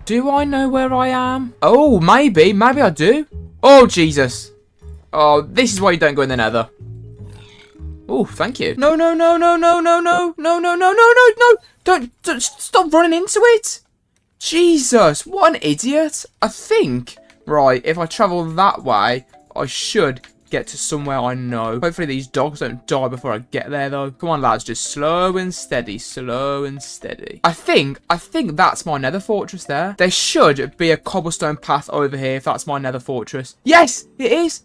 Do I know where I am? Oh, maybe I do. Oh, Jesus. Oh, this is why you don't go in the Nether. Oh, thank you. No. Don't stop running into it. Jesus, what an idiot. I think, right, if I travel that way, I should get to somewhere I know. Hopefully these dogs don't die before I get there, though. Come on, lads, just slow and steady. I think that's my Nether fortress there. There should be a cobblestone path over here if that's my Nether fortress. Yes, it is.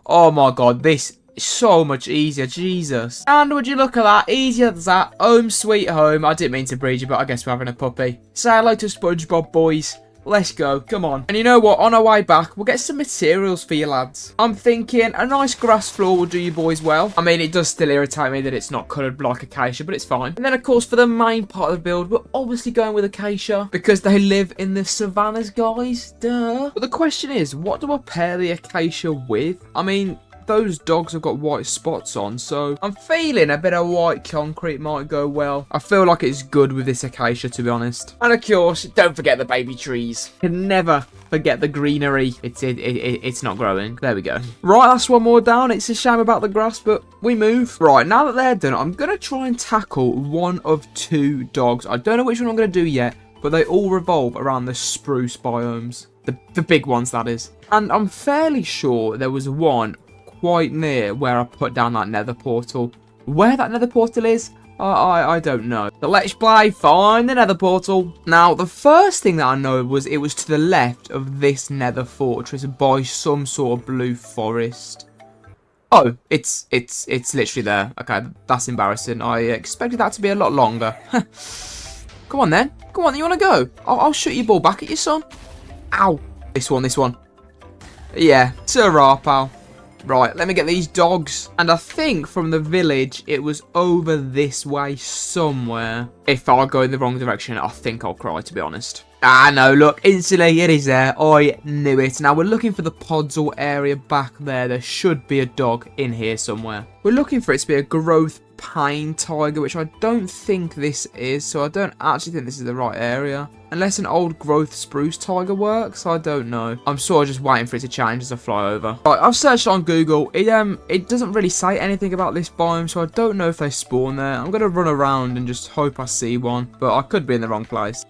Oh my God, this is so much easier, Jesus. And would you look at that, easier as that, home sweet home. I didn't mean to breed you, but I guess we're having a puppy. Say hello to SpongeBob, boys. Let's go, come on. And you know what, on our way back, we'll get some materials for you lads. I'm thinking a nice grass floor will do you boys well. I mean, it does still irritate me that it's not coloured like acacia, but it's fine. And then of course, for the main part of the build, we're obviously going with acacia because they live in the savannas, guys, duh. But the question is, what do I pair the acacia with? I mean, those dogs have got white spots on, so I'm feeling a bit of white concrete might go well. I feel like it's good with this acacia, to be honest. And of course, don't forget the baby trees. Can never forget the greenery. It's not growing. There we go. Right, that's one more down. It's a shame about the grass, but we move. Right, now that they're done, I'm going to try and tackle one of 2 dogs. I don't know which one I'm going to do yet, but they all revolve around the spruce biomes. The big ones, that is. And I'm fairly sure there was one quite near where I put down that Nether portal. Where that Nether portal is, I don't know. But let's play find the Nether portal. Now, the first thing that I know was it was to the left of this Nether fortress by some sort of blue forest. Oh, it's literally there. Okay, that's embarrassing. I expected that to be a lot longer. Come on then. Come on, you want to go? I'll shoot your ball back at you, son. Ow. This one. Yeah, ta-ra, pal. Right, let me get these dogs. And I think from the village, it was over this way somewhere. If I go in the wrong direction, I think I'll cry, to be honest. Ah, no, look, instantly it is there. I knew it. Now, we're looking for the pods or area back there. There should be a dog in here somewhere. We're looking for it to be a growth pine tiger, which I don't think this is. So I don't actually think this is the right area. Unless an old growth spruce tiger works, I don't know. I'm sort of just waiting for it to change as I fly over. Right, I've searched on Google. It doesn't really say anything about this biome, so I don't know if they spawn there. I'm going to run around and just hope I see one. But I could be in the wrong place.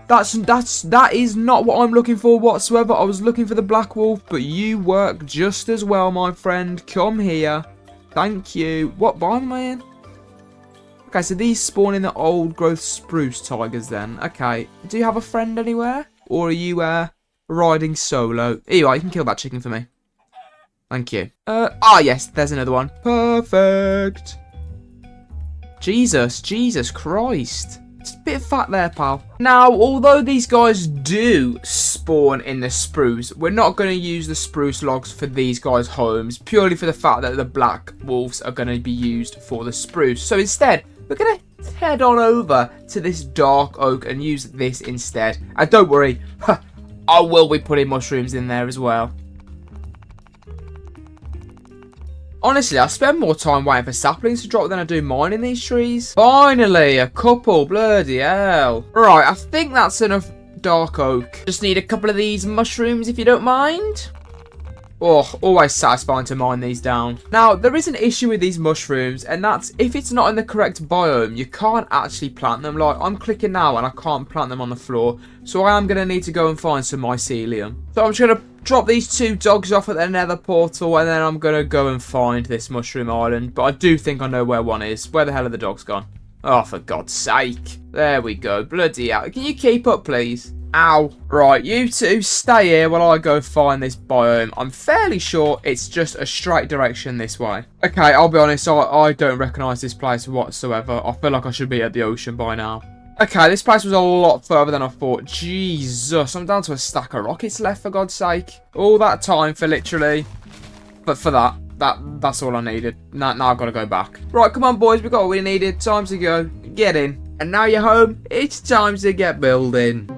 That is not what I'm looking for whatsoever. I was looking for the black wolf, but you work just as well, my friend. Come here. Thank you. What biome am I in? Okay, so these spawn in the old growth spruce tigers then. Okay. Do you have a friend anywhere? Or are you riding solo? Anyway, you can kill that chicken for me. Thank you. Yes, there's another one. Perfect. Jesus Christ. It's a bit fat there, pal. Now, although these guys do spawn in the spruce, we're not going to use the spruce logs for these guys' homes, purely for the fact that the black wolves are going to be used for the spruce. So instead, we're going to head on over to this dark oak and use this instead. And don't worry, I will be putting mushrooms in there as well. Honestly, I spend more time waiting for saplings to drop than I do mining these trees. Finally, a couple. Bloody hell. Right, I think that's enough dark oak. Just need a couple of these mushrooms if you don't mind. Oh, always satisfying to mine these down. Now, there is an issue with these mushrooms, and that's if it's not in the correct biome, you can't actually plant them. Like, I'm clicking now and I can't plant them on the floor. So I am going to need to go and find some mycelium. So I'm just going to drop these two dogs off at the nether portal, and then I'm going to go and find this mushroom island. But I do think I know where one is. Where the hell are the dogs gone? Oh, for God's sake. There we go. Bloody hell. Can you keep up, please? Ow. Right, you two stay here while I go find this biome. I'm fairly sure it's just a straight direction this way. Okay, I'll be honest, I don't recognise this place whatsoever. I feel like I should be at the ocean by now. Okay, this place was a lot further than I thought. Jesus, I'm down to a stack of rockets left, for God's sake. All that time for literally... But for that's all I needed. Now I've got to go back. Right, come on, boys, we got what we needed. Time to go. Get in. And now you're home, it's time to get building.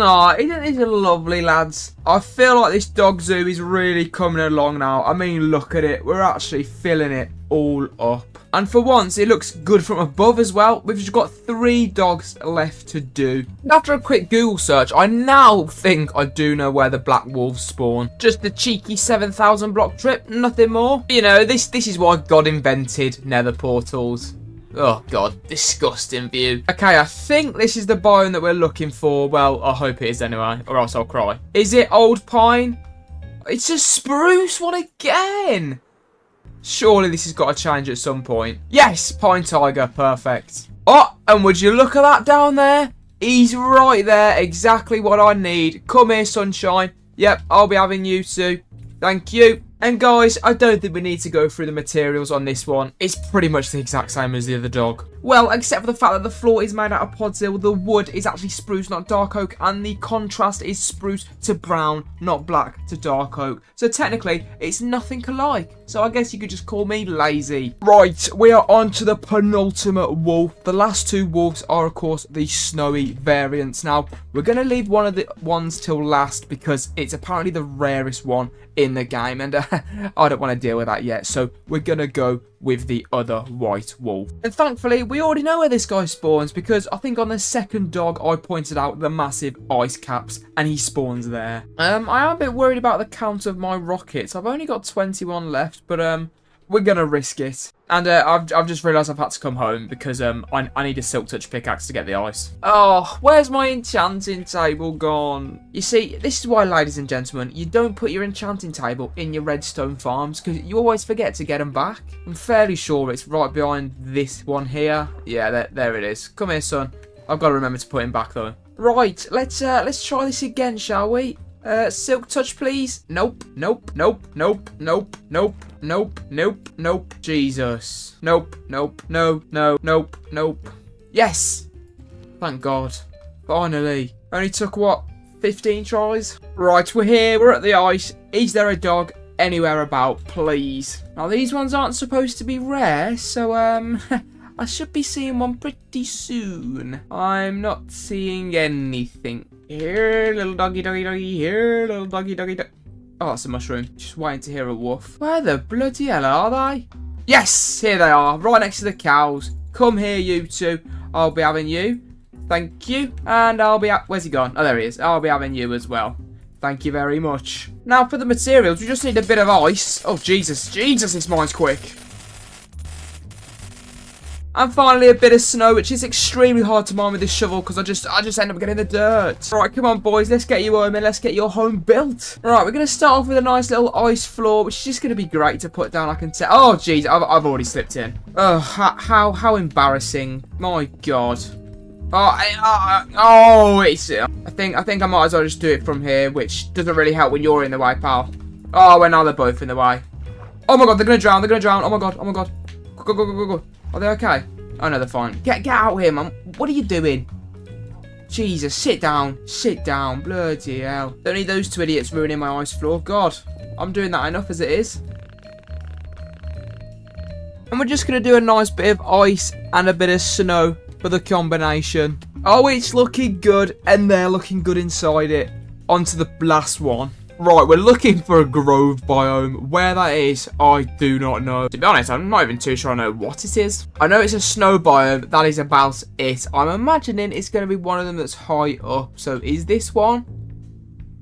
Aw, isn't this lovely, lads? I feel like this dog zoo is really coming along now. I mean, look at it. We're actually filling it all up. And for once, it looks good from above as well. We've just got 3 dogs left to do. After a quick Google search, I now think I do know where the black wolves spawn. Just a cheeky 7,000 block trip, nothing more. You know, this is why God invented nether portals. Oh, God. Disgusting view. Okay, I think this is the biome that we're looking for. Well, I hope it is anyway, or else I'll cry. Is it old pine? It's a spruce one again. Surely this has got to change at some point. Yes, pine tiger. Perfect. Oh, and would you look at that down there? He's right there. Exactly what I need. Come here, sunshine. Yep, I'll be having you too. Thank you. And guys, I don't think we need to go through the materials on this one. It's pretty much the exact same as the other dog. Well, except for the fact that the floor is made out of podsil, the wood is actually spruce, not dark oak, and the contrast is spruce to brown, not black to dark oak. So technically, it's nothing alike. So I guess you could just call me lazy. Right, we are on to the penultimate wolf. The last 2 wolves are, of course, the snowy variants. Now, we're going to leave one of the ones till last because it's apparently the rarest one in the game, and I don't want to deal with that yet, so we're gonna go with the other white wolf. And thankfully, we already know where this guy spawns, because I think on the second dog I pointed out the massive ice caps, and he spawns there. I am a bit worried about the count of my rockets. I've only got 21 left, but we're gonna risk it. And I've just realised I've had to come home because I need a silk touch pickaxe to get the ice. Oh, where's my enchanting table gone? You see, this is why, ladies and gentlemen, you don't put your enchanting table in your redstone farms because you always forget to get them back. I'm fairly sure it's right behind this one here. Yeah, there it is. Come here, son. I've got to remember to put him back though. Right, let's try this again, shall we? Silk touch, please. Nope, nope, nope, nope, nope, nope, nope, nope, nope. Jesus. Nope, nope, no, no, nope, nope. Yes! Thank God. Finally. Only took, what, 15 tries? Right, we're here. We're at the ice. Is there a dog anywhere about, please? Now, these ones aren't supposed to be rare, so, I should be seeing one pretty soon. I'm not seeing anything. Here, little doggy, doggy, doggy. Here, little doggy, doggy, doggy. Oh, that's a mushroom. Just waiting to hear a woof. Where the bloody hell are they? Yes, here they are. Right next to the cows. Come here, you two. I'll be having you. Thank you. And I'll be... Where's he gone? Oh, there he is. I'll be having you as well. Thank you very much. Now, for the materials, we just need a bit of ice. Oh, Jesus. Jesus, this mine's quick. And finally, a bit of snow, which is extremely hard to mine with this shovel because I just end up getting the dirt. Right, come on, boys. Let's get you home and let's get your home built. Right, we're going to start off with a nice little ice floor, which is just going to be great to put down, I can tell. Oh, jeez. I've already slipped in. Oh, how embarrassing. My God. It's... I think I might as well just do it from here, which doesn't really help when you're in the way, pal. Oh, well, now they're both in the way. Oh, my God. They're going to drown. They're going to drown. Oh, my God. Oh, my God. Go. Are they okay? Oh, no, they're fine. Get out here, man. What are you doing? Jesus, sit down. Sit down. Bloody hell. Don't need those two idiots ruining my ice floor. God, I'm doing that enough as it is. And we're just going to do a nice bit of ice and a bit of snow for the combination. Oh, it's looking good. And they're looking good inside it. On to the last one. Right, we're looking for a grove biome. Where that is, I do not know. To be honest, I'm not even too sure I know what it is. I know it's a snow biome. That is about it. I'm imagining it's going to be one of them that's high up. So, is this one?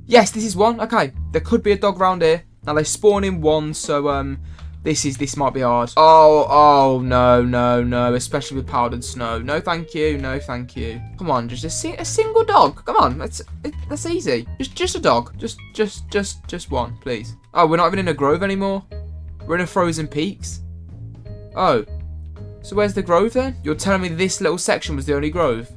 Yes, this is one. Okay, there could be a dog around here. Now, they spawn in one, so, this might be hard. Oh, no. Especially with powdered snow. No, thank you. No, thank you. Come on, just a single dog. Come on, that's easy. Just a dog. Just one, please. Oh, we're not even in a grove anymore. We're in a frozen peaks. Oh. So where's the grove then? You're telling me this little section was the only grove?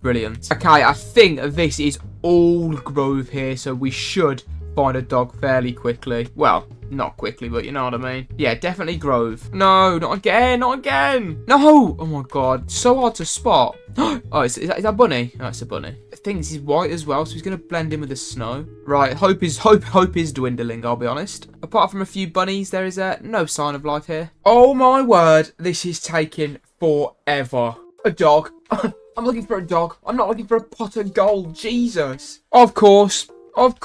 Brilliant. Okay, I think this is all grove here, so we should find a dog fairly quickly. Well, not quickly, but you know what I mean. Yeah, definitely grove. No, not again, not again. No! Oh my God, so hard to spot. Oh, is that bunny? Oh, it's a bunny. I think this is white as well, so he's going to blend in with the snow. Right, hope is dwindling, I'll be honest. Apart from a few bunnies, there is no sign of life here. Oh my word, this is taking forever. A dog. I'm looking for a dog. I'm not looking for a pot of gold. Jesus. Of course I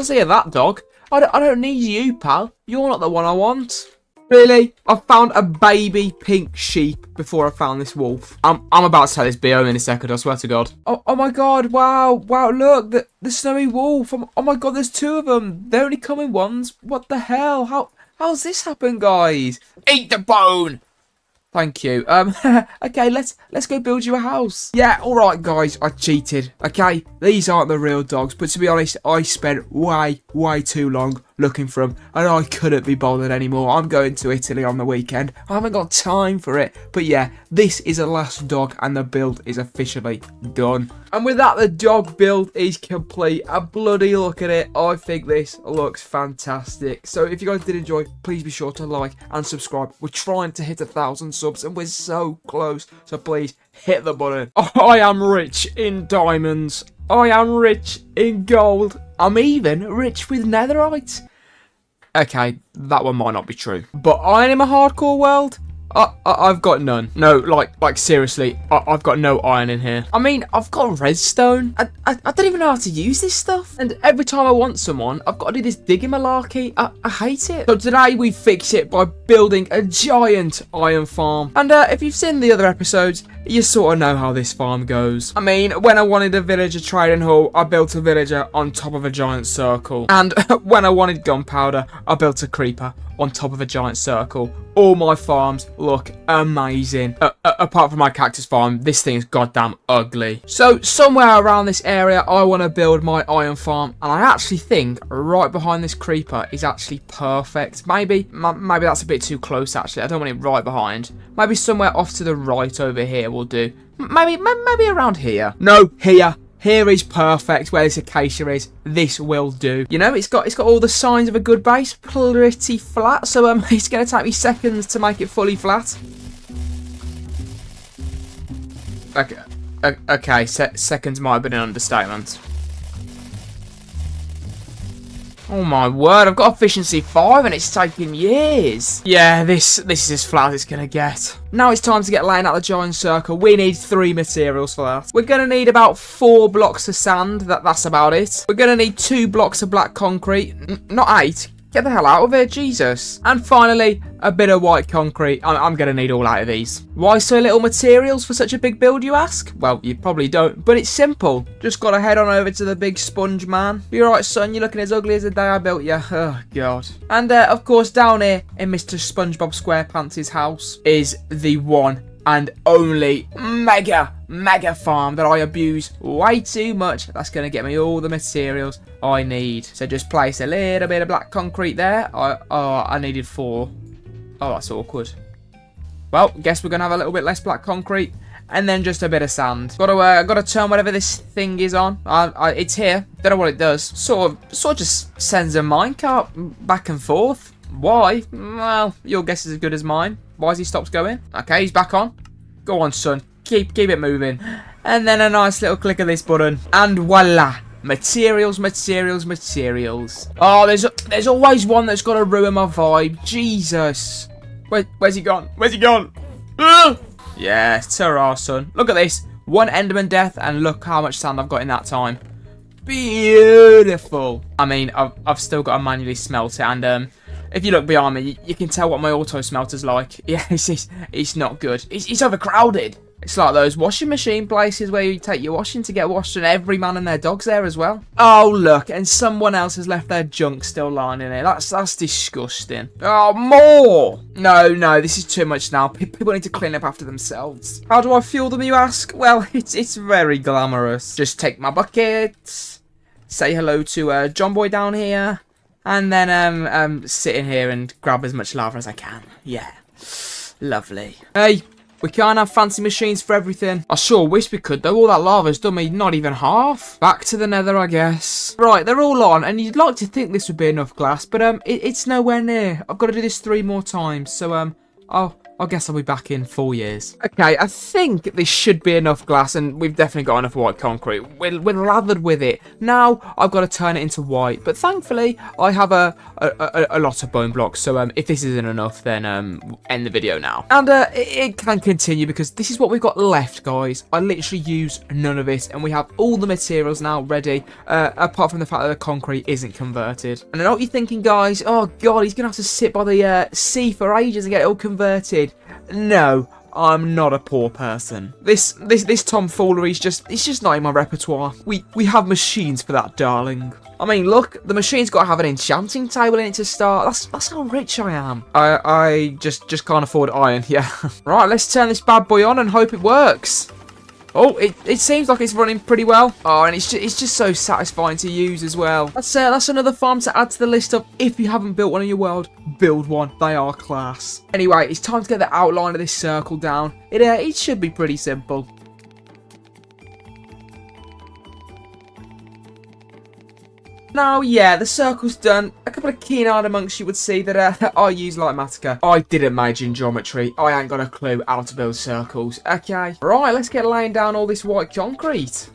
see that dog. I don't need you, pal. You're not the one I want. Really? I found a baby pink sheep before I found this wolf. I'm about to tell this biome in a second, I swear to God. Oh my God, wow, look, the snowy wolf. Oh my God, there's two of them. They only come in ones. What the hell? How's this happen, guys? Eat the bone! Thank you. Okay, let's go build you a house. Yeah, alright guys, I cheated. Okay, these aren't the real dogs, but to be honest, I spent way too long looking for them, and I couldn't be bothered anymore. I'm going to Italy on the weekend. I haven't got time for it. But yeah, this is a last dog, and the build is officially done. And with that, the dog build is complete. A bloody look at it. I think this looks fantastic. So if you guys did enjoy, please be sure to like and subscribe. We're trying to hit 1,000 subs, and we're so close. So please hit the button. I am rich in diamonds. I am rich in gold. I'm even rich with netherite. Okay, that one might not be true. But iron in my hardcore world? I've got none. No, like seriously, I've got no iron in here. I mean, I've got redstone. I don't even know how to use this stuff. And every time I want someone, I've got to do this digging malarkey. I hate it. So today we fix it by building a giant iron farm. And if you've seen the other episodes, you sort of know how this farm goes. I mean, when I wanted a villager trading hall, I built a villager on top of a giant circle. And when I wanted gunpowder, I built a creeper on top of a giant circle. All my farms look amazing. Apart from my cactus farm, this thing is goddamn ugly. So somewhere around this area, I want to build my iron farm. And I actually think right behind this creeper is actually perfect. Maybe that's a bit too close, actually. I don't want it right behind. Maybe somewhere off to the right over here will do. Maybe around here. No, here. Here is perfect where this acacia is. This will do. You know, it's got all the signs of a good base. Pretty flat. So it's going to take me seconds to make it fully flat. Okay. Okay, seconds might have been an understatement. Oh my word, I've got efficiency 5 and it's taking years. Yeah, this is as flat as it's going to get. Now it's time to get laying out the giant circle. We need 3 materials for that. We're going to need about 4 blocks of sand. That's about it. We're going to need 2 blocks of black concrete. Not 8. Get the hell out of here, Jesus. And finally, a bit of white concrete. I'm going to need all 8 of these. Why so little materials for such a big build, you ask? Well, you probably don't, but it's simple. Just got to head on over to the big sponge man. You alright, son? You're looking as ugly as the day I built you. Oh, God. And, of course, down here in Mr. SpongeBob SquarePants' house is the one and only mega farm that I abuse way too much. That's going to get me all the materials I need. So just place a little bit of black concrete there. I needed 4. Oh, that's awkward. Well, guess we're going to have a little bit less black concrete. And then just a bit of sand. Got to turn whatever this thing is on. It's here. Don't know what it does. Sort of just sends a minecart back and forth. Why? Well, your guess is as good as mine. Why has he stopped going? Okay, he's back on. Go on, son. Keep it moving. And then a nice little click of this button. And voila. Materials. Oh, there's always one that's got to ruin my vibe. Jesus. Where's he gone? Yeah, ta-ra, son. Look at this. 1 enderman death, and look how much sand I've got in that time. Beautiful. I mean, I've still got to manually smelt it, and if you look behind me, you can tell what my auto smelter's like. Yeah, it's not good. It's overcrowded. It's like those washing machine places where you take your washing to get washed and every man and their dog's there as well. Oh, look, and someone else has left their junk still lying in there. That's disgusting. Oh, more! No, this is too much now. People need to clean up after themselves. How do I fuel them, you ask? Well, it's very glamorous. Just take my bucket, say hello to John Boy down here, and then sit in here and grab as much lava as I can. Yeah, lovely. Hey. We can't have fancy machines for everything. I sure wish we could, though. All that lava's done me not even half. Back to the nether, I guess. Right, they're all on, and you'd like to think this would be enough glass, but it's nowhere near. I've got to do this 3 more times, so I guess I'll be back in 4 years. Okay, I think this should be enough glass, and we've definitely got enough white concrete. We're lathered with it. Now, I've got to turn it into white, but thankfully, I have a lot of bone blocks, so if this isn't enough, then end the video now. And it can continue, because this is what we've got left, guys. I literally use none of it, and we have all the materials now ready, apart from the fact that the concrete isn't converted. And I know what you're thinking, guys. Oh, God, he's going to have to sit by the sea for ages and get it all converted. No, I'm not a poor person. This tomfoolery is just not in my repertoire. We have machines for that, darling. I mean, look, the machine's got to have an enchanting table in it to start. That's how rich I am. I just can't afford iron. Yeah. Right, let's turn this bad boy on and hope it works. Oh, it seems like it's running pretty well. Oh, and it's just so satisfying to use as well. That's another farm to add to the list of, if you haven't built one in your world, build one. They are class. Anyway, it's time to get the outline of this circle down. It should be pretty simple. Now, yeah, the circle's done. A couple of keen-eyed amongst you would see that I use Litematica. I didn't major in geometry. I ain't got a clue how to build circles. Okay. Right, let's get laying down all this white concrete.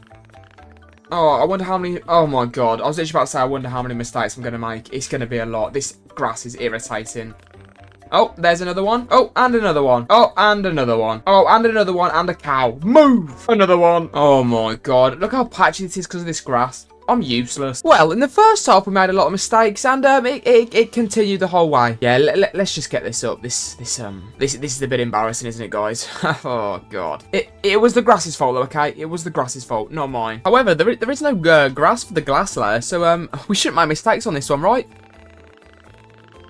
Oh, I wonder how many... Oh, my God. I was literally about to say, I wonder how many mistakes I'm going to make. It's going to be a lot. This grass is irritating. Oh, there's another one. Oh, and another one. Oh, and another one. Oh, and another one. And a cow. Move! Another one. Oh, my God. Look how patchy this is because of this grass. I'm useless. Well, in the first half, we made a lot of mistakes, and it continued the whole way. Yeah, let's just get this up. This is a bit embarrassing, isn't it, guys? Oh God. It was the grass's fault, though. Okay, it was the grass's fault, not mine. However, there is no grass for the glass layer, so we shouldn't make mistakes on this one, right?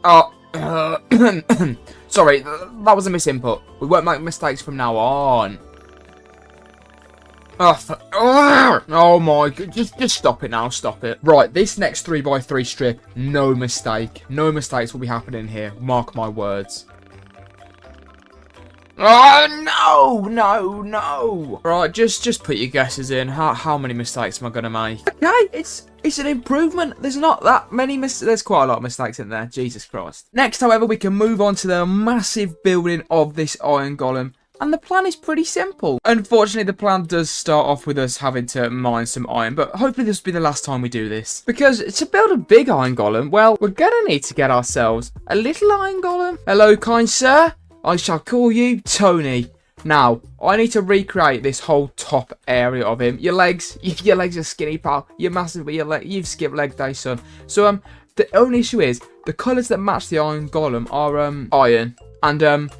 Oh, sorry, that was a misinput. We won't make mistakes from now on. Oh my God, just stop it now, stop it. Right, this next 3x3 strip, no mistake. No mistakes will be happening here, mark my words. Oh, no. Right, just put your guesses in. How many mistakes am I going to make? Okay, it's an improvement. There's not that many there's quite a lot of mistakes in there, Jesus Christ. Next, however, we can move on to the massive building of this iron golem. And the plan is pretty simple. Unfortunately, the plan does start off with us having to mine some iron, but hopefully this will be the last time we do this. Because to build a big iron golem, well, we're going to need to get ourselves a little iron golem. Hello, kind sir. I shall call you Tony. Now, I need to recreate this whole top area of him. Your legs are skinny, pal. You're massive, but you've skipped leg day, son. So, the only issue is, the colours that match the iron golem are, iron. And,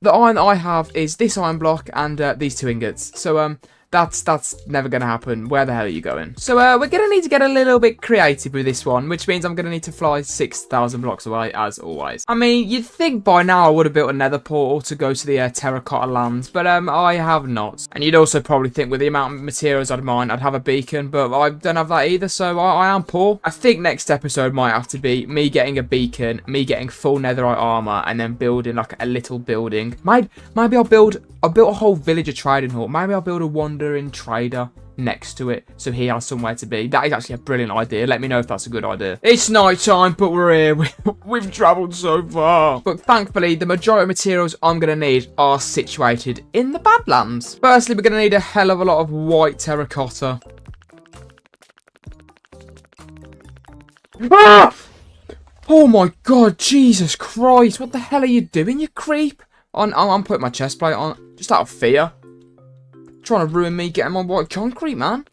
the iron that I have is this iron block and, these 2 ingots. So, that's never going to happen. Where the hell are you going? So, we're going to need to get a little bit creative with this one, which means I'm going to need to fly 6,000 blocks away, as always. I mean, you'd think by now I would have built a nether portal to go to the terracotta lands, but I have not. And you'd also probably think with the amount of materials I'd mine, I'd have a beacon, but I don't have that either, so I am poor. I think next episode might have to be me getting a beacon, me getting full netherite armor, and then building like a little building. Maybe I'll build a whole villager trading hall. Maybe I'll build a wandering trader next to it so he has somewhere to be. That is actually a brilliant idea. Let me know if that's a good idea. It's night time, but we're here. We've travelled so far. But thankfully, the majority of materials I'm going to need are situated in the Badlands. Firstly, we're going to need a hell of a lot of white terracotta. Ah! Oh my god, Jesus Christ. What the hell are you doing, you creep? I'm putting my chest plate on just out of fear. Trying to ruin me getting my white concrete, man.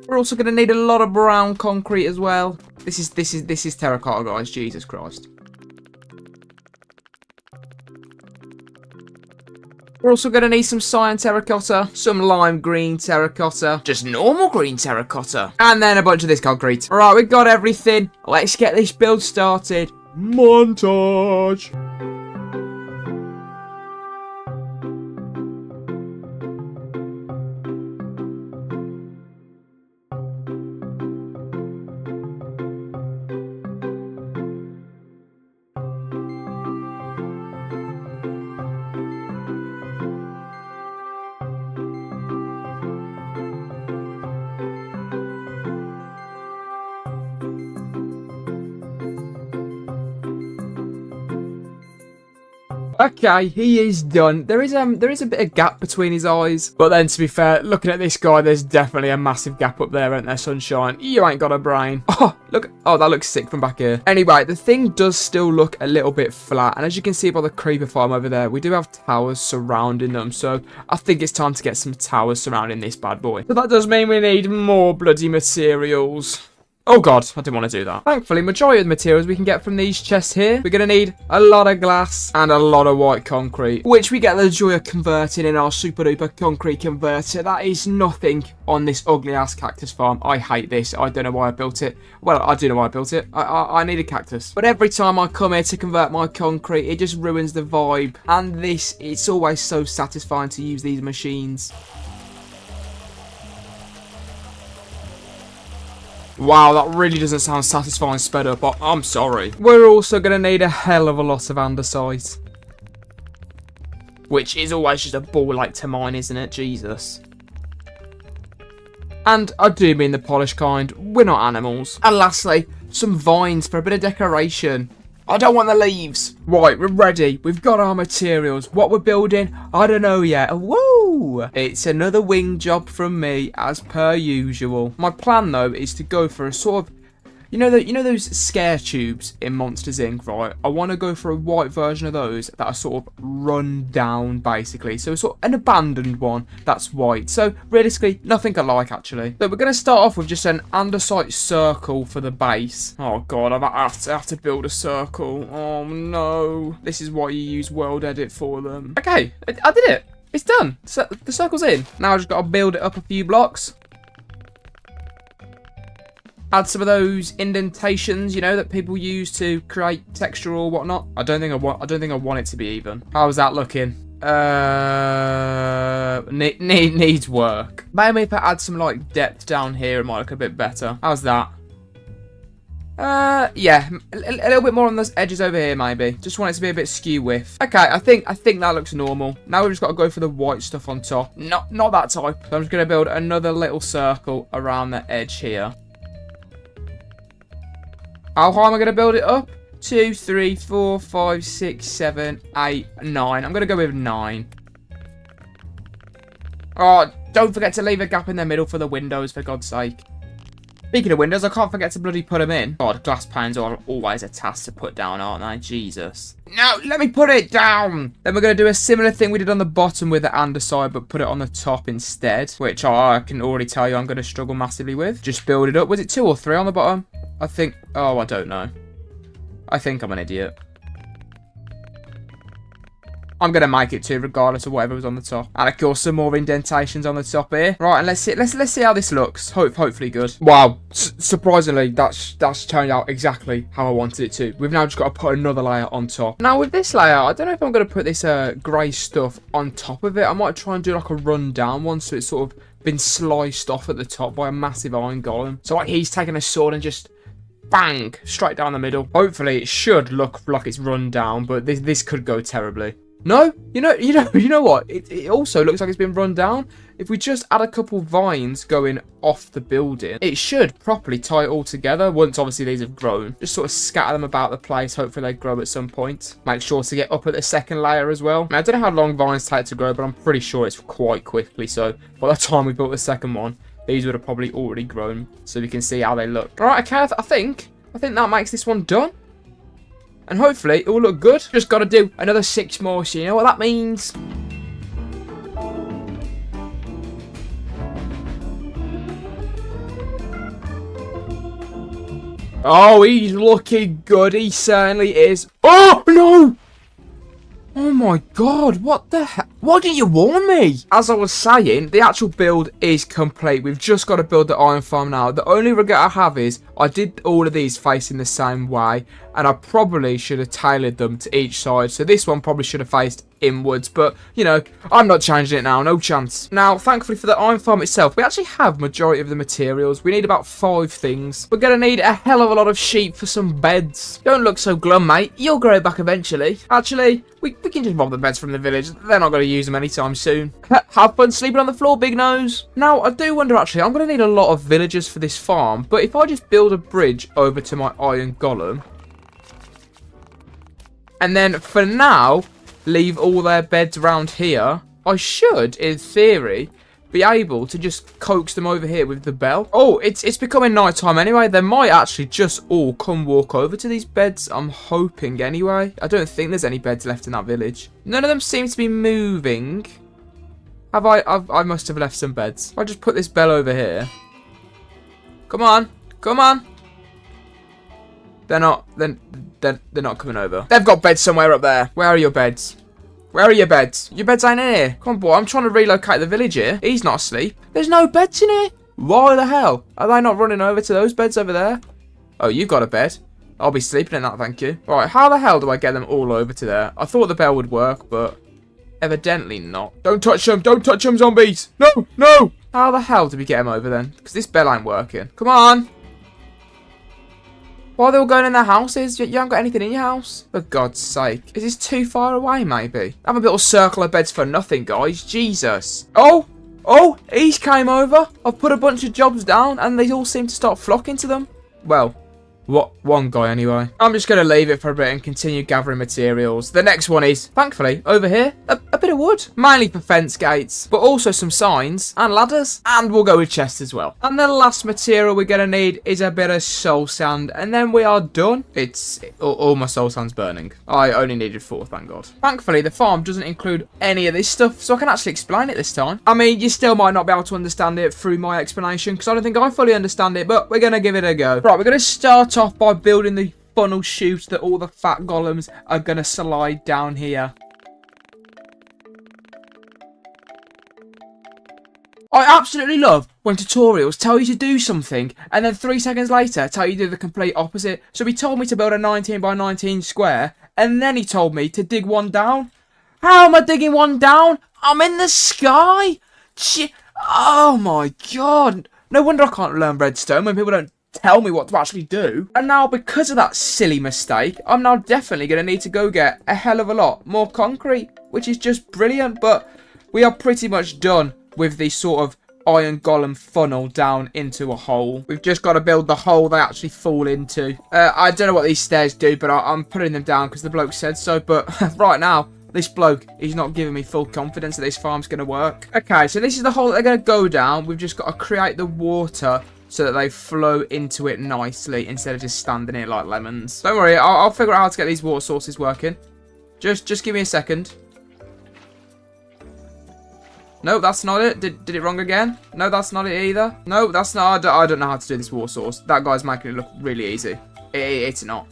We're also going to need a lot of brown concrete as well. This is terracotta, guys. Jesus Christ. We're also going to need some cyan terracotta, some lime green terracotta, just normal green terracotta, and then a bunch of this concrete. All right, we've got everything. Let's get this build started. Montage. Okay, he is done. There is a bit of gap between his eyes. But then, to be fair, looking at this guy, there's definitely a massive gap up there, ain't there, sunshine? You ain't got a brain. Oh, look. Oh, that looks sick from back here. Anyway, the thing does still look a little bit flat. And as you can see by the creeper farm over there, we do have towers surrounding them. So I think it's time to get some towers surrounding this bad boy. So that does mean we need more bloody materials. Oh god, I didn't want to do that. Thankfully, majority of the materials we can get from these chests here. We're going to need a lot of glass and a lot of white concrete, which we get the joy of converting in our super duper concrete converter. That is nothing on this ugly ass cactus farm. I hate this. I don't know why I built it. Well, I do know why I built it. I need a cactus. But every time I come here to convert my concrete, it just ruins the vibe. And it's always so satisfying to use these machines. Wow, that really doesn't sound satisfying sped up. I'm sorry. We're also going to need a hell of a lot of andesite. Which is always just a ball like to mine, isn't it? Jesus. And I do mean the polished kind. We're not animals. And lastly, some vines for a bit of decoration. I don't want the leaves. Right, we're ready. We've got our materials. What we're building, I don't know yet. Woo! It's another wing job from me, as per usual. My plan, though, is to go for a sort of... You know those scare tubes in Monsters Inc., right? I want to go for a white version of those that are sort of run down, basically. So sort of an abandoned one that's white. So realistically, nothing I like, actually. So we're going to start off with just an andesite circle for the base. Oh god, I have to build a circle. Oh no. This is why you use World Edit for them. Okay, I did it. It's done. So the circle's in. Now I've just got to build it up a few blocks. Add some of those indentations, you know, that people use to create texture or whatnot. I don't think I want it to be even. How's that looking? Needs work. Maybe if I add some like depth down here, it might look a bit better. How's that? Yeah, a little bit more on those edges over here, maybe. Just want it to be a bit skew with. Okay, I think that looks normal. Now we've just got to go for the white stuff on top. Not that type. So I'm just going to build another little circle around the edge here. How high am I going to build it up? 2, 3, 4, 5, 6, 7, 8, 9. I'm going to go with 9. Oh, don't forget to leave a gap in the middle for the windows, for God's sake. Speaking of windows, I can't forget to bloody put them in. God, glass panes are always a task to put down, aren't they? Jesus. No, let me put it down. Then we're going to do a similar thing we did on the bottom with the andesite, but put it on the top instead, which I can already tell you I'm going to struggle massively with. Just build it up. Was it 2 or 3 on the bottom? I think... Oh, I don't know. I think I'm an idiot. I'm going to make it 2 regardless of whatever was on the top. And of course, some more indentations on the top here. Right, and let's see how this looks. Hopefully good. Wow, surprisingly, that's turned out exactly how I wanted it to. We've now just got to put another layer on top. Now with this layer, I don't know if I'm going to put this grey stuff on top of it. I might try and do like a rundown one, so it's sort of been sliced off at the top by a massive iron golem. So like he's taking a sword and just... bang! Straight down the middle. Hopefully it should look like it's run down, but this could go terribly. No, you know what? It also looks like it's been run down. If we just add a couple vines going off the building, it should properly tie it all together. Once obviously these have grown, just sort of scatter them about the place. Hopefully they grow at some point. Make sure to get up at the second layer as well. Now, I don't know how long vines take to grow, but I'm pretty sure it's quite quickly. So by the time we built the second one, these would have probably already grown, so we can see how they look. All right, okay, I think that makes this one done. And hopefully it will look good. Just got to do another 6 more, so you know what that means. Oh, he's looking good. He certainly is. Oh, no! Oh my God, what the hell? Why didn't you warn me? As I was saying, the actual build is complete. We've just got to build the iron farm now. The only regret I have is I did all of these facing the same way, and I probably should have tailored them to each side. So this one probably should have faced inwards, but you know, I'm not changing it now, no chance. Now, thankfully for the iron farm itself, we actually have majority of the materials. We need about 5 things. We're gonna need a hell of a lot of sheep for some beds. Don't look so glum, mate. You'll grow back eventually. Actually, we can just rob the beds from the village. They're not gonna use them anytime soon. Have fun sleeping on the floor, big nose. Now, I do wonder actually, I'm gonna need a lot of villagers for this farm, but if I just build a bridge over to my iron golem, and then for now leave all their beds around here, I should, in theory, be able to just coax them over here with the bell. Oh, it's becoming night time anyway. They might actually just all come walk over to these beds. I'm hoping anyway. I don't think there's any beds left in that village. None of them seem to be moving. Have I must have left some beds. I'll just put this bell over here. Come on. Come on. They're not coming over. They've got beds somewhere up there. Where are your beds? Where are your beds? Your beds ain't in here. Come on, boy. I'm trying to relocate the village here. He's not asleep. There's no beds in here. Why the hell? Are they not running over to those beds over there? Oh, you've got a bed. I'll be sleeping in that, thank you. Right, how the hell do I get them all over to there? I thought the bell would work, but evidently not. Don't touch them. Don't touch them, zombies. No, no. How the hell do we get them over then? Because this bell ain't working. Come on. Why are they all going in their houses? You haven't got anything in your house? For God's sake. Is this too far away, maybe? Have a little circle of beds for nothing, guys. Jesus. Oh! Oh! He's came over. I've put a bunch of jobs down, and they all seem to start flocking to them. Well, one guy anyway. I'm just going to leave it for a bit and continue gathering materials. The next one is, thankfully, over here, a bit of wood. Mainly for fence gates, but also some signs and ladders. And we'll go with chests as well. And the last material we're going to need is a bit of soul sand. And then we are done. All my soul sand's burning. I only needed 4, thank God. Thankfully, the farm doesn't include any of this stuff, so I can actually explain it this time. I mean, you still might not be able to understand it through my explanation, because I don't think I fully understand it, but we're going to give it a go. Right, we're going to start off by building the funnel chute that all the fat golems are going to slide down here. I absolutely love when tutorials tell you to do something and then 3 seconds later tell you to do the complete opposite. So he told me to build a 19 by 19 square and then he told me to dig one down. How am I digging one down? I'm in the sky. Oh my God. No wonder I can't learn redstone when people don't tell me what to actually do. And now because of that silly mistake, I'm now definitely going to need to go get a hell of a lot more concrete, which is just brilliant. But we are pretty much done with the sort of iron golem funnel down into a hole. We've just got to build the hole they actually fall into. I don't know what these stairs do, but I'm putting them down because the bloke said so. But right now, this bloke, he's not giving me full confidence that this farm's going to work. Okay, so this is the hole that they're going to go down. We've just got to create the water so that they flow into it nicely instead of just standing here like lemons. Don't worry, I'll figure out how to get these water sources working. Just give me a second. No, that's not it. Did it wrong again? No, that's not it either. No, that's not. I don't know how to do this water source. That guy's making it look really easy. It's not.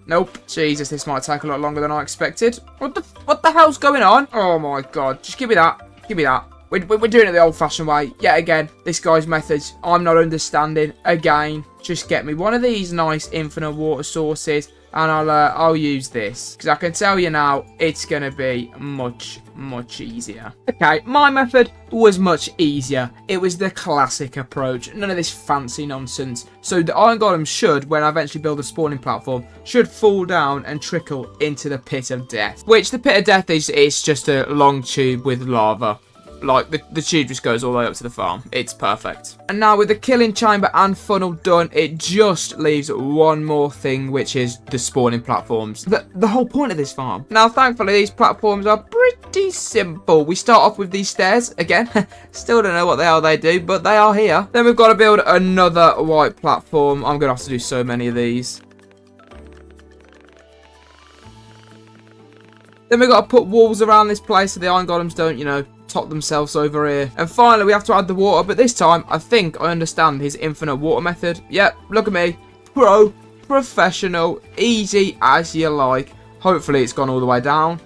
Nope. Jesus, this might take a lot longer than I expected. What the hell's going on? Oh my god. Just give me that. Give me that. We're doing it the old-fashioned way. Yet again, this guy's methods, I'm not understanding. Again, just get me one of these nice infinite water sources, and I'll use this. Because I can tell you now, it's going to be much, much easier. Okay, my method was much easier. It was the classic approach. None of this fancy nonsense. So the iron golem should, when I eventually build a spawning platform, should fall down and trickle into the pit of death. Which the pit of death is just a long tube with lava. Like, the tube just goes all the way up to the farm. It's perfect. And now with the killing chamber and funnel done, it just leaves one more thing, which is the spawning platforms. The whole point of this farm. Now, thankfully, these platforms are pretty simple. We start off with these stairs. Again, still don't know what the hell they do, but they are here. Then we've got to build another white platform. I'm going to have to do so many of these. Then we've got to put walls around this place so the iron golems don't, you know, top themselves over here. And finally, we have to add the water, but this time, I think I understand his infinite water method. Yep, look at me. Professional, easy as you like. Hopefully, it's gone all the way down.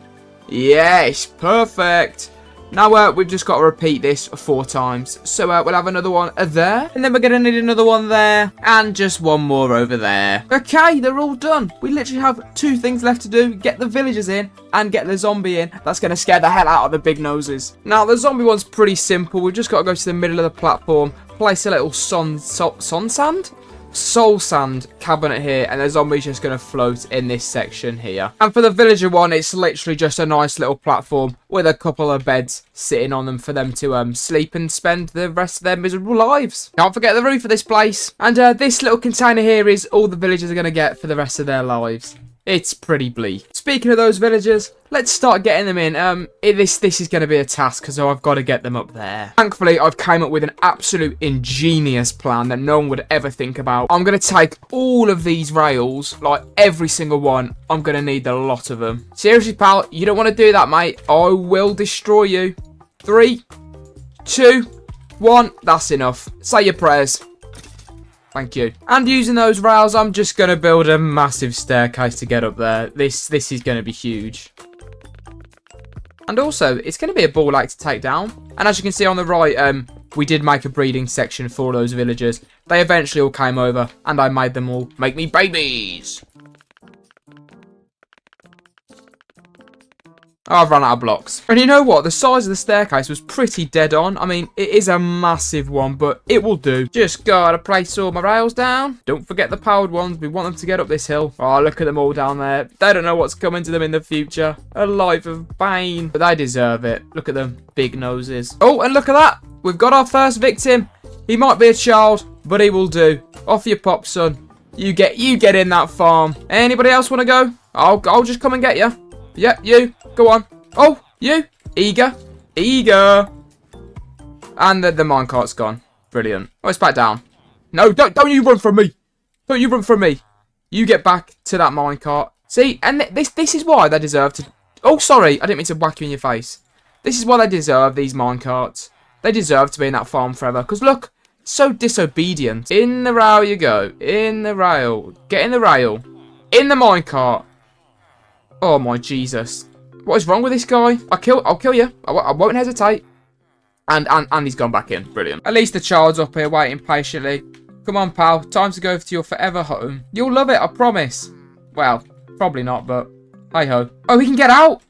Yes, perfect. Now, we've just got to repeat this 4 times. So, we'll have another one there. And then we're going to need another one there. And just one more over there. Okay, they're all done. We literally have 2 things left to do. Get the villagers in and get the zombie in. That's going to scare the hell out of the big noses. Now, the zombie one's pretty simple. We've just got to go to the middle of the platform. Place a little soul sand cabinet here, and the zombie's just going to float in this section here. And for the villager one, it's literally just a nice little platform with a couple of beds sitting on them for them to sleep and spend the rest of their miserable lives. Can't forget the roof of this place. And this little container here is all the villagers are going to get for the rest of their lives. It's pretty bleak. Speaking of those villagers, let's start getting them in. This is going to be a task because I've got to get them up there. Thankfully, I've came up with an absolute ingenious plan that no one would ever think about. I'm going to take all of these rails, like every single one. I'm going to need a lot of them. Seriously, pal, you don't want to do that, mate. I will destroy you. 3, 2, 1. That's enough. Say your prayers. Thank you. And using those rails, I'm just going to build a massive staircase to get up there. This is going to be huge. And also, it's going to be a ball ache to take down. And as you can see on the right, we did make a breeding section for those villagers. They eventually all came over, and I made them all make me babies. I've run out of blocks. And you know what? The size of the staircase was pretty dead on. I mean, it is a massive one, but it will do. Just gotta place all my rails down. Don't forget the powered ones. We want them to get up this hill. Oh, look at them all down there. They don't know what's coming to them in the future. A life of pain. But they deserve it. Look at them. Big noses. Oh, and look at that. We've got our first victim. He might be a child, but he will do. Off you pop, son. You get in that farm. Anybody else want to go? I'll just come and get you. Yeah, you. Go on. Oh, you. Eager. And the minecart's gone. Brilliant. Oh, it's back down. No, don't you run from me. Don't you run from me. You get back to that minecart. See, and this is why they deserve to... Oh, sorry. I didn't mean to whack you in your face. This is why they deserve these minecarts. They deserve to be in that farm forever. Because look, so disobedient. In the rail you go. In the rail. Get in the rail. In the minecart. Oh my Jesus. What is wrong with this guy? I'll kill you. I won't hesitate. And he's gone back in. Brilliant. At least the child's up here waiting patiently. Come on, pal. Time to go to your forever home. You'll love it, I promise. Well, probably not, but hey-ho. Oh, he can get out.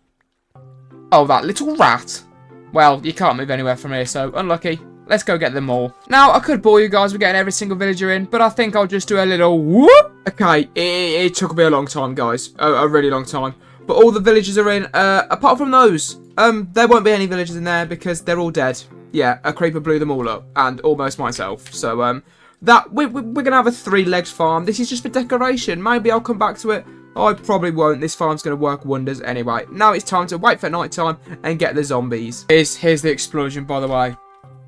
Oh, that little rat. Well, you can't move anywhere from here, so unlucky. Let's go get them all. Now, I could bore you guys with getting every single villager in, but I think I'll just do a little whoop. Okay, it took me a long time, guys. A really long time. But all the villagers are in, apart from those. There won't be any villagers in there because they're all dead. Yeah, a creeper blew them all up, and almost myself. So, we're going to have a 3-legged farm. This is just for decoration. Maybe I'll come back to it. I probably won't. This farm's going to work wonders anyway. Now it's time to wait for night time and get the zombies. Here's the explosion, by the way.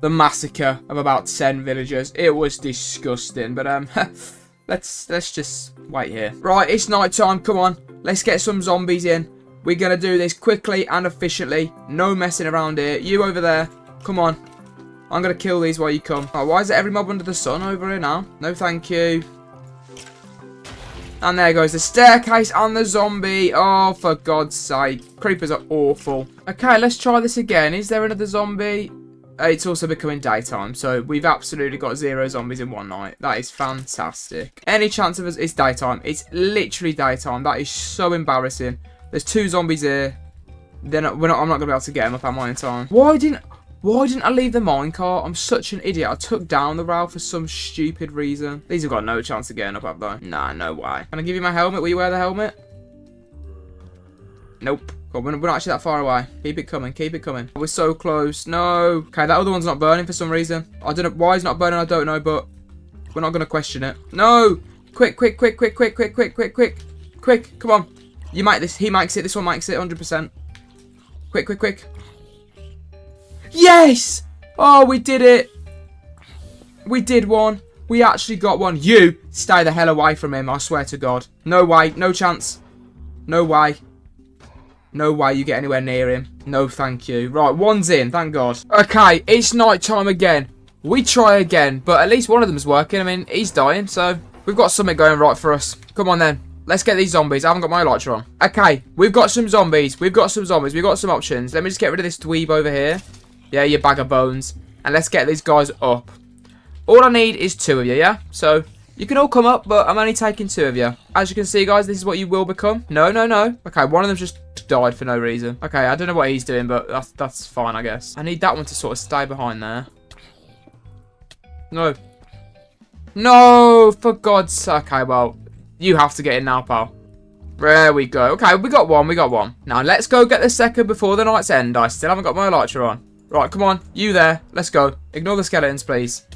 The massacre of about 10 villagers. It was disgusting, but let's just wait here. Right, it's night time. Come on, let's get some zombies in. We're going to do this quickly and efficiently. No messing around here. You over there. Come on. I'm going to kill these while you come. Oh, why is it every mob under the sun over here now? No, thank you. And there goes the staircase and the zombie. Oh, for God's sake. Creepers are awful. Okay, let's try this again. Is there another zombie? It's also becoming daytime, so we've absolutely got 0 zombies in one night. That is fantastic. Any chance of us? It's daytime. It's literally daytime. That is so embarrassing. There's 2 zombies here. I'm not going to be able to get them up at my own time. Why didn't I leave the minecart? I'm such an idiot. I took down the rail for some stupid reason. These have got no chance of getting up, have they? Nah, no way. Can I give you my helmet? Will you wear the helmet? Nope. God, we're not actually that far away. Keep it coming. Keep it coming. We're so close. No. Okay, that other one's not burning for some reason. I don't know why it's not burning. I don't know, but we're not going to question it. No. Quick, quick, quick, quick, quick, quick, quick, quick, quick. Quick. Come on. You make this. He makes it. This one makes it 100%. Quick, quick, quick. Yes! Oh, we did it. We did one. We actually got one. You stay the hell away from him, I swear to God. No way. No chance. No way. No way you get anywhere near him. No, thank you. Right, one's in. Thank God. Okay, it's night time again. We try again, but at least one of them's working. I mean, he's dying, so we've got something going right for us. Come on, then. Let's get these zombies. I haven't got my elytra on. Okay, we've got some zombies. We've got some zombies. We've got some options. Let me just get rid of this dweeb over here. Yeah, you bag of bones. And let's get these guys up. All I need is 2 of you, yeah? So, you can all come up, but I'm only taking 2 of you. As you can see, guys, this is what you will become. No, no, no. Okay, one of them just died for no reason. Okay, I don't know what he's doing, but that's fine, I guess. I need that one to sort of stay behind there. No. No, for God's sake. Okay, well, you have to get in now, pal. There we go. Okay, we got one. We got one. Now, let's go get the second before the night's end. I still haven't got my elytra on. Right, come on. You there. Let's go. Ignore the skeletons, please.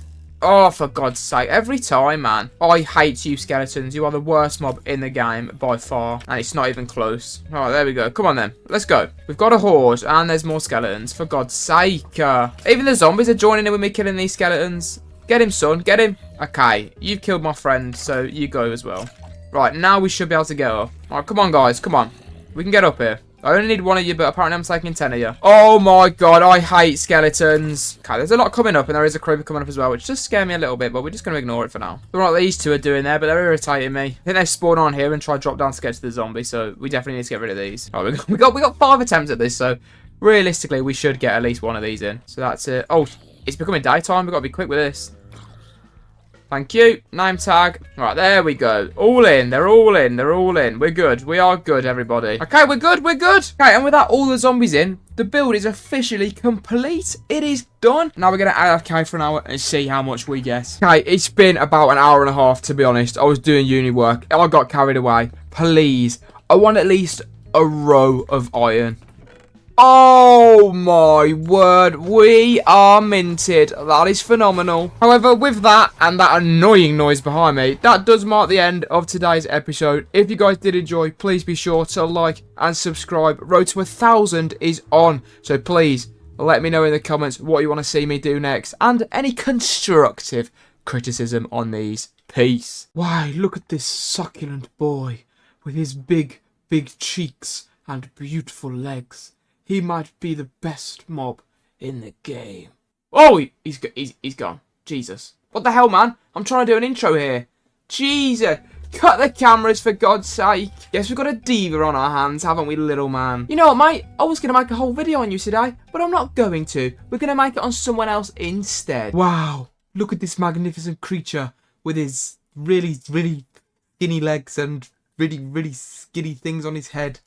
Oh, for God's sake. Every time, man. I hate you, skeletons. You are the worst mob in the game by far. And it's not even close. Alright, there we go. Come on, then. Let's go. We've got a horde, and there's more skeletons. For God's sake. Even the zombies are joining in with me killing these skeletons. Get him, son. Get him. Okay, you've killed my friend, so you go as well. Right, now we should be able to get up. Alright, come on, guys. Come on. We can get up here. I only need 1 of you, but apparently I'm taking 10 of you. Oh my God, I hate skeletons. Okay, there's a lot coming up, and there is a creeper coming up as well, which does scare me a little bit, but we're just going to ignore it for now. I don't know what these 2 are doing there, but they're irritating me. I think they spawn on here and try to drop down to get to the zombie, so we definitely need to get rid of these. All right, we got 5 attempts at this, so realistically, we should get at least 1 of these in. So that's it. Oh, it's becoming daytime. We've got to be quick with this. Thank you. Name tag. Right, there we go. All in. They're all in. They're all in. We're good. We are good, everybody. Okay, we're good. We're good. Okay, and with that, all the zombies in, the build is officially complete. It is done. Now we're going to AFK for an hour and see how much we get. Okay, it's been about an hour and a half, to be honest. I was doing uni work. I got carried away. Please. I want at least a row of iron. Oh my word, we are minted. That is phenomenal. However, with that and that annoying noise behind me, that does mark the end of today's episode. If you guys did enjoy, please be sure to like and subscribe. Road to 1,000 is on, so please let me know in the comments what you want to see me do next and any constructive criticism on these. Peace. Why, look at this succulent boy with his big cheeks and beautiful legs. He might be the best mob in the game. Oh, he's gone. Jesus. What the hell, man? I'm trying to do an intro here. Jesus. Cut the cameras, for God's sake. Guess we've got a diva on our hands, haven't we, little man? You know what, mate? I was going to make a whole video on you today, but I'm not going to. We're going to make it on someone else instead. Wow. Look at this magnificent creature with his really skinny legs and really skinny things on his head.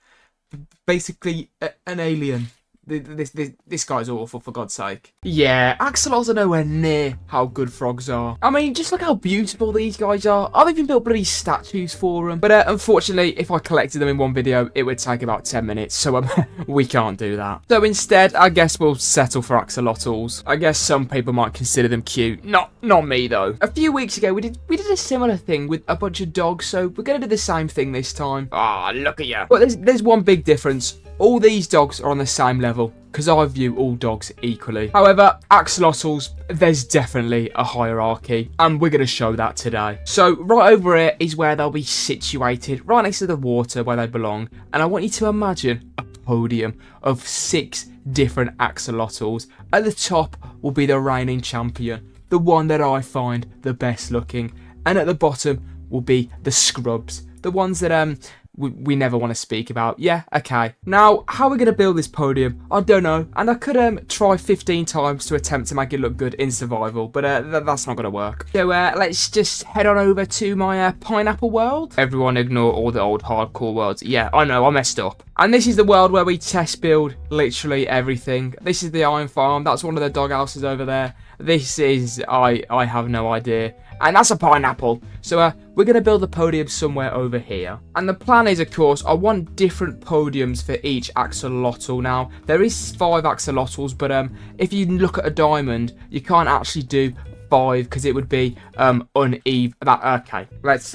Basically an alien. This guy's awful, for God's sake. Yeah, axolotls are nowhere near how good frogs are. I mean, just look how beautiful these guys are. I've even built bloody statues for them. But unfortunately, if I collected them in one video, it would take about 10 minutes. So we can't do that. So instead, I guess we'll settle for axolotls. I guess some people might consider them cute. Not me, though. A few weeks ago, we did a similar thing with a bunch of dogs. So we're going to do the same thing this time. Ah, look at you. But there's one big difference. All these dogs are on the same level, because I view all dogs equally. However, axolotls, there's definitely a hierarchy, and we're going to show that today. So, right over here is where they'll be situated, right next to the water where they belong, and I want you to imagine a podium of 6 different axolotls. At the top will be the reigning champion, the one that I find the best looking, and at the bottom will be the scrubs, the ones that we never want to speak about. Yeah, okay. Now, how we're going to build this podium, I don't know. And I could try 15 times to attempt to make it look good in survival, but that's not going to work. So let's just head on over to my pineapple world. Everyone ignore all the old hardcore worlds. Yeah, I know, I messed up. And this is the world where we test build literally everything. This is the iron farm. That's one of the dog houses over there. This is, I have no idea. And that's a pineapple. So we're going to build a podium somewhere over here. And the plan is, of course, I want different podiums for each axolotl. Now, there is 5 axolotls, but if you look at a diamond, you can't actually do 5 because it would be uneven. Okay, let's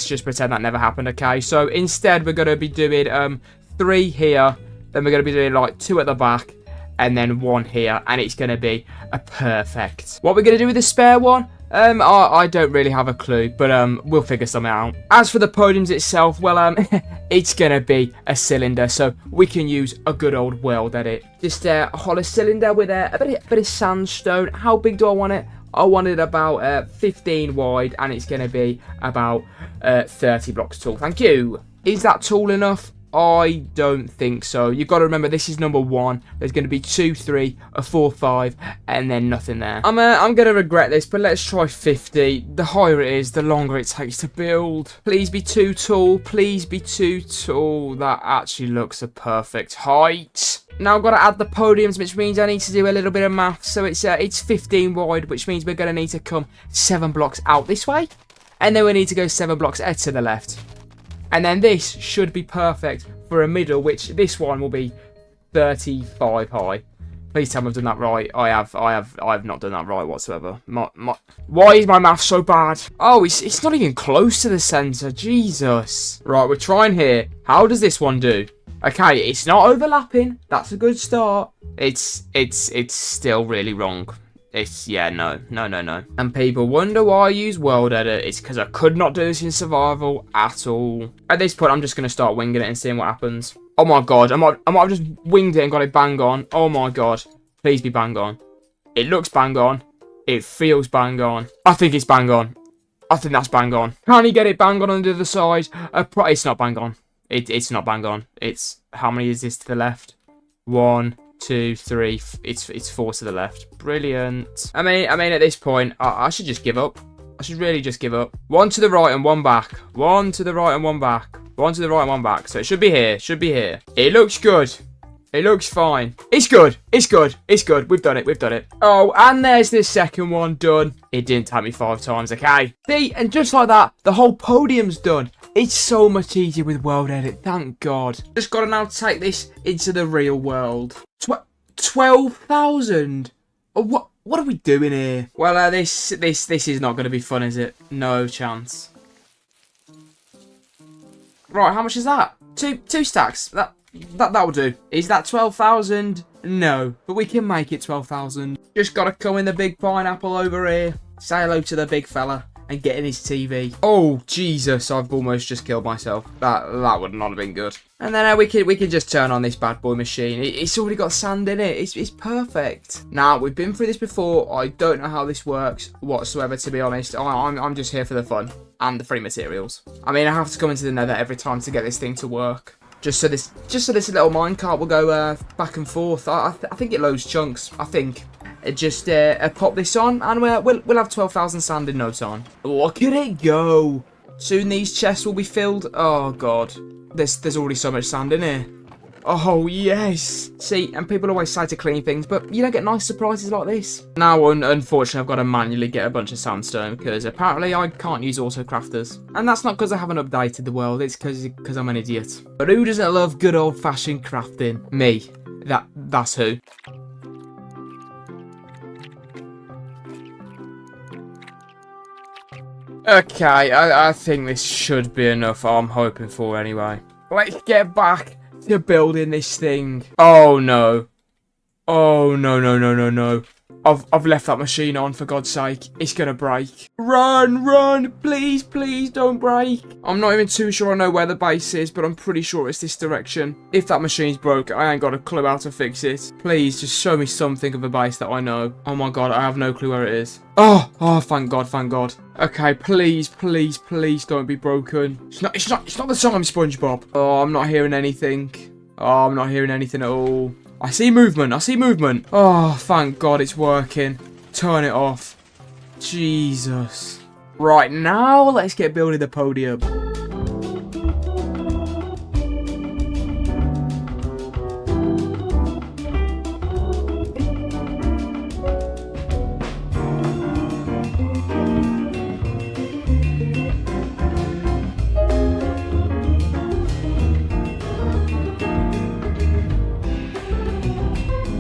just pretend that never happened. Okay, so instead we're going to be doing 3 here, then we're going to be doing like 2 at the back, and then 1 here, and it's going to be a perfect. What we're going to do with the spare one? I don't really have a clue, but we'll figure something out. As for the podiums itself, well, it's gonna be a cylinder, so we can use a good old weld at it. Just a hollow cylinder with a bit of sandstone. How big do I want it? I want it about 15 wide, and it's gonna be about 30 blocks tall. Thank you. Is that tall enough? I don't think so. You've got to remember, this is number 1. There's going to be 2, 3, a 4, 5, and then nothing there. I'm going to regret this, but let's try 50. The higher it is, the longer it takes to build. Please be too tall. Please be too tall. That actually looks a perfect height. Now I've got to add the podiums, which means I need to do a little bit of math. So it's 15 wide, which means we're going to need to come 7 blocks out this way. And then we need to go 7 blocks to the left. And then this should be perfect for a middle, which this one will be 35 high. Please tell me I've done that right. I have not done that right whatsoever. Why is my math so bad? Oh, it's not even close to the centre. Jesus. Right, we're trying here. How does this one do? Okay, it's not overlapping. That's a good start. It's still really wrong. Yeah, no. And people wonder why I use World Edit. It's because I could not do this in survival at all. At this point, I'm just going to start winging it and seeing what happens. Oh my god, I might have just winged it and got it bang on. Oh my god. Please be bang on. It looks bang on. It feels bang on. I think it's bang on. I think that's bang on. Can he get it bang on the other side? It's not bang on. It's not bang on. It's, how many is this to the left? 1, 2, 3. It's 4 to the left. Brilliant. I mean, at this point, I should just give up. I should really just give up. 1 to the right and 1 back. 1 to the right and 1 back. 1 to the right and 1 back. So it should be here. Should be here. It looks good. It looks fine. It's good. It's good. It's good. We've done it. We've done it. Oh, and there's the second one done. It didn't take me 5 times, okay? See, and just like that, the whole podium's done. It's so much easier with World Edit, thank God. Just gotta now take this into the real world. 12,000? What are we doing here? Well, this is not gonna be fun, is it? No chance. Right, how much is that? Two stacks. That'll do. Is that 12,000? No, but we can make it 12,000. Just gotta come in the big pineapple over here. Say hello to the big fella and get in his TV. Oh, Jesus, I've almost just killed myself. That would not have been good. And then we can just turn on this bad boy machine. It's already got sand in it. It's perfect. Now, we've been through this before. I don't know how this works whatsoever, to be honest. I'm just here for the fun and the free materials. I mean, I have to come into the Nether every time to get this thing to work. Just so this little minecart will go back and forth. I think it loads chunks. I think. Just pop this on and we'll have 12,000 sand in no time. Look at it go. Soon these chests will be filled. Oh god. There's already so much sand in here. Oh, yes. See, and people always say to clean things, but you don't get nice surprises like this. Now, unfortunately, I've got to manually get a bunch of sandstone because apparently I can't use auto crafters. And that's not because I haven't updated the world, it's because I'm an idiot. But who doesn't love good old-fashioned crafting? Me. That's who. Okay, I think this should be enough. I'm hoping for anyway. Let's get back to building this thing. Oh no. Oh no, no, no, no, no. I've left that machine on, for God's sake. It's gonna break. Run, run, please, please don't break. I'm not even too sure I know where the base is, but I'm pretty sure it's this direction. If that machine's broke, I ain't got a clue how to fix it. Please, just show me something of a base that I know. Oh my God, I have no clue where it is. Oh, thank God, thank God. Okay, please, please, please don't be broken. It's not the time, SpongeBob. Oh, I'm not hearing anything. Oh, I'm not hearing anything at all. I see movement. I see movement. Oh, thank God it's working. Turn it off. Jesus. Right, now let's get building the podium.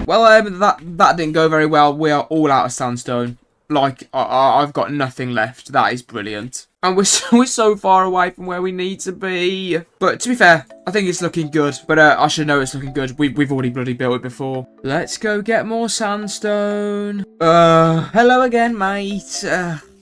Well, that didn't go very well. We are all out of sandstone. Like, I've got nothing left. That is brilliant. And we're so far away from where we need to be. But to be fair, I think it's looking good. But I should know it's looking good. We've already bloody built it before. Let's go get more sandstone. Hello again, mate.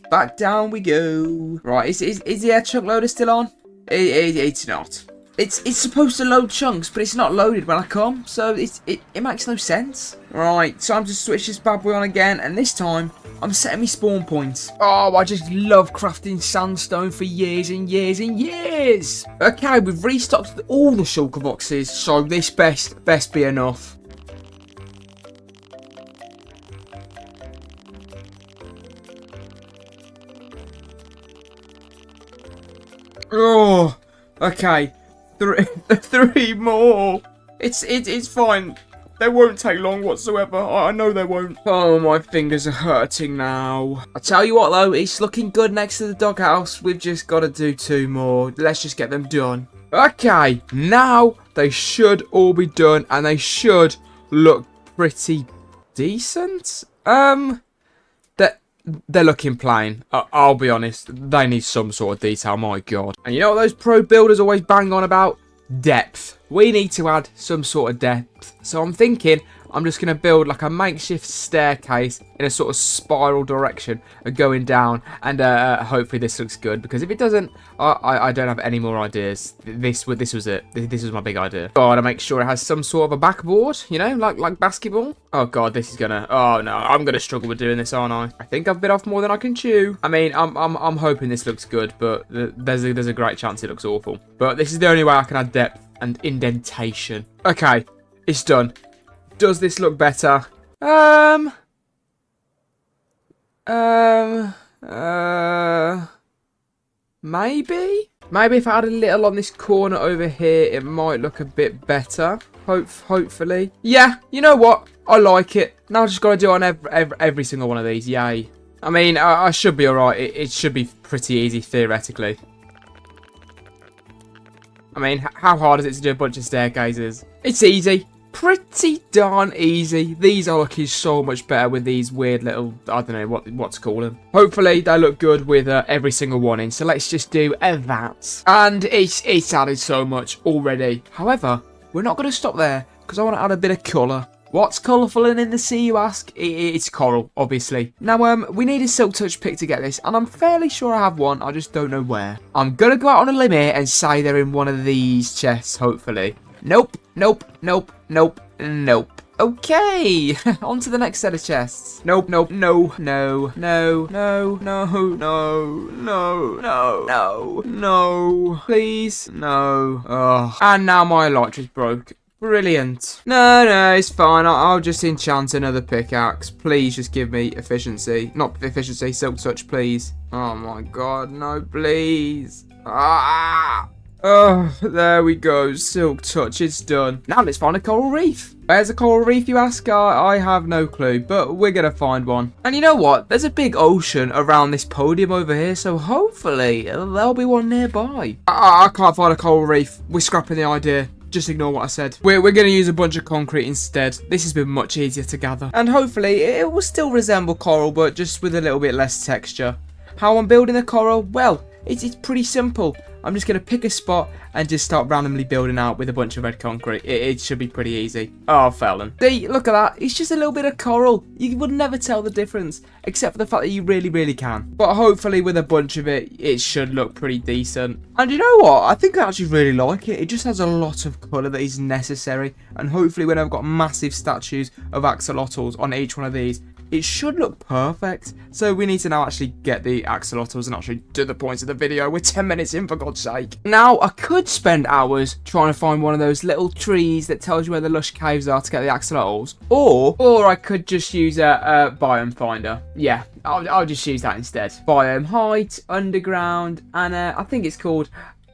Back down we go. Right, is the air chunk loader still on? It's not. It's supposed to load chunks, but it's not loaded when I come, so it makes no sense. Right, time to switch this bad boy on again, and this time, I'm setting me spawn points. Oh, I just love crafting sandstone for years and years and years. Okay, we've restocked all the shulker boxes, so this best be enough. Oh, okay. Three more. It's fine. They won't take long whatsoever. I know they won't. Oh, my fingers are hurting now. I tell you what though, it's looking good next to the doghouse. We've just got to do 2 more. Let's just get them done. Okay, now they should all be done and they should look pretty decent. They're looking plain. I'll be honest. They need some sort of detail, my God. And you know what those pro builders always bang on about? Depth. We need to add some sort of depth. So I'm thinking I'm just going to build like a makeshift staircase in a sort of spiral direction going down. And hopefully this looks good. Because if it doesn't, I don't have any more ideas. This was it. This was my big idea. Gotta make sure it has some sort of a backboard. You know, like basketball. Oh God, this is gonna... Oh no, I'm gonna struggle with doing this, aren't I? I think I've bit off more than I can chew. I mean, I'm hoping this looks good. But there's a great chance it looks awful. But this is the only way I can add depth and indentation. Okay, it's done. Does this look better? Maybe? Maybe if I add a little on this corner over here, it might look a bit better. Hopefully. Yeah, you know what? I like it. Now I just got to do it on every single one of these. Yay. I mean, I should be alright. It should be pretty easy, theoretically. I mean, how hard is it to do a bunch of staircases? It's easy. Pretty darn easy. These are looking so much better with these weird little, I don't know what to call them. Hopefully they look good with every single one in. So let's just do that. And it's added so much already. However, we're not going to stop there because I want to add a bit of colour. What's colourful and in the sea, you ask? It's coral, obviously. Now, we need a silk touch pick to get this, and I'm fairly sure I have one, I just don't know where. I'm going to go out on a limb here and say they're in one of these chests, hopefully. Nope, nope, nope, nope, nope. Okay, on to the next set of chests. Nope, nope, no, no, no, no, no, no, no, no, no, please, no. Oh. And now my elytra's broke. Brilliant. No, it's fine. I'll just enchant another pickaxe. Please just give me efficiency. Not efficiency, silk touch, please. Oh my God, no, please. Ah! Oh, there we go. Silk touch, it's done. Now let's find a coral reef. Where's a coral reef, you ask? I have no clue, but we're going to find one. And you know what? There's a big ocean around this podium over here, so hopefully there'll be one nearby. I can't find a coral reef. We're scrapping the idea. Just ignore what I said. We're going to use a bunch of concrete instead. This has been much easier to gather. And hopefully it will still resemble coral, but just with a little bit less texture. How I'm building the coral? Well, it's pretty simple. I'm just going to pick a spot and just start randomly building out with a bunch of red concrete. It should be pretty easy. Oh, Felon. See, look at that. It's just a little bit of coral. You would never tell the difference, except for the fact that you really, really can. But hopefully with a bunch of it, it should look pretty decent. And you know what? I think I actually really like it. It just has a lot of colour that is necessary. And hopefully when I've got massive statues of axolotls on each one of these, it should look perfect. So we need to now actually get the axolotls and actually do the points of the video. We're 10 minutes in, for God's sake. Now, I could spend hours trying to find one of those little trees that tells you where the lush caves are to get the axolotls. Or I could just use a biome finder. Yeah, I'll just use that instead. Biome height, underground, and I think it's called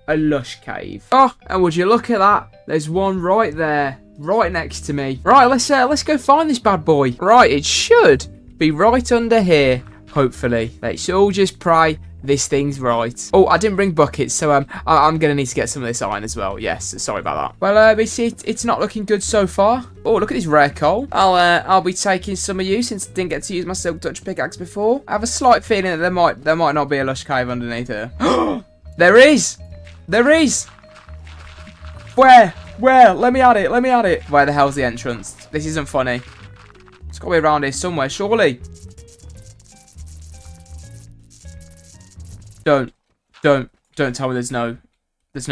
a lush cave. Oh, and would you look at that? There's one right there. Right next to me. Right, let's go find this bad boy. Right, it should be right under here. Hopefully, let's all just pray this thing's right. Oh, I didn't bring buckets, so I'm gonna need to get some of this iron as well. Yes, sorry about that. Well, it's not looking good so far. Oh, look at this rare coal. I'll be taking some of you since I didn't get to use my silk touch pickaxe before. I have a slight feeling that there might not be a lush cave underneath here. There is. There is. Where? Where? Let me at it. Let me at it. Where the hell's the entrance? This isn't funny. It's got to be around here somewhere, surely. Don't tell me there's no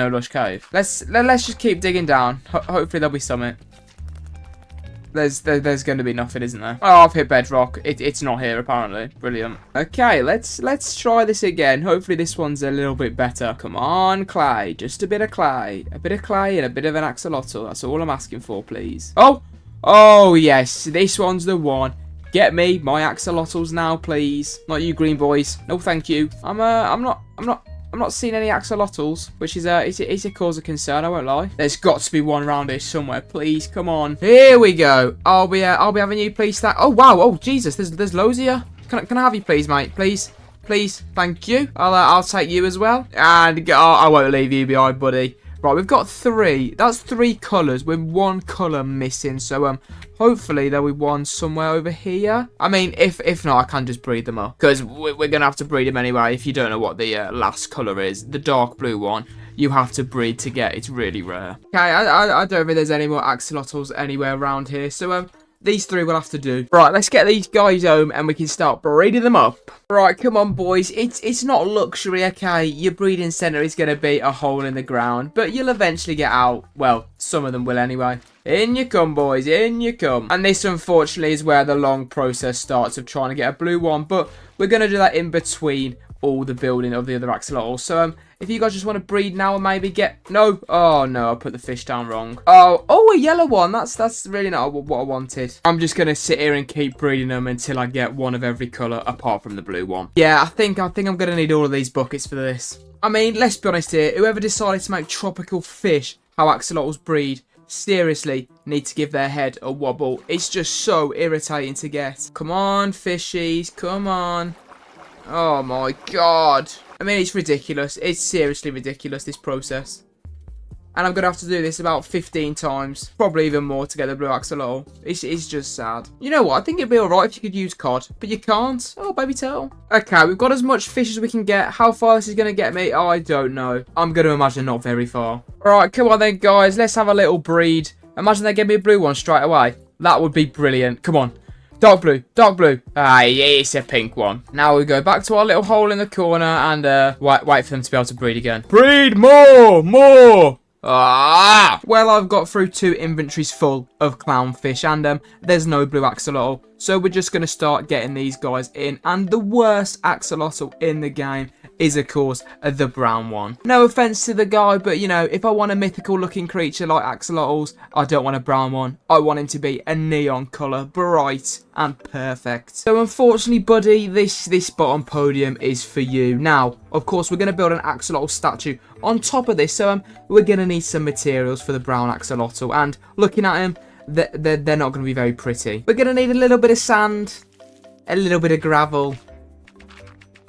lush cave. Let's just keep digging down. Hopefully there'll be something. There's going to be nothing, isn't there? Oh, I've hit bedrock. It's not here apparently. Brilliant. Okay, let's try this again. Hopefully this one's a little bit better. Come on, clay. Just a bit of clay. A bit of clay and a bit of an axolotl. That's all I'm asking for, please. Oh yes, this one's the one. Get me my axolotls now, please. Not you, green boys. No, thank you. I'm not seeing any axolotls, which is a cause of concern. I won't lie. There's got to be one around here somewhere. Please, come on. Here we go. I'll be having you, please. Stack. Oh wow. Oh Jesus. There's loads of you. Can I have you, please, mate? Please. Thank you. I'll take you as well. And I won't leave you behind, buddy. Right, we've got 3. That's 3 colours with 1 colour missing. So hopefully there'll be one somewhere over here. I mean, if not, I can just breed them up, because we're gonna have to breed them anyway. If you don't know what the last colour is, the dark blue one, you have to breed to get. It's really rare. Okay, I don't think there's any more axolotls anywhere around here. So these 3 will have to do. Right, let's get these guys home and we can start breeding them up. Right, come on, boys. It's not luxury, okay? Your breeding centre is going to be a hole in the ground, but you'll eventually get out. Well, some of them will anyway. In you come, boys. In you come. And this, unfortunately, is where the long process starts of trying to get a blue one, but we're going to do that in between all the building of the other axolotls. So, if you guys just want to breed now and maybe get... No. Oh, no. I put the fish down wrong. Oh, a yellow one. That's really not what I wanted. I'm just going to sit here and keep breeding them until I get one of every colour apart from the blue one. Yeah, I think I'm going to need all of these buckets for this. I mean, let's be honest here. Whoever decided to make tropical fish how axolotls breed, seriously, need to give their head a wobble. It's just so irritating to get. Come on, fishies. Come on. Oh my god. I mean, it's ridiculous. It's seriously ridiculous, this process. And I'm going to have to do this about 15 times. Probably even more to get the blue axolotl. It's just sad. You know what? I think it'd be alright if you could use cod. But you can't. Oh, baby tail. Okay, we've got as much fish as we can get. How far this is going to get me, I don't know. I'm going to imagine not very far. Alright, come on then, guys. Let's have a little breed. Imagine they give me a blue one straight away. That would be brilliant. Come on. Dark blue, dark blue. Ah, yeah, it's a pink one. Now we go back to our little hole in the corner and wait for them to be able to breed again. Breed more. Ah! Well, I've got through 2 inventories full of clownfish and there's no blue axolotl. So we're just going to start getting these guys in. And the worst axolotl in the game is, of course, the brown one. No offense to the guy, but, you know, if I want a mythical-looking creature like axolotls, I don't want a brown one. I want him to be a neon colour, bright and perfect. So, unfortunately, buddy, this bottom podium is for you. Now, of course, we're going to build an axolotl statue on top of this, so we're going to need some materials for the brown axolotl, and looking at him, they're not going to be very pretty. We're going to need a little bit of sand, a little bit of gravel,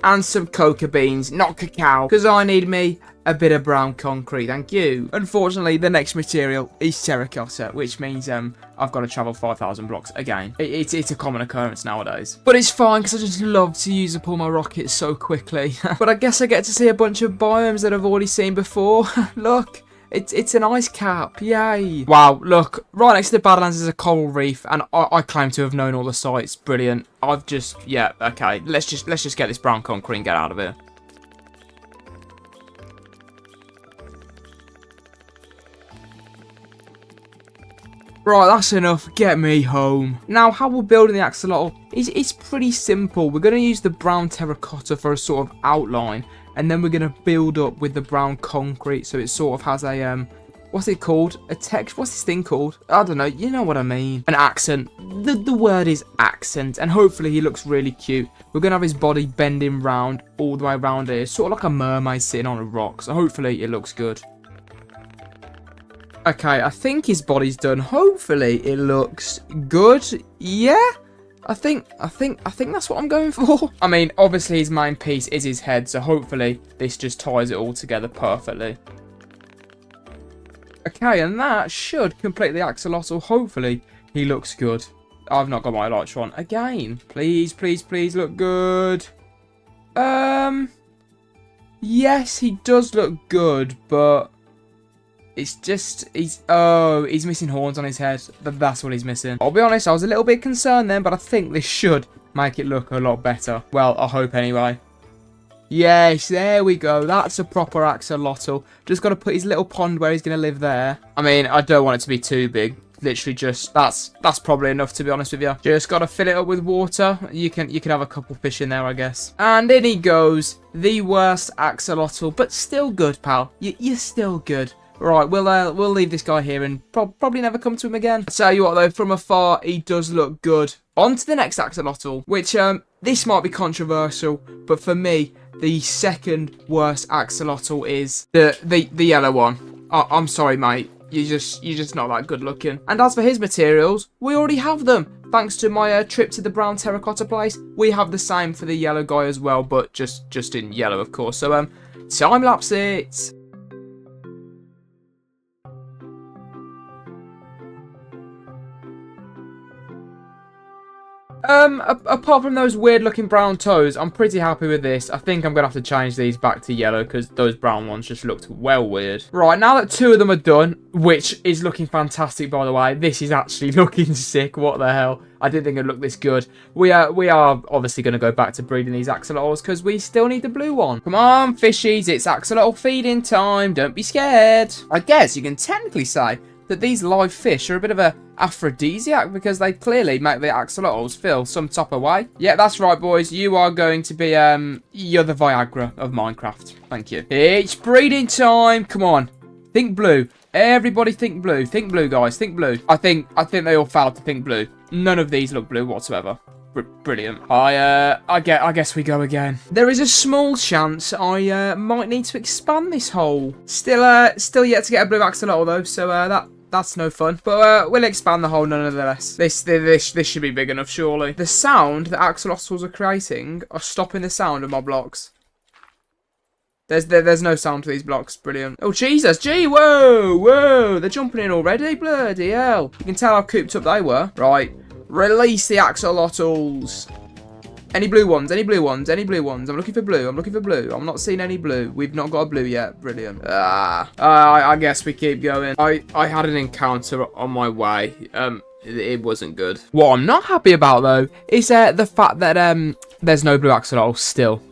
and some cocoa beans, not cacao, because I need me a bit of brown concrete, thank you. Unfortunately, the next material is terracotta, which means I've got to travel 5,000 blocks again. It's a common occurrence nowadays. But it's fine, because I just love to use up all my rockets so quickly. But I guess I get to see a bunch of biomes that I've already seen before. Look. It's an ice cap, yay. Wow, look, right next to the Badlands is a coral reef, and I claim to have known all the sites. Brilliant. I've just, yeah, okay, let's just get this brown concrete and get out of here. Right, that's enough. Get me home. Now, how we're building the axolotl is pretty simple. We're going to use the brown terracotta for a sort of outline, and then we're going to build up with the brown concrete, so it sort of has a, what's it called? A text? What's this thing called? I don't know. You know what I mean. An accent. The word is accent, and hopefully he looks really cute. We're going to have his body bending round all the way around here, sort of like a mermaid sitting on a rock, so hopefully it looks good. Okay, I think his body's done. Hopefully it looks good. Yeah? I think that's what I'm going for. I mean, obviously his main piece is his head, so hopefully this just ties it all together perfectly. Okay, and that should complete the axolotl. Hopefully he looks good. I've not got my elytra on again. Please, please, please look good. Yes, he does look good, but it's just, he's missing horns on his head. That's what he's missing. I'll be honest, I was a little bit concerned then, but I think this should make it look a lot better. Well, I hope anyway. Yes, there we go. That's a proper axolotl. Just got to put his little pond where he's going to live there. I mean, I don't want it to be too big. Literally just, that's probably enough, to be honest with you. Just got to fill it up with water. You can have a couple fish in there, I guess. And in he goes. The worst axolotl, but still good, pal. You're still good. Right, we'll leave this guy here and probably never come to him again. I'll tell you what though, from afar, he does look good. On to the next axolotl, which, this might be controversial, but for me, the second worst axolotl is the yellow one. I'm sorry, mate. You're just not that good looking. And as for his materials, we already have them. Thanks to my trip to the brown terracotta place, we have the same for the yellow guy as well, but just in yellow, of course. So, time lapse it. Apart from those weird looking brown toes, I'm pretty happy with this. I think I'm going to have to change these back to yellow because those brown ones just looked well weird. Right, now that two of them are done, which is looking fantastic by the way, this is actually looking sick, what the hell. I didn't think it'd look this good. We are obviously going to go back to breeding these axolotls because we still need the blue one. Come on, fishies, it's axolotl feeding time, don't be scared. I guess you can technically say that these live fish are a bit of a aphrodisiac because they clearly make the axolotls feel some type of way. Yeah, that's right, boys. You are going to be, you're the Viagra of Minecraft. Thank you. It's breeding time. Come on. Think blue. Everybody think blue. Think blue, guys. Think blue. I think they all failed to think blue. None of these look blue whatsoever. Brilliant. I guess we go again. There is a small chance I might need to expand this hole. Still yet to get a blue axolotl though, so that's no fun. But we'll expand the hole nonetheless. This should be big enough, surely. The sound that axolotls are creating are stopping the sound of my blocks. There's no sound to these blocks. Brilliant. Oh, Jesus. Gee, whoa. They're jumping in already. Bloody hell. You can tell how cooped up they were. Right. Release the axolotls. Any blue ones? Any blue ones? Any blue ones? I'm looking for blue. I'm not seeing any blue. We've not got a blue yet. Brilliant. I guess we keep going. I had an encounter on my way. It wasn't good. What I'm not happy about, though, is the fact that there's no blue axolotls still.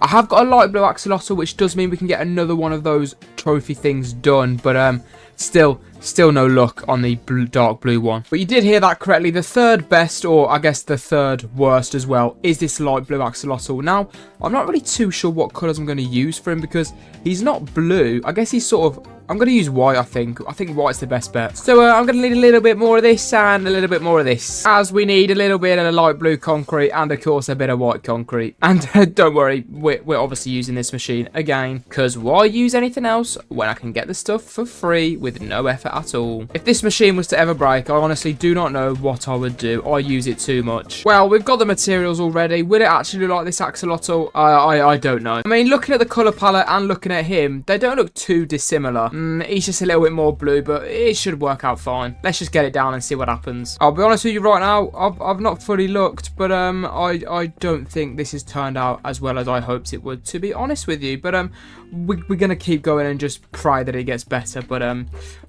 I have got a light blue axolotl, which does mean we can get another one of those trophy things done, but still no luck on the dark blue one. But you did hear that correctly. The third best, or I guess the third worst as well, is this light blue axolotl. Now, I'm not really too sure what colours I'm going to use for him because he's not blue. I guess he's sort of... I'm going to use white, I think. I think white's the best bet. So I'm going to need a little bit more of this and a little bit more of this. As we need a little bit of light blue concrete and, of course, a bit of white concrete. And don't worry, we're obviously using this machine again. Because why use anything else when I can get the stuff for free with no effort at all? If this machine was to ever break, I honestly do not know what I would do. I use it too much. Well, we've got the materials already. Will it actually look like this axolotl? I don't know. I mean, looking at the colour palette and looking at him, they don't look too dissimilar. He's just a little bit more blue, but it should work out fine. Let's just get it down and see what happens. I'll be honest with you right now, I've not fully looked, but I don't think this has turned out as well as I hoped it would, to be honest with you. But we're going to keep going and just pray that it gets better. But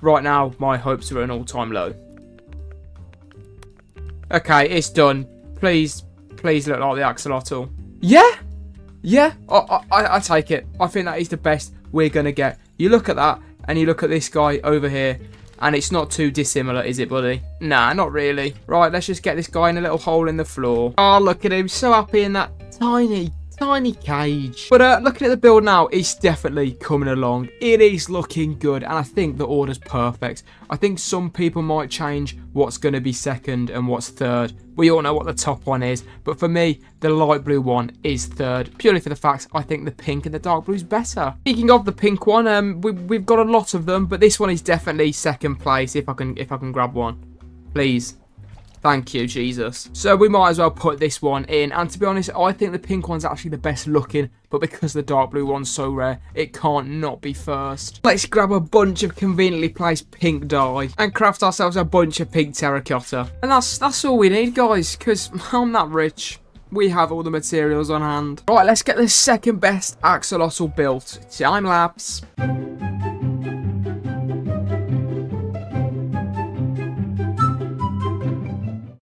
right now, my hopes are at an all-time low. Okay, it's done. Please look like the axolotl. Yeah, I take it. I think that is the best we're going to get. You look at that, and you look at this guy over here, and it's not too dissimilar, is it, buddy? Nah, not really. Right, let's just get this guy in a little hole in the floor. Oh, look at him, so happy in that tiny cage. But looking at the build now, it's definitely coming along. It is looking good, and I think the order's perfect. I think some people might change what's going to be second and what's third. We all know what the top one is, but for me, the light blue one is third, purely for the fact I think the pink and the dark blue is better. Speaking of the pink one, we've got a lot of them, but this one is definitely second place if I can grab one, please. Thank you, Jesus. So we might as well put this one in. And to be honest, I think the pink one's actually the best looking. But because the dark blue one's so rare, it can't not be first. Let's grab a bunch of conveniently placed pink dye. And craft ourselves a bunch of pink terracotta. And that's all we need, guys. Because I'm that rich. We have all the materials on hand. Right, let's get the second best axolotl built. Time lapse.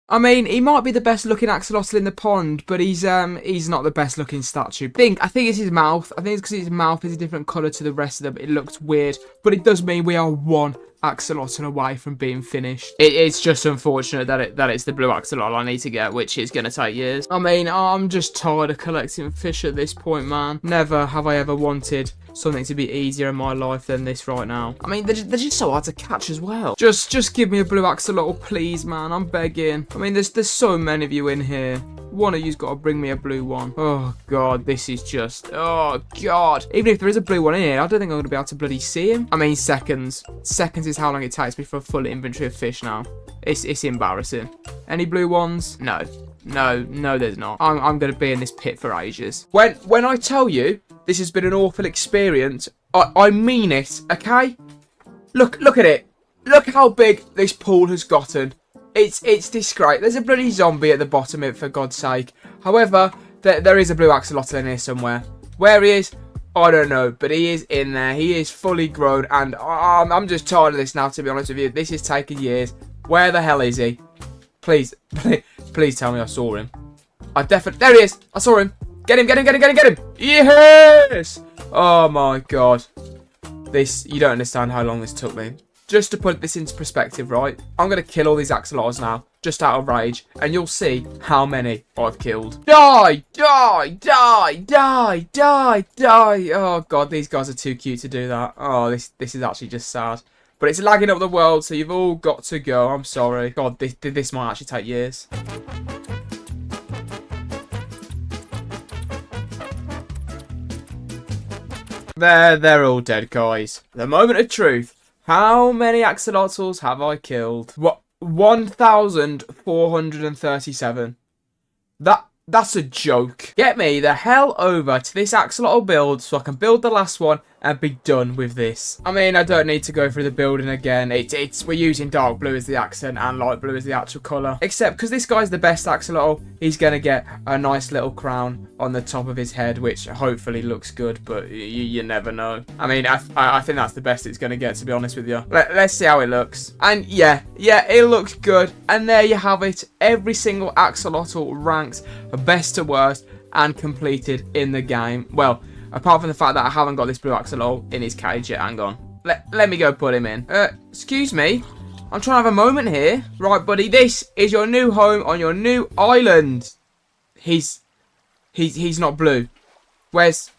I mean, he might be the best looking axolotl in the pond, but he's not the best looking statue. I think it's his mouth. I think it's because his mouth is a different colour to the rest of them. It looks weird, but it does mean we are one axolotl away from being finished. It's just unfortunate that it's the blue axolotl I need to get, which is going to take years. I mean, I'm just tired of collecting fish at this point, man. Never have I ever wanted something to be easier in my life than this right now. I mean, they're just so hard to catch as well. Just give me a blue axolotl, please, man. I'm begging. I mean, there's so many of you in here. One of you's got to bring me a blue one. Oh, God, this is just... Oh, God. Even if there is a blue one in here, I don't think I'm going to be able to bloody see him. I mean, seconds. Seconds is how long it takes me for a full inventory of fish now. It's embarrassing. Any blue ones? No. No, there's not. I'm going to be in this pit for ages. When I tell you this has been an awful experience, I mean it, okay? Look at it. Look how big this pool has gotten. It's disgrace. There's a bloody zombie at the bottom of it, for God's sake. However, there is a blue axolotl in here somewhere. Where he is, I don't know, but he is in there. He is fully grown, and I'm just tired of this now, to be honest with you. This is taking years. Where the hell is he? Please tell me I saw him. There he is. I saw him. Get him. Yes! Oh my God. You don't understand how long this took me. Just to put this into perspective, right? I'm going to kill all these axolotls now, just out of rage, and you'll see how many I've killed. Die! Oh God, these guys are too cute to do that. Oh, this is actually just sad. But it's lagging up the world, so you've all got to go. I'm sorry. God, this might actually take years. They're all dead, guys. The moment of truth. How many axolotls have I killed? What? 1,437. That's a joke. Get me the hell over to this axolotl build so I can build the last one and be done with this. I mean, I don't need to go through the building again. We're using dark blue as the accent and light blue as the actual colour. Except because this guy's the best axolotl, he's going to get a nice little crown on the top of his head, which hopefully looks good, but you never know. I mean, I think that's the best it's going to get, to be honest with you. Let's see how it looks. And yeah, it looks good. And there you have it. Every single axolotl ranks best to worst. and completed in the game. Well, apart from the fact that I haven't got this blue axolotl in his cage yet. Hang on. Let me go put him in. Excuse me. I'm trying to have a moment here. Right, buddy. This is your new home on your new island. He's not blue. Where's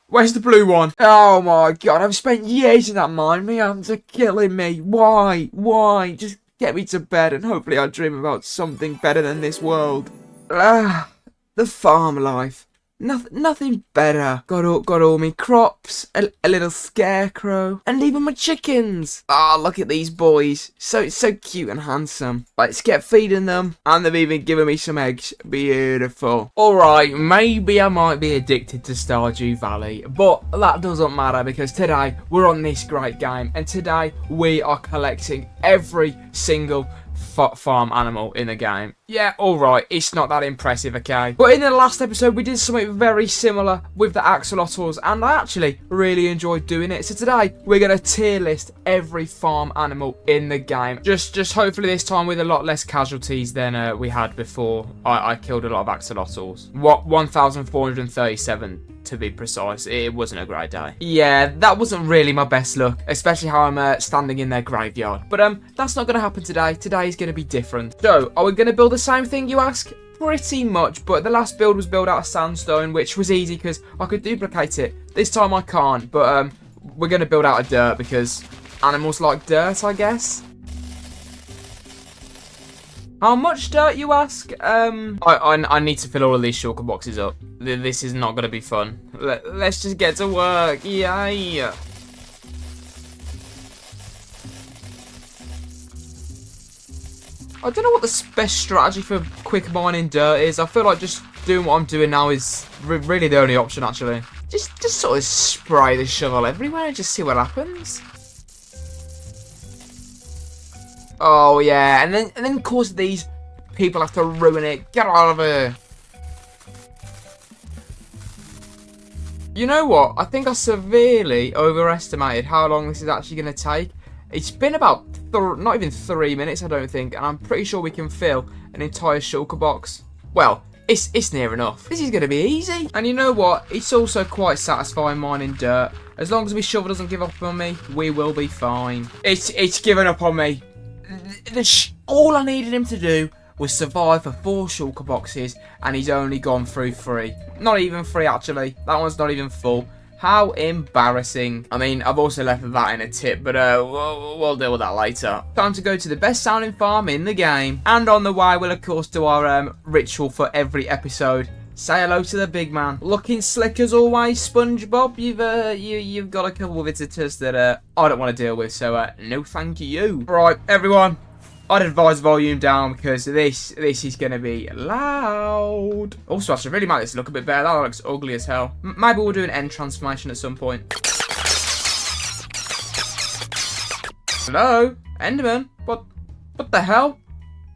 the blue one? Oh my god, I've spent years in that mine. My hands are killing me. Why? Why? Just get me to bed and hopefully I dream about something better than this world. The farm life. Nothing better. Got all my crops, a little scarecrow, and even my chickens. Look at these boys. So cute and handsome. Let's get feeding them. And they've even given me some eggs. Beautiful. Alright, maybe I might be addicted to Stardew Valley, but that doesn't matter because today we're on this great game, and today we are collecting every single farm animal in the game. Yeah, alright, it's not that impressive, okay? But in the last episode, we did something very similar with the axolotls, and I actually really enjoyed doing it. So today, we're going to tier list every farm animal in the game. Just hopefully this time with a lot less casualties than we had before. I killed a lot of axolotls. 1,437 to be precise. It wasn't a great day. Yeah, that wasn't really my best luck, especially how I'm standing in their graveyard. But that's not going to happen today. Today is going to be different. So, are we going to build the same thing, you ask? Pretty much, but the last build was built out of sandstone, which was easy because I could duplicate it. This time I can't, but we're going to build out of dirt because animals like dirt, I guess. How much dirt, you ask? I need to fill all of these shulker boxes up. This is not going to be fun. Let's just get to work. Yay. I don't know what the best strategy for quick mining dirt is. I feel like just doing what I'm doing now is really the only option, actually. Just sort of spray the shovel everywhere and just see what happens. Oh yeah, and then of course these people have to ruin it. Get out of here. You know what? I think I severely overestimated how long this is actually going to take. It's been about not even 3 minutes, I don't think, and I'm pretty sure we can fill an entire shulker box. Well, it's near enough. This is going to be easy. And you know what? It's also quite satisfying mining dirt. As long as my shovel doesn't give up on me, we will be fine. It's given up on me. All I needed him to do was survive for 4 shulker boxes, and he's only gone through 3. Not even 3, actually. That one's not even full. How embarrassing. I mean, I've also left that in a tip, but we'll deal with that later. Time to go to the best sounding farm in the game. And on the way, we'll of course do our ritual for every episode. Say hello to the big man. Looking slick as always, SpongeBob. You've got a couple of visitors that I don't want to deal with, so no thank you. Right, everyone. I'd advise volume down because this is going to be loud. Also, I should really make this look a bit better. That looks ugly as hell. Maybe we'll do an end transformation at some point. Hello? Enderman? What the hell?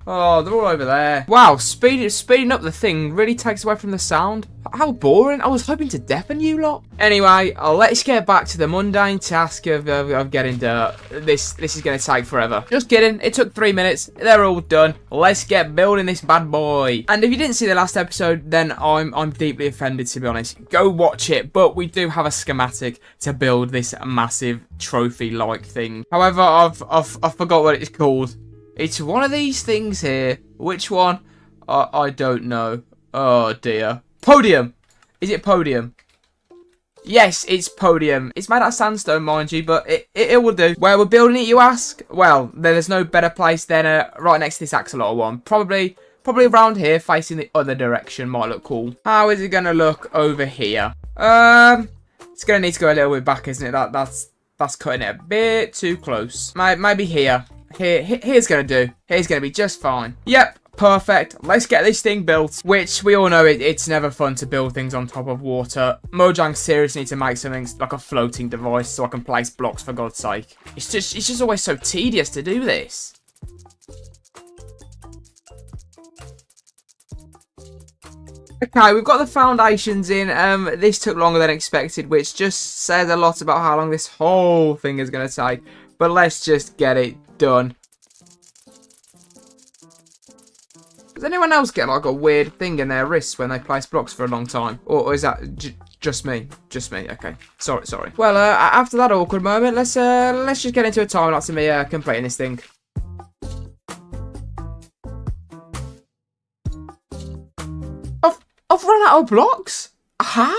Oh, they're all over there. Wow, speeding up the thing really takes away from the sound. How boring. I was hoping to deafen you lot. Anyway, let's get back to the mundane task of getting dirt. This is going to take forever. Just kidding. It took 3 minutes. They're all done. Let's get building this bad boy. And if you didn't see the last episode, then I'm deeply offended, to be honest. Go watch it. But we do have a schematic to build this massive trophy-like thing. However, I've forgot what it's called. It's one of these things here. Which one? I don't know. Oh, dear. Podium! Is it podium? Yes, it's podium. It's made out of sandstone, mind you, but it will do. Where we're building it, you ask? Well, there's no better place than right next to this axolotl one. Probably around here, facing the other direction. Might look cool. How is it going to look over here? It's going to need to go a little bit back, isn't it? That's cutting it a bit too close. Maybe here. Here's going to do. Here's going to be just fine. Yep, perfect. Let's get this thing built. Which, we all know it's never fun to build things on top of water. Mojang seriously needs to make something like a floating device so I can place blocks, for God's sake. It's just always so tedious to do this. Okay, we've got the foundations in. This took longer than expected, which just says a lot about how long this whole thing is going to take. But let's just get it done. Does anyone else get like a weird thing in their wrists when they place blocks for a long time? Or is that just me? Just me, okay. Sorry. Well, after that awkward moment, let's just get into a time lapse of me completing this thing. I've run out of blocks? How?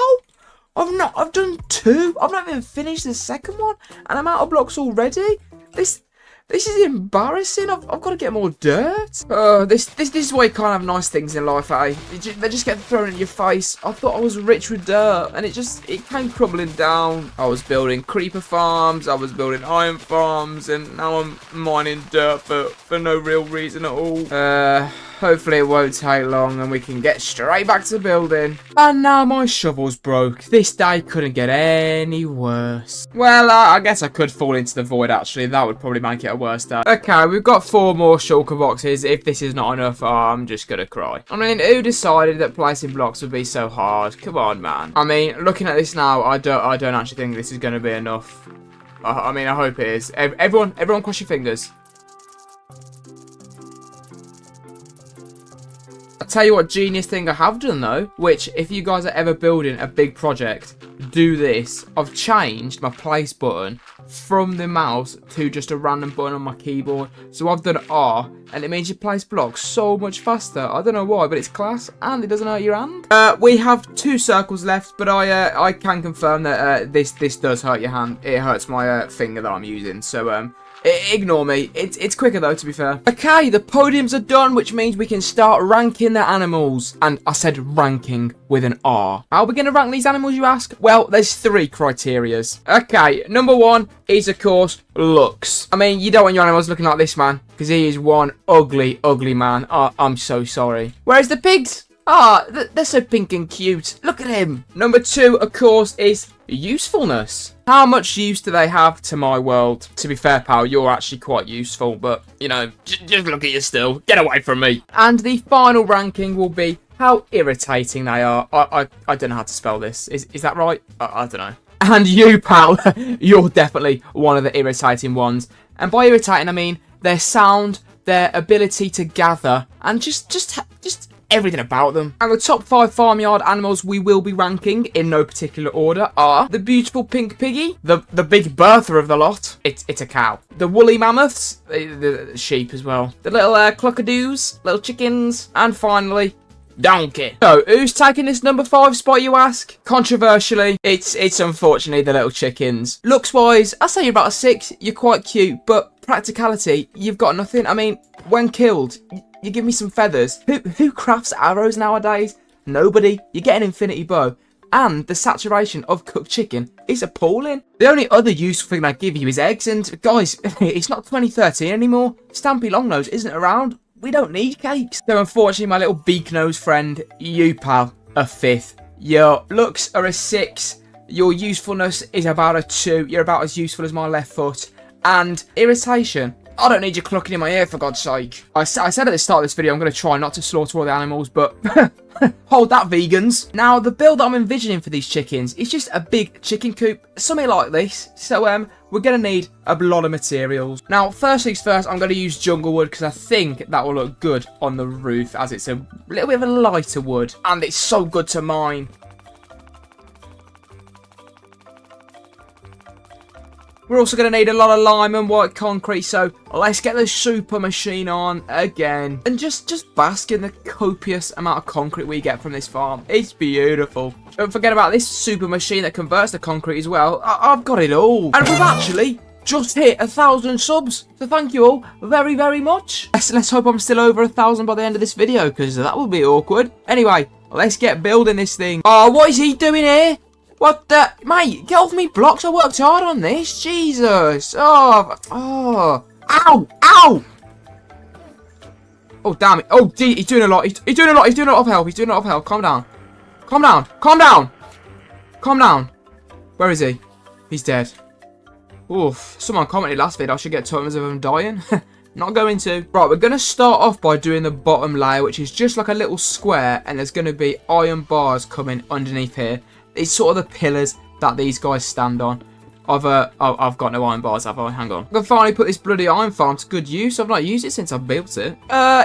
I've done 2. I've not even finished the second one, and I'm out of blocks already. This is embarrassing. I've got to get more dirt. This is why you can't have nice things in life, eh? They just get thrown in your face. I thought I was rich with dirt, and it came crumbling down. I was building creeper farms, I was building iron farms, and now I'm mining dirt for no real reason at all. Hopefully it won't take long and we can get straight back to building. And now my shovel's broke. This day couldn't get any worse. Well, I guess I could fall into the void actually. That would probably make it a worse day. Okay, we've got 4 more shulker boxes. If this is not enough, I'm just gonna cry. I mean, who decided that placing blocks would be so hard? Come on, man. I mean, looking at this now, I don't actually think this is gonna be enough. I mean, I hope it is. Everyone cross your fingers. I'll tell you what genius thing I have done though, which if you guys are ever building a big project, do this. I've changed my place button from the mouse to just a random button on my keyboard. So I've done R, and it means you place blocks so much faster. I don't know why, but it's class, and it doesn't hurt your hand. We have 2 circles left, but I can confirm that this does hurt your hand. It hurts my finger that I'm using. So ignore me. It's quicker though, to be fair. Okay, the podiums are done, which means we can start ranking the animals. And I said ranking with an R. How are we going to rank these animals, you ask? Well, there's 3 criterias. Okay, number 1 is, of course, looks. I mean, you don't want your animals looking like this, man, because he is one ugly, ugly man. Oh, I'm so sorry. Where's the pigs? Ah, they're so pink and cute. Look at him. Number 2, of course, is usefulness. How much use do they have to my world? To be fair, pal, you're actually quite useful, but, you know, just look at you still. Get away from me. And the final ranking will be how irritating they are. I don't know how to spell this. Is that right? I don't know. And you, pal, you're definitely one of the irritating ones. And by irritating, I mean their sound, their ability to gather, and just everything about them. And the top 5 farmyard animals we will be ranking in no particular order are the beautiful pink piggy, the big Bertha of the lot. It's a cow. The woolly mammoths, the sheep as well. The little cluckadoos, little chickens, and finally donkey. So who's taking this number 5 spot, you ask? Controversially, it's unfortunately the little chickens. Looks wise, I say you're about a 6. You're quite cute, but practicality, you've got nothing. I mean, when killed, you give me some feathers. Who crafts arrows nowadays? Nobody. You get an infinity bow. And the saturation of cooked chicken is appalling. The only other useful thing I give you is eggs. And guys, it's not 2013 anymore. Stampy Longnose isn't around. We don't need cakes. So unfortunately, my little beak-nosed friend, you pal, a 5th. Your looks are a 6. Your usefulness is about a 2. You're about as useful as my left foot. And irritation. I don't need you clucking in my ear, for God's sake. I said at the start of this video I'm going to try not to slaughter all the animals, but hold that, vegans. Now, the build that I'm envisioning for these chickens is just a big chicken coop, something like this. So, we're going to need a lot of materials. Now, first things first, I'm going to use jungle wood because I think that will look good on the roof as it's a little bit of a lighter wood. And it's so good to mine. We're also going to need a lot of lime and white concrete, so let's get the super machine on again. And just bask in the copious amount of concrete we get from this farm. It's beautiful. Don't forget about this super machine that converts the concrete as well. I've got it all. And we've actually just hit 1,000 subs. So thank you all very, very much. Let's hope I'm still over 1,000 by the end of this video, because that would be awkward. Anyway, let's get building this thing. Oh, what is he doing here? What the? Mate, get off me blocks. I worked hard on this. Jesus. Oh. Ow. Ow. Oh, damn it. Oh, he's doing a lot. He's doing a lot. He's doing a lot of help. He's doing a lot of help. Calm down. Calm down. Calm down. Calm down. Where is he? He's dead. Oof. Someone commented last video I should get totems of him dying. Not going to. Right, we're going to start off by doing the bottom layer, which is just like a little square, and there's going to be iron bars coming underneath here. It's sort of the pillars that these guys stand on. I've got no iron bars, have I? Hang on. I can finally put this bloody iron farm to good use. I've not used it since I've built it.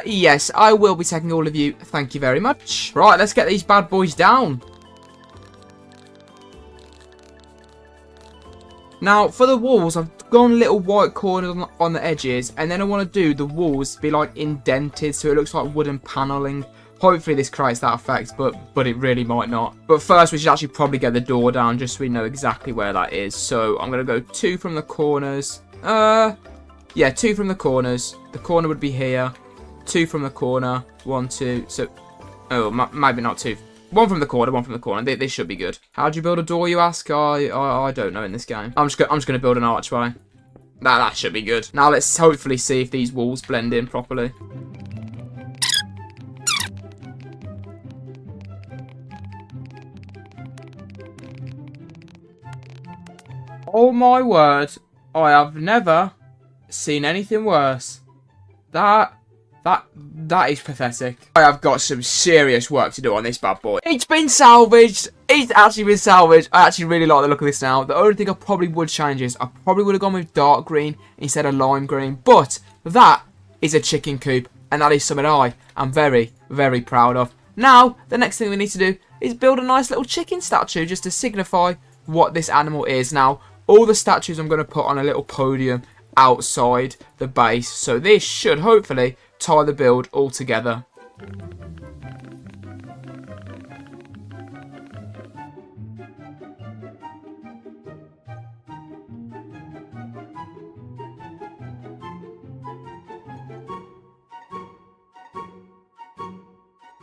Yes, I will be taking all of you. Thank you very much. Right, let's get these bad boys down. Now, for the walls, I've gone little white corners on the edges, and then I want to do the walls be like indented so it looks like wooden paneling. Hopefully this creates that effect, but it really might not. But first, we should actually probably get the door down just so we know exactly where that is. So I'm going to go 2 from the corners. Yeah, 2 from the corners. The corner would be here. 2 from the corner. 1, 2. So, oh, maybe not 2. 1 from the corner, 1 from the corner. This should be good. How do you build a door, you ask? I don't know in this game. I'm just going to build an archway. That should be good. Now let's hopefully see if these walls blend in properly. Oh my word, I have never seen anything worse. That is pathetic. I have got some serious work to do on this bad boy. It's been salvaged. It's actually been salvaged. I actually really like the look of this now. The only thing I probably would change is I probably would have gone with dark green instead of lime green. But that is a chicken coop, and that is something I am very, very proud of. Now, the next thing we need to do is build a nice little chicken statue just to signify what this animal is. Now, all the statues I'm going to put on a little podium outside the base. So this should hopefully tie the build all together.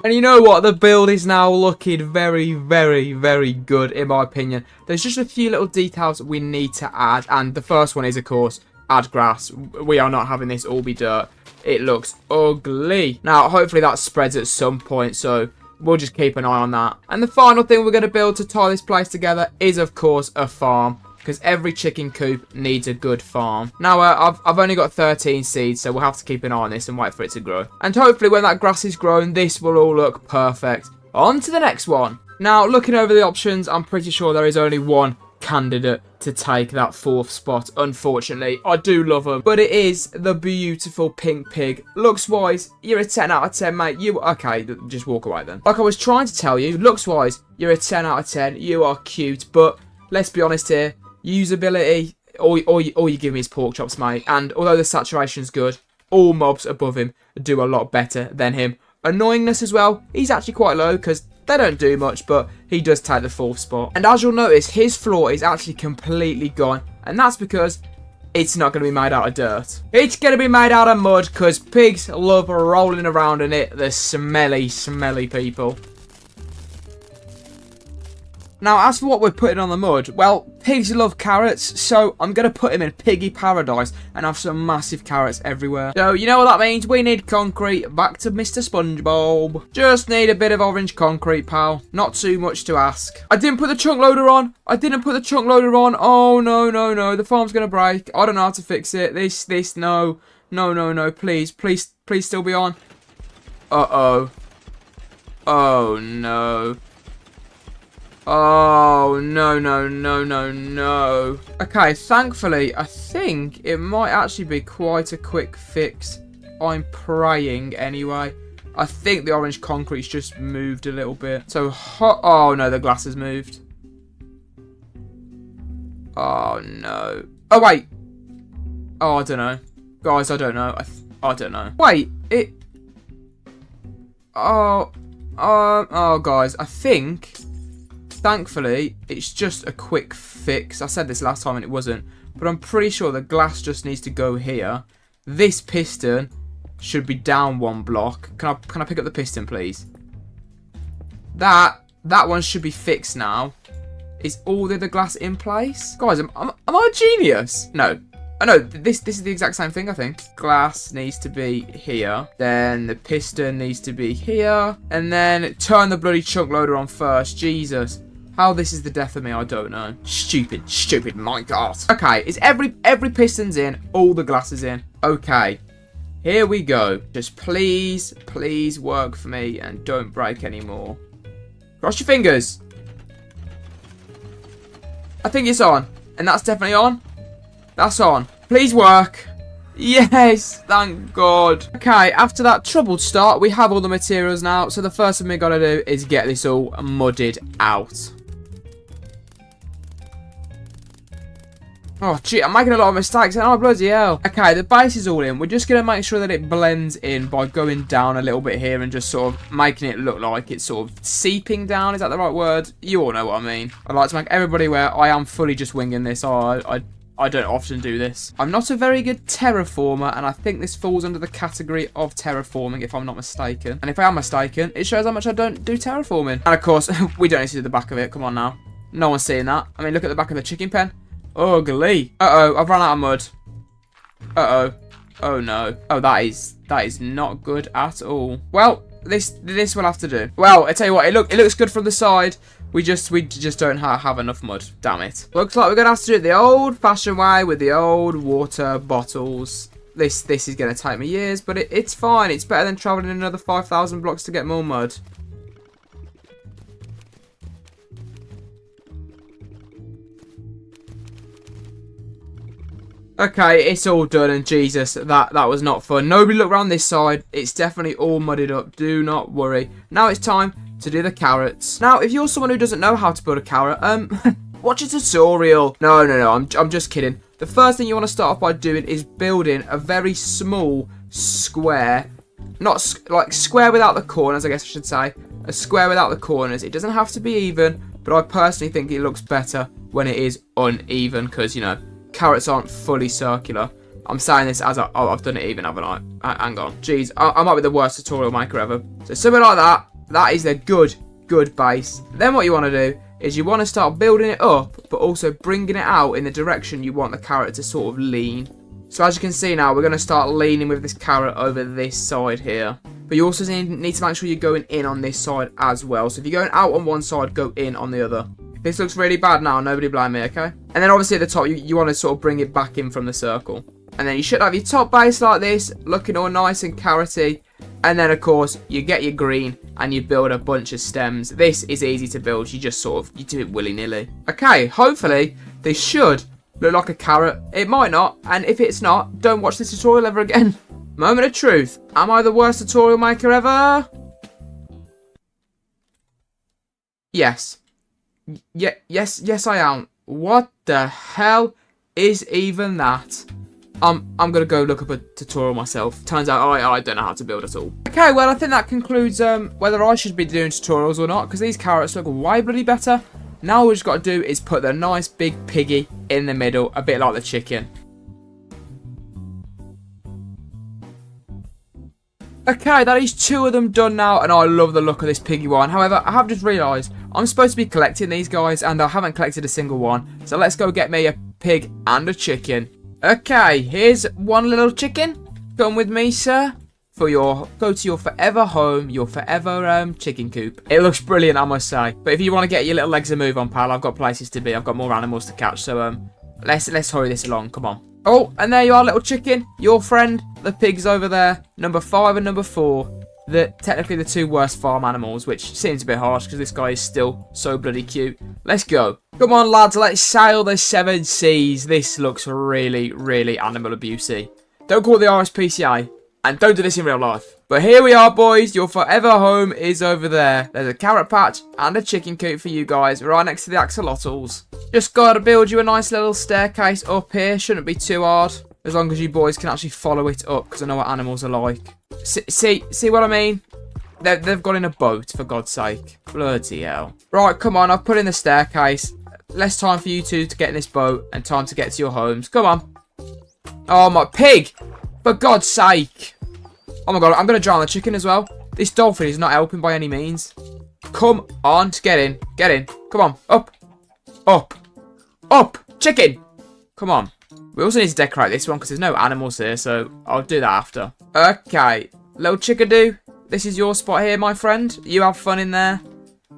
And you know what? The build is now looking very, very, very good in my opinion. There's just a few little details we need to add. And the first one is, of course, add grass. We are not having this all be dirt. It looks ugly. Now, hopefully that spreads at some point. So we'll just keep an eye on that. And the final thing we're going to build to tie this place together is, of course, a farm. Because every chicken coop needs a good farm. Now, I've only got 13 seeds, so we'll have to keep an eye on this and wait for it to grow. And hopefully when that grass is grown, this will all look perfect. On to the next one. Now, looking over the options, I'm pretty sure there is only one candidate to take that 4th spot. Unfortunately, I do love him. But it is the beautiful pink pig. Looks-wise, you're a 10 out of 10, mate. Okay, just walk away then. Like I was trying to tell you, looks-wise, you're a 10 out of 10. You are cute, but let's be honest here. Usability, all you give me is pork chops, mate. And although the saturation's good, all mobs above him do a lot better than him. Annoyingness as well, he's actually quite low because they don't do much, but he does take the 4th spot. And as you'll notice, his floor is actually completely gone. And that's because it's not going to be made out of dirt. It's going to be made out of mud because pigs love rolling around in it. The smelly, smelly people. Now, as for what we're putting on the mud, well, pigs love carrots, so I'm going to put him in piggy paradise and have some massive carrots everywhere. So, you know what that means? We need concrete. Back to Mr. SpongeBob. Just need a bit of orange concrete, pal. Not too much to ask. I didn't put the chunk loader on. Oh, no, no, no. The farm's going to break. I don't know how to fix it. No. No. Please still be on. Uh-oh. Oh, no. Oh, no. Okay, thankfully, I think it might actually be quite a quick fix. I'm praying anyway. I think the orange concrete's just moved a little bit. So, oh, no, the glass has moved. Oh, no. Oh, wait. Oh, I don't know. Guys, I don't know. I don't know. Wait, it... Oh, guys, I think... Thankfully, it's just a quick fix. I said this last time and it wasn't. But I'm pretty sure the glass just needs to go here. This piston should be down 1 block. Can I pick up the piston, please? That one should be fixed now. Is all the other glass in place? Guys, am I a genius? No. I know, this is the exact same thing, I think. Glass needs to be here. Then the piston needs to be here. And then turn the bloody chunk loader on first. Jesus. How this is the death of me, I don't know. Stupid minecart. Okay, is every piston's in, all the glass is in. Okay, here we go. Just please work for me and don't break anymore. Cross your fingers. I think it's on. And that's definitely on. That's on. Please work. Yes, thank God. Okay, after that troubled start, we have all the materials now. So the first thing we got to do is get this all mudded out. Oh, gee, I'm making a lot of mistakes. Oh, bloody hell. Okay, the base is all in. We're just going to make sure that it blends in by going down a little bit here and just sort of making it look like it's sort of seeping down. Is that the right word? You all know what I mean. I'd like to make everybody aware I am fully just winging this. I don't often do this. I'm not a very good terraformer, and I think this falls under the category of terraforming, if I'm not mistaken. And if I am mistaken, it shows how much I don't do terraforming. And of course, we don't need to do the back of it. Come on now. No one's seeing that. I mean, look at the back of the chicken pen. Ugly. Uh-oh, I've run out of mud. Uh-oh. Oh, no. Oh, that is not good at all. Well, this will have to do. Well, I tell you what, it looks good from the side. We just don't have enough mud. Damn it. Looks like we're going to have to do it the old-fashioned way with the old water bottles. This is going to take me years, but it's fine. It's better than traveling another 5,000 blocks to get more mud. Okay, it's all done, and Jesus, that was not fun. Nobody look around this side. It's definitely all mudded up. Do not worry. Now it's time to do the carrots. Now, if you're someone who doesn't know how to build a carrot, watch a tutorial. No, I'm just kidding. The first thing you want to start off by doing is building a very small square. Not like square without the corners, I guess I should say. A square without the corners. It doesn't have to be even, but I personally think it looks better when it is uneven, because, you know, carrots aren't fully circular. I'm saying this as I've done it even, haven't I? Hang on. Jeez, I might be the worst tutorial maker ever. So something like that. That is a good base. Then what you want to do is you want to start building it up, but also bringing it out in the direction you want the carrot to sort of lean. So as you can see now, we're going to start leaning with this carrot over this side here. But you also need to make sure you're going in on this side as well. So if you're going out on one side, go in on the other. This looks really bad now, nobody blame me, okay? And then obviously at the top, you want to sort of bring it back in from the circle. And then you should have your top base like this, looking all nice and carroty. And then, of course, you get your green and you build a bunch of stems. This is easy to build. You just sort of, you do it willy-nilly. Okay, hopefully, this should look like a carrot. It might not. And if it's not, don't watch this tutorial ever again. Moment of truth. Am I the worst tutorial maker ever? Yes. Yes, I am. What the hell is even that? I'm gonna go look up a tutorial myself. Turns out I don't know how to build at all. Okay, well I think that concludes whether I should be doing tutorials or not, because these carrots look way bloody better. Now all we've just got to do is put the nice big piggy in the middle, a bit like the chicken. Okay, that is 2 of them done now, and I love the look of this piggy one. However, I have just realised I'm supposed to be collecting these guys, and I haven't collected a single one. So let's go get me a pig and a chicken. Okay, here's one little chicken. Come with me, sir. Go to your forever home, your forever chicken coop. It looks brilliant, I must say. But if you want to get your little legs a move on, pal, I've got places to be. I've got more animals to catch. So let's hurry this along. Come on. Oh, and there you are, little chicken. Your friend, the pig's over there. Number 5 and number 4. Technically the 2 worst farm animals, which seems a bit harsh because this guy is still so bloody cute. Let's go. Come on, lads, let's sail the 7 seas. This looks really, really animal abusey. Don't call the RSPCA, and don't do this in real life. But here we are, boys. Your forever home is over there. There's a carrot patch and a chicken coop for you guys, right next to the axolotls. Just gotta build you a nice little staircase up here. Shouldn't be too hard, as long as you boys can actually follow it up, because I know what animals are like. See what I mean? They've got in a boat, for God's sake. Bloody hell. Right, come on, I've put in the staircase. Less time for you two to get in this boat, and time to get to your homes. Come on. Oh, my pig! For God's sake. Oh my God, I'm going to drown the chicken as well. This dolphin is not helping by any means. Come on, get in. Get in. Come on, up. Up. Up. Chicken. Come on. We also need to decorate this one because there's no animals here, so I'll do that after. Okay, little chickadoo. This is your spot here, my friend. You have fun in there.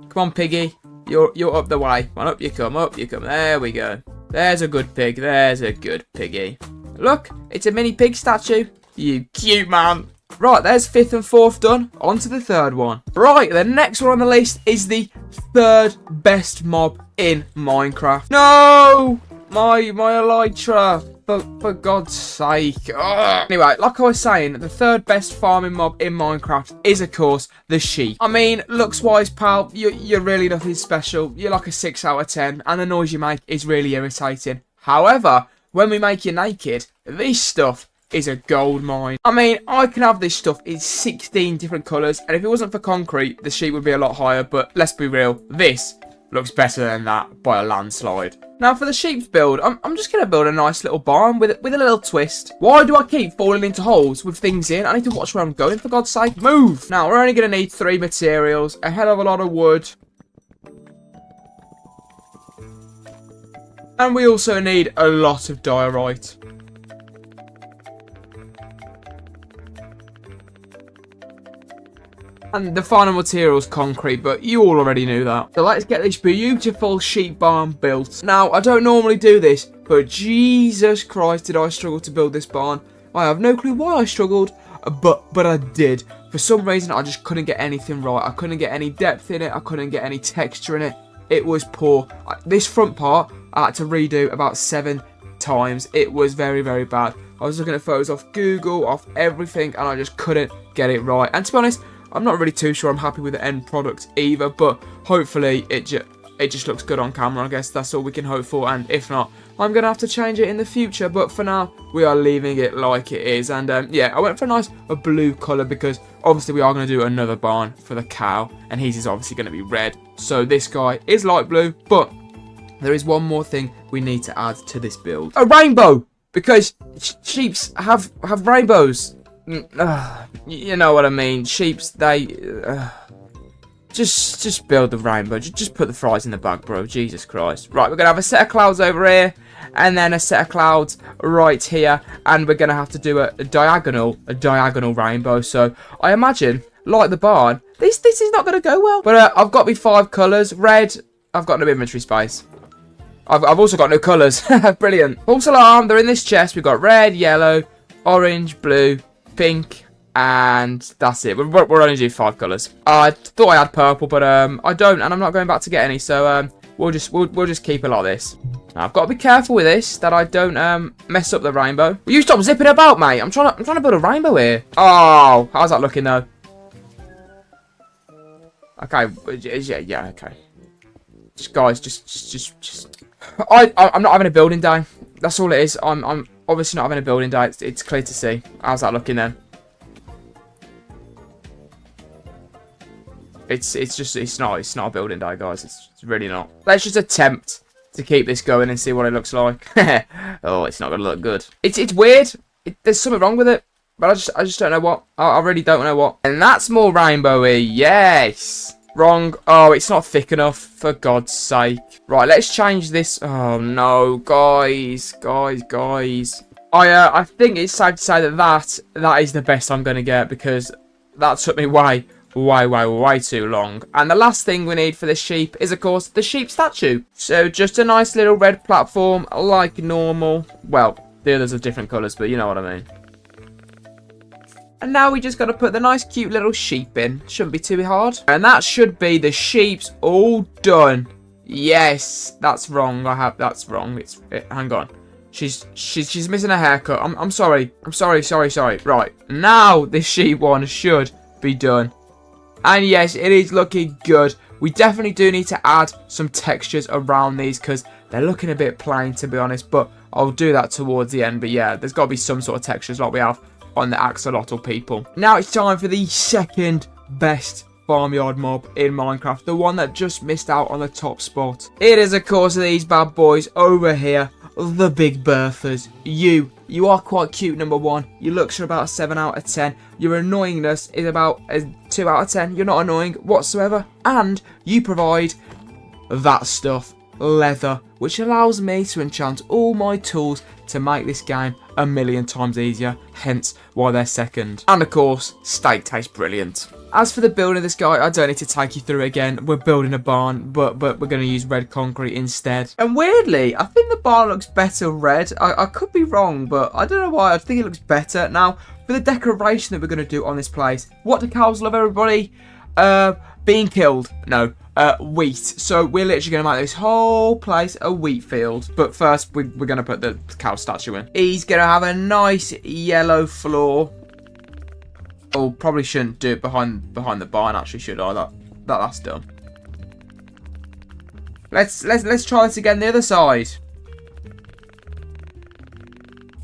Come on, piggy. You're up the way. Come on, up you come, up you come. There we go. There's a good pig. There's a good piggy. Look, it's a mini pig statue. You cute man. Right, there's 5th and 4th done. On to the 3rd one. Right, the next one on the list is the 3rd best mob in Minecraft. No! My elytra. For God's sake. Ugh. Anyway, like I was saying, the third best farming mob in Minecraft is, of course, the sheep. I mean, looks-wise, pal, you're really nothing special. You're like a 6 out of 10, and the noise you make is really irritating. However, when we make you naked, this stuff is a gold mine. I mean, I can have this stuff in 16 different colours, and if it wasn't for concrete, the sheep would be a lot higher, but let's be real, this looks better than that by a landslide. Now for the sheep's build, I'm just going to build a nice little barn with a little twist. Why do I keep falling into holes with things in? I need to watch where I'm going, for God's sake. Move! Now, we're only going to need 3 materials, a hell of a lot of wood. And we also need a lot of diorite. And the final material is concrete, but you all already knew that. So let's get this beautiful sheep barn built. Now, I don't normally do this, but Jesus Christ, did I struggle to build this barn. I have no clue why I struggled, but I did. For some reason, I just couldn't get anything right. I couldn't get any depth in it. I couldn't get any texture in it. It was poor. This front part, I had to redo about 7 times. It was very, very bad. I was looking at photos off Google, off everything, and I just couldn't get it right. And to be honest, I'm not really too sure I'm happy with the end product either, but hopefully it just looks good on camera. I guess that's all we can hope for, and if not, I'm going to have to change it in the future, but for now, we are leaving it like it is. And yeah, I went for a blue colour because obviously we are going to do another barn for the cow, and his is obviously going to be red. So this guy is light blue, but there is one more thing we need to add to this build. A rainbow! Because sheeps have rainbows. You know what I mean. Sheeps, they just build the rainbow. Just put the fries in the bag, bro. Jesus Christ. Right, we're gonna have a set of clouds over here, and then a set of clouds right here, and we're gonna have to do a diagonal rainbow. So I imagine, like the barn, this is not gonna go well. But I've got me 5 colours. Red. I've got no inventory space. I've also got no colours. Brilliant. False alarm. They're in this chest. We've got red, yellow, orange, blue, pink, and that's it. We're only doing 5 colours. I thought I had purple, but I don't, and I'm not going back to get any. So we'll just keep it like this. Now, I've got to be careful with this that I don't mess up the rainbow. Will you stop zipping about, mate? I'm trying to build a rainbow here. Oh, how's that looking though? Okay, yeah, okay. Just guys, just. I'm not having a building day. That's all it is. I'm obviously not having a building day. It's clear to see. How's that looking then? It's not a building day, guys. It's really not. Let's just attempt to keep this going and see what it looks like. Oh, it's not gonna look good. It's weird. There's something wrong with it, but I just don't know what. I really don't know what. And that's more rainbowy. Yes. Wrong. Oh, it's not thick enough, for God's sake. Right, let's change this. Oh, no. Guys. I think it's safe to say that is the best I'm going to get, because that took me way too long. And the last thing we need for this sheep is, of course, the sheep statue. So, just a nice little red platform, like normal. Well, the others are different colours, but you know what I mean. And now we just got to put the nice cute little sheep in. Shouldn't be too hard. And that should be the sheep's all done. Yes, that's wrong. That's wrong. Hang on. She's missing a haircut. I'm sorry. Sorry. Right. Now this sheep one should be done. And yes, it is looking good. We definitely do need to add some textures around these because they're looking a bit plain, to be honest. But I'll do that towards the end. But yeah, there's got to be some sort of textures like we have on the axolotl people. Now it's time for the second best farmyard mob in Minecraft, the one that just missed out on the top spot. It is, of course, these bad boys over here, the Big Berthas. You are quite cute, number 1. Your looks are about a 7 out of 10. Your annoyingness is about a 2 out of 10. You're not annoying whatsoever, and you provide that stuff, leather, which allows me to enchant all my tools to make this game a million times easier, hence why they're second. And of course, steak tastes brilliant. As for the building of this guy, I don't need to take you through it again. We're building a barn, but we're going to use red concrete instead. And weirdly, I think the barn looks better red. I could be wrong, but I don't know why. I think it looks better. Now, for the decoration that we're going to do on this place, what do cows love, everybody? Being killed. No, wheat. So we're literally going to make this whole place a wheat field. But first, we're going to put the cow statue in. He's going to have a nice yellow floor. Oh, probably shouldn't do it behind the barn, actually, should I? That's dumb. Let's try this again the other side.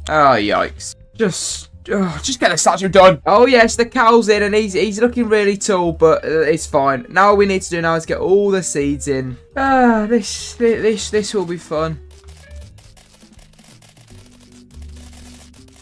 Oh, yikes. Just get the statue done. Oh, yes, the cow's in, and he's looking really tall, but it's fine. Now all we need to do now is get all the seeds in. This will be fun.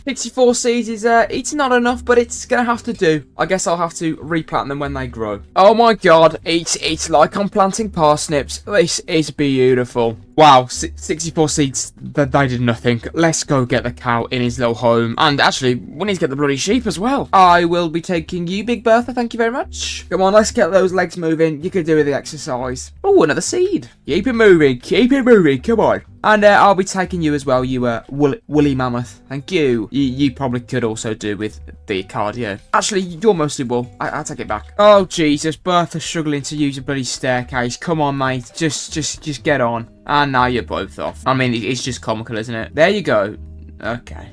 64 seeds is, it's not enough, but it's gonna have to do. I guess I'll have to replant them when they grow. Oh my god, it's like I'm planting parsnips. This is beautiful. Wow, 64 seeds, they did nothing. Let's go get the cow in his little home. And actually, we need to get the bloody sheep as well. I will be taking you, Big Bertha, thank you very much. Come on, let's get those legs moving. You can do the exercise. Oh, another seed. Keep it moving, come on. And I'll be taking you as well, you woolly mammoth. Thank you. You probably could also do with the cardio. Actually, you're mostly wool. I take it back. Oh, Jesus, Bertha's struggling to use a bloody staircase. Come on, mate. Just get on. And now you're both off. I mean, it's just comical, isn't it? There you go. Okay.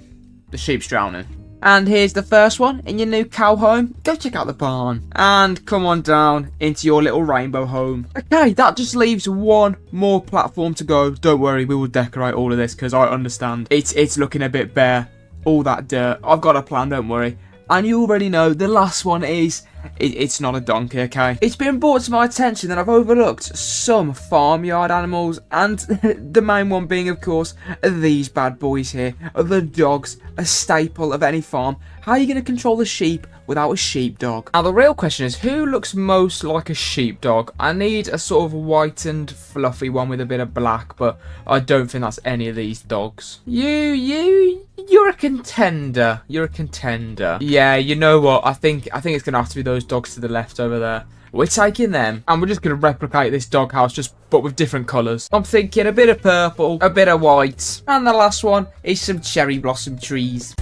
The sheep's drowning. And here's the first one in your new cow home. Go check out the barn. And come on down into your little rainbow home. Okay, that just leaves one more platform to go. Don't worry, we will decorate all of this because I understand. It's looking a bit bare. All that dirt. I've got a plan, don't worry. And you already know the last one is... It's not a donkey, okay? It's been brought to my attention that I've overlooked some farmyard animals, and the main one being, of course, these bad boys here. The dogs, a staple of any farm. How are you going to control the sheep without a sheepdog? Now, the real question is, who looks most like a sheepdog? I need a sort of whitened, fluffy one with a bit of black, but I don't think that's any of these dogs. You're a contender. You're a contender. Yeah, you know what? I think it's going to have to be those dogs to the left over there. We're taking them, and we're just going to replicate this doghouse, but with different colours. I'm thinking a bit of purple, a bit of white, and the last one is some cherry blossom trees.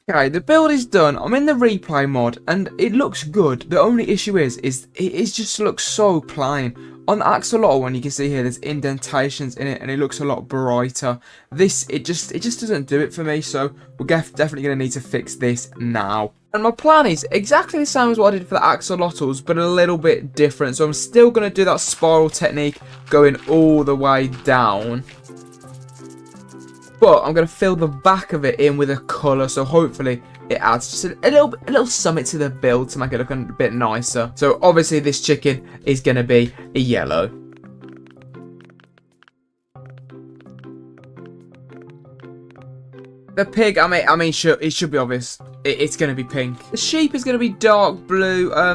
Okay, the build is done. I'm in the replay mod, and it looks good. The only issue is it just looks so plain. On the axolotl one, you can see here, there's indentations in it, and it looks a lot brighter. It just doesn't do it for me, so we're definitely going to need to fix this now. And my plan is exactly the same as what I did for the axolotls, but a little bit different. So I'm still going to do that spiral technique, going all the way down. But I'm going to fill the back of it in with a colour, so hopefully it adds just a little summit to the build to make it look a bit nicer. So obviously this chicken is going to be a yellow. The pig, I mean, it should be obvious. It's going to be pink. The sheep is going to be dark blue. I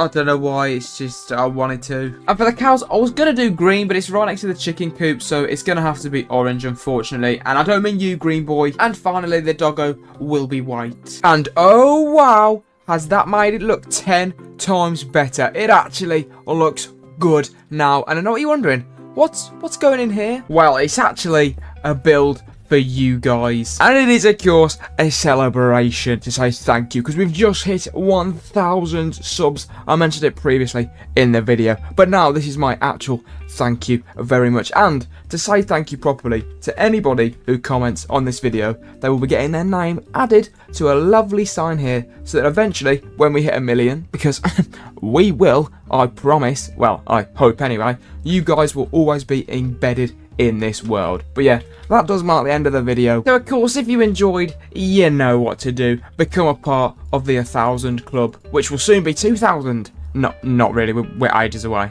don't know why. It's just I wanted to. And for the cows, I was going to do green, but it's right next to the chicken coop, so it's going to have to be orange, unfortunately. And I don't mean you, green boy. And finally, the doggo will be white. And oh wow, has that made it look 10 times better? It actually looks good now. And I know what you're wondering. What's going in here? Well, it's actually a build for you guys, and it is of course a celebration to say thank you because we've just hit 1,000 subs. I mentioned it previously in the video, but now this is my actual thank you very much, and to say thank you properly to anybody who comments on this video, they will be getting their name added to a lovely sign here, so that eventually when we hit 1 million, because we will, I promise, well I hope anyway, you guys will always be embedded in this world. But yeah, that does mark the end of the video. So of course, if you enjoyed, you know what to do. Become a part of the 1,000 club, which will soon be 2,000. Not really, we're ages away.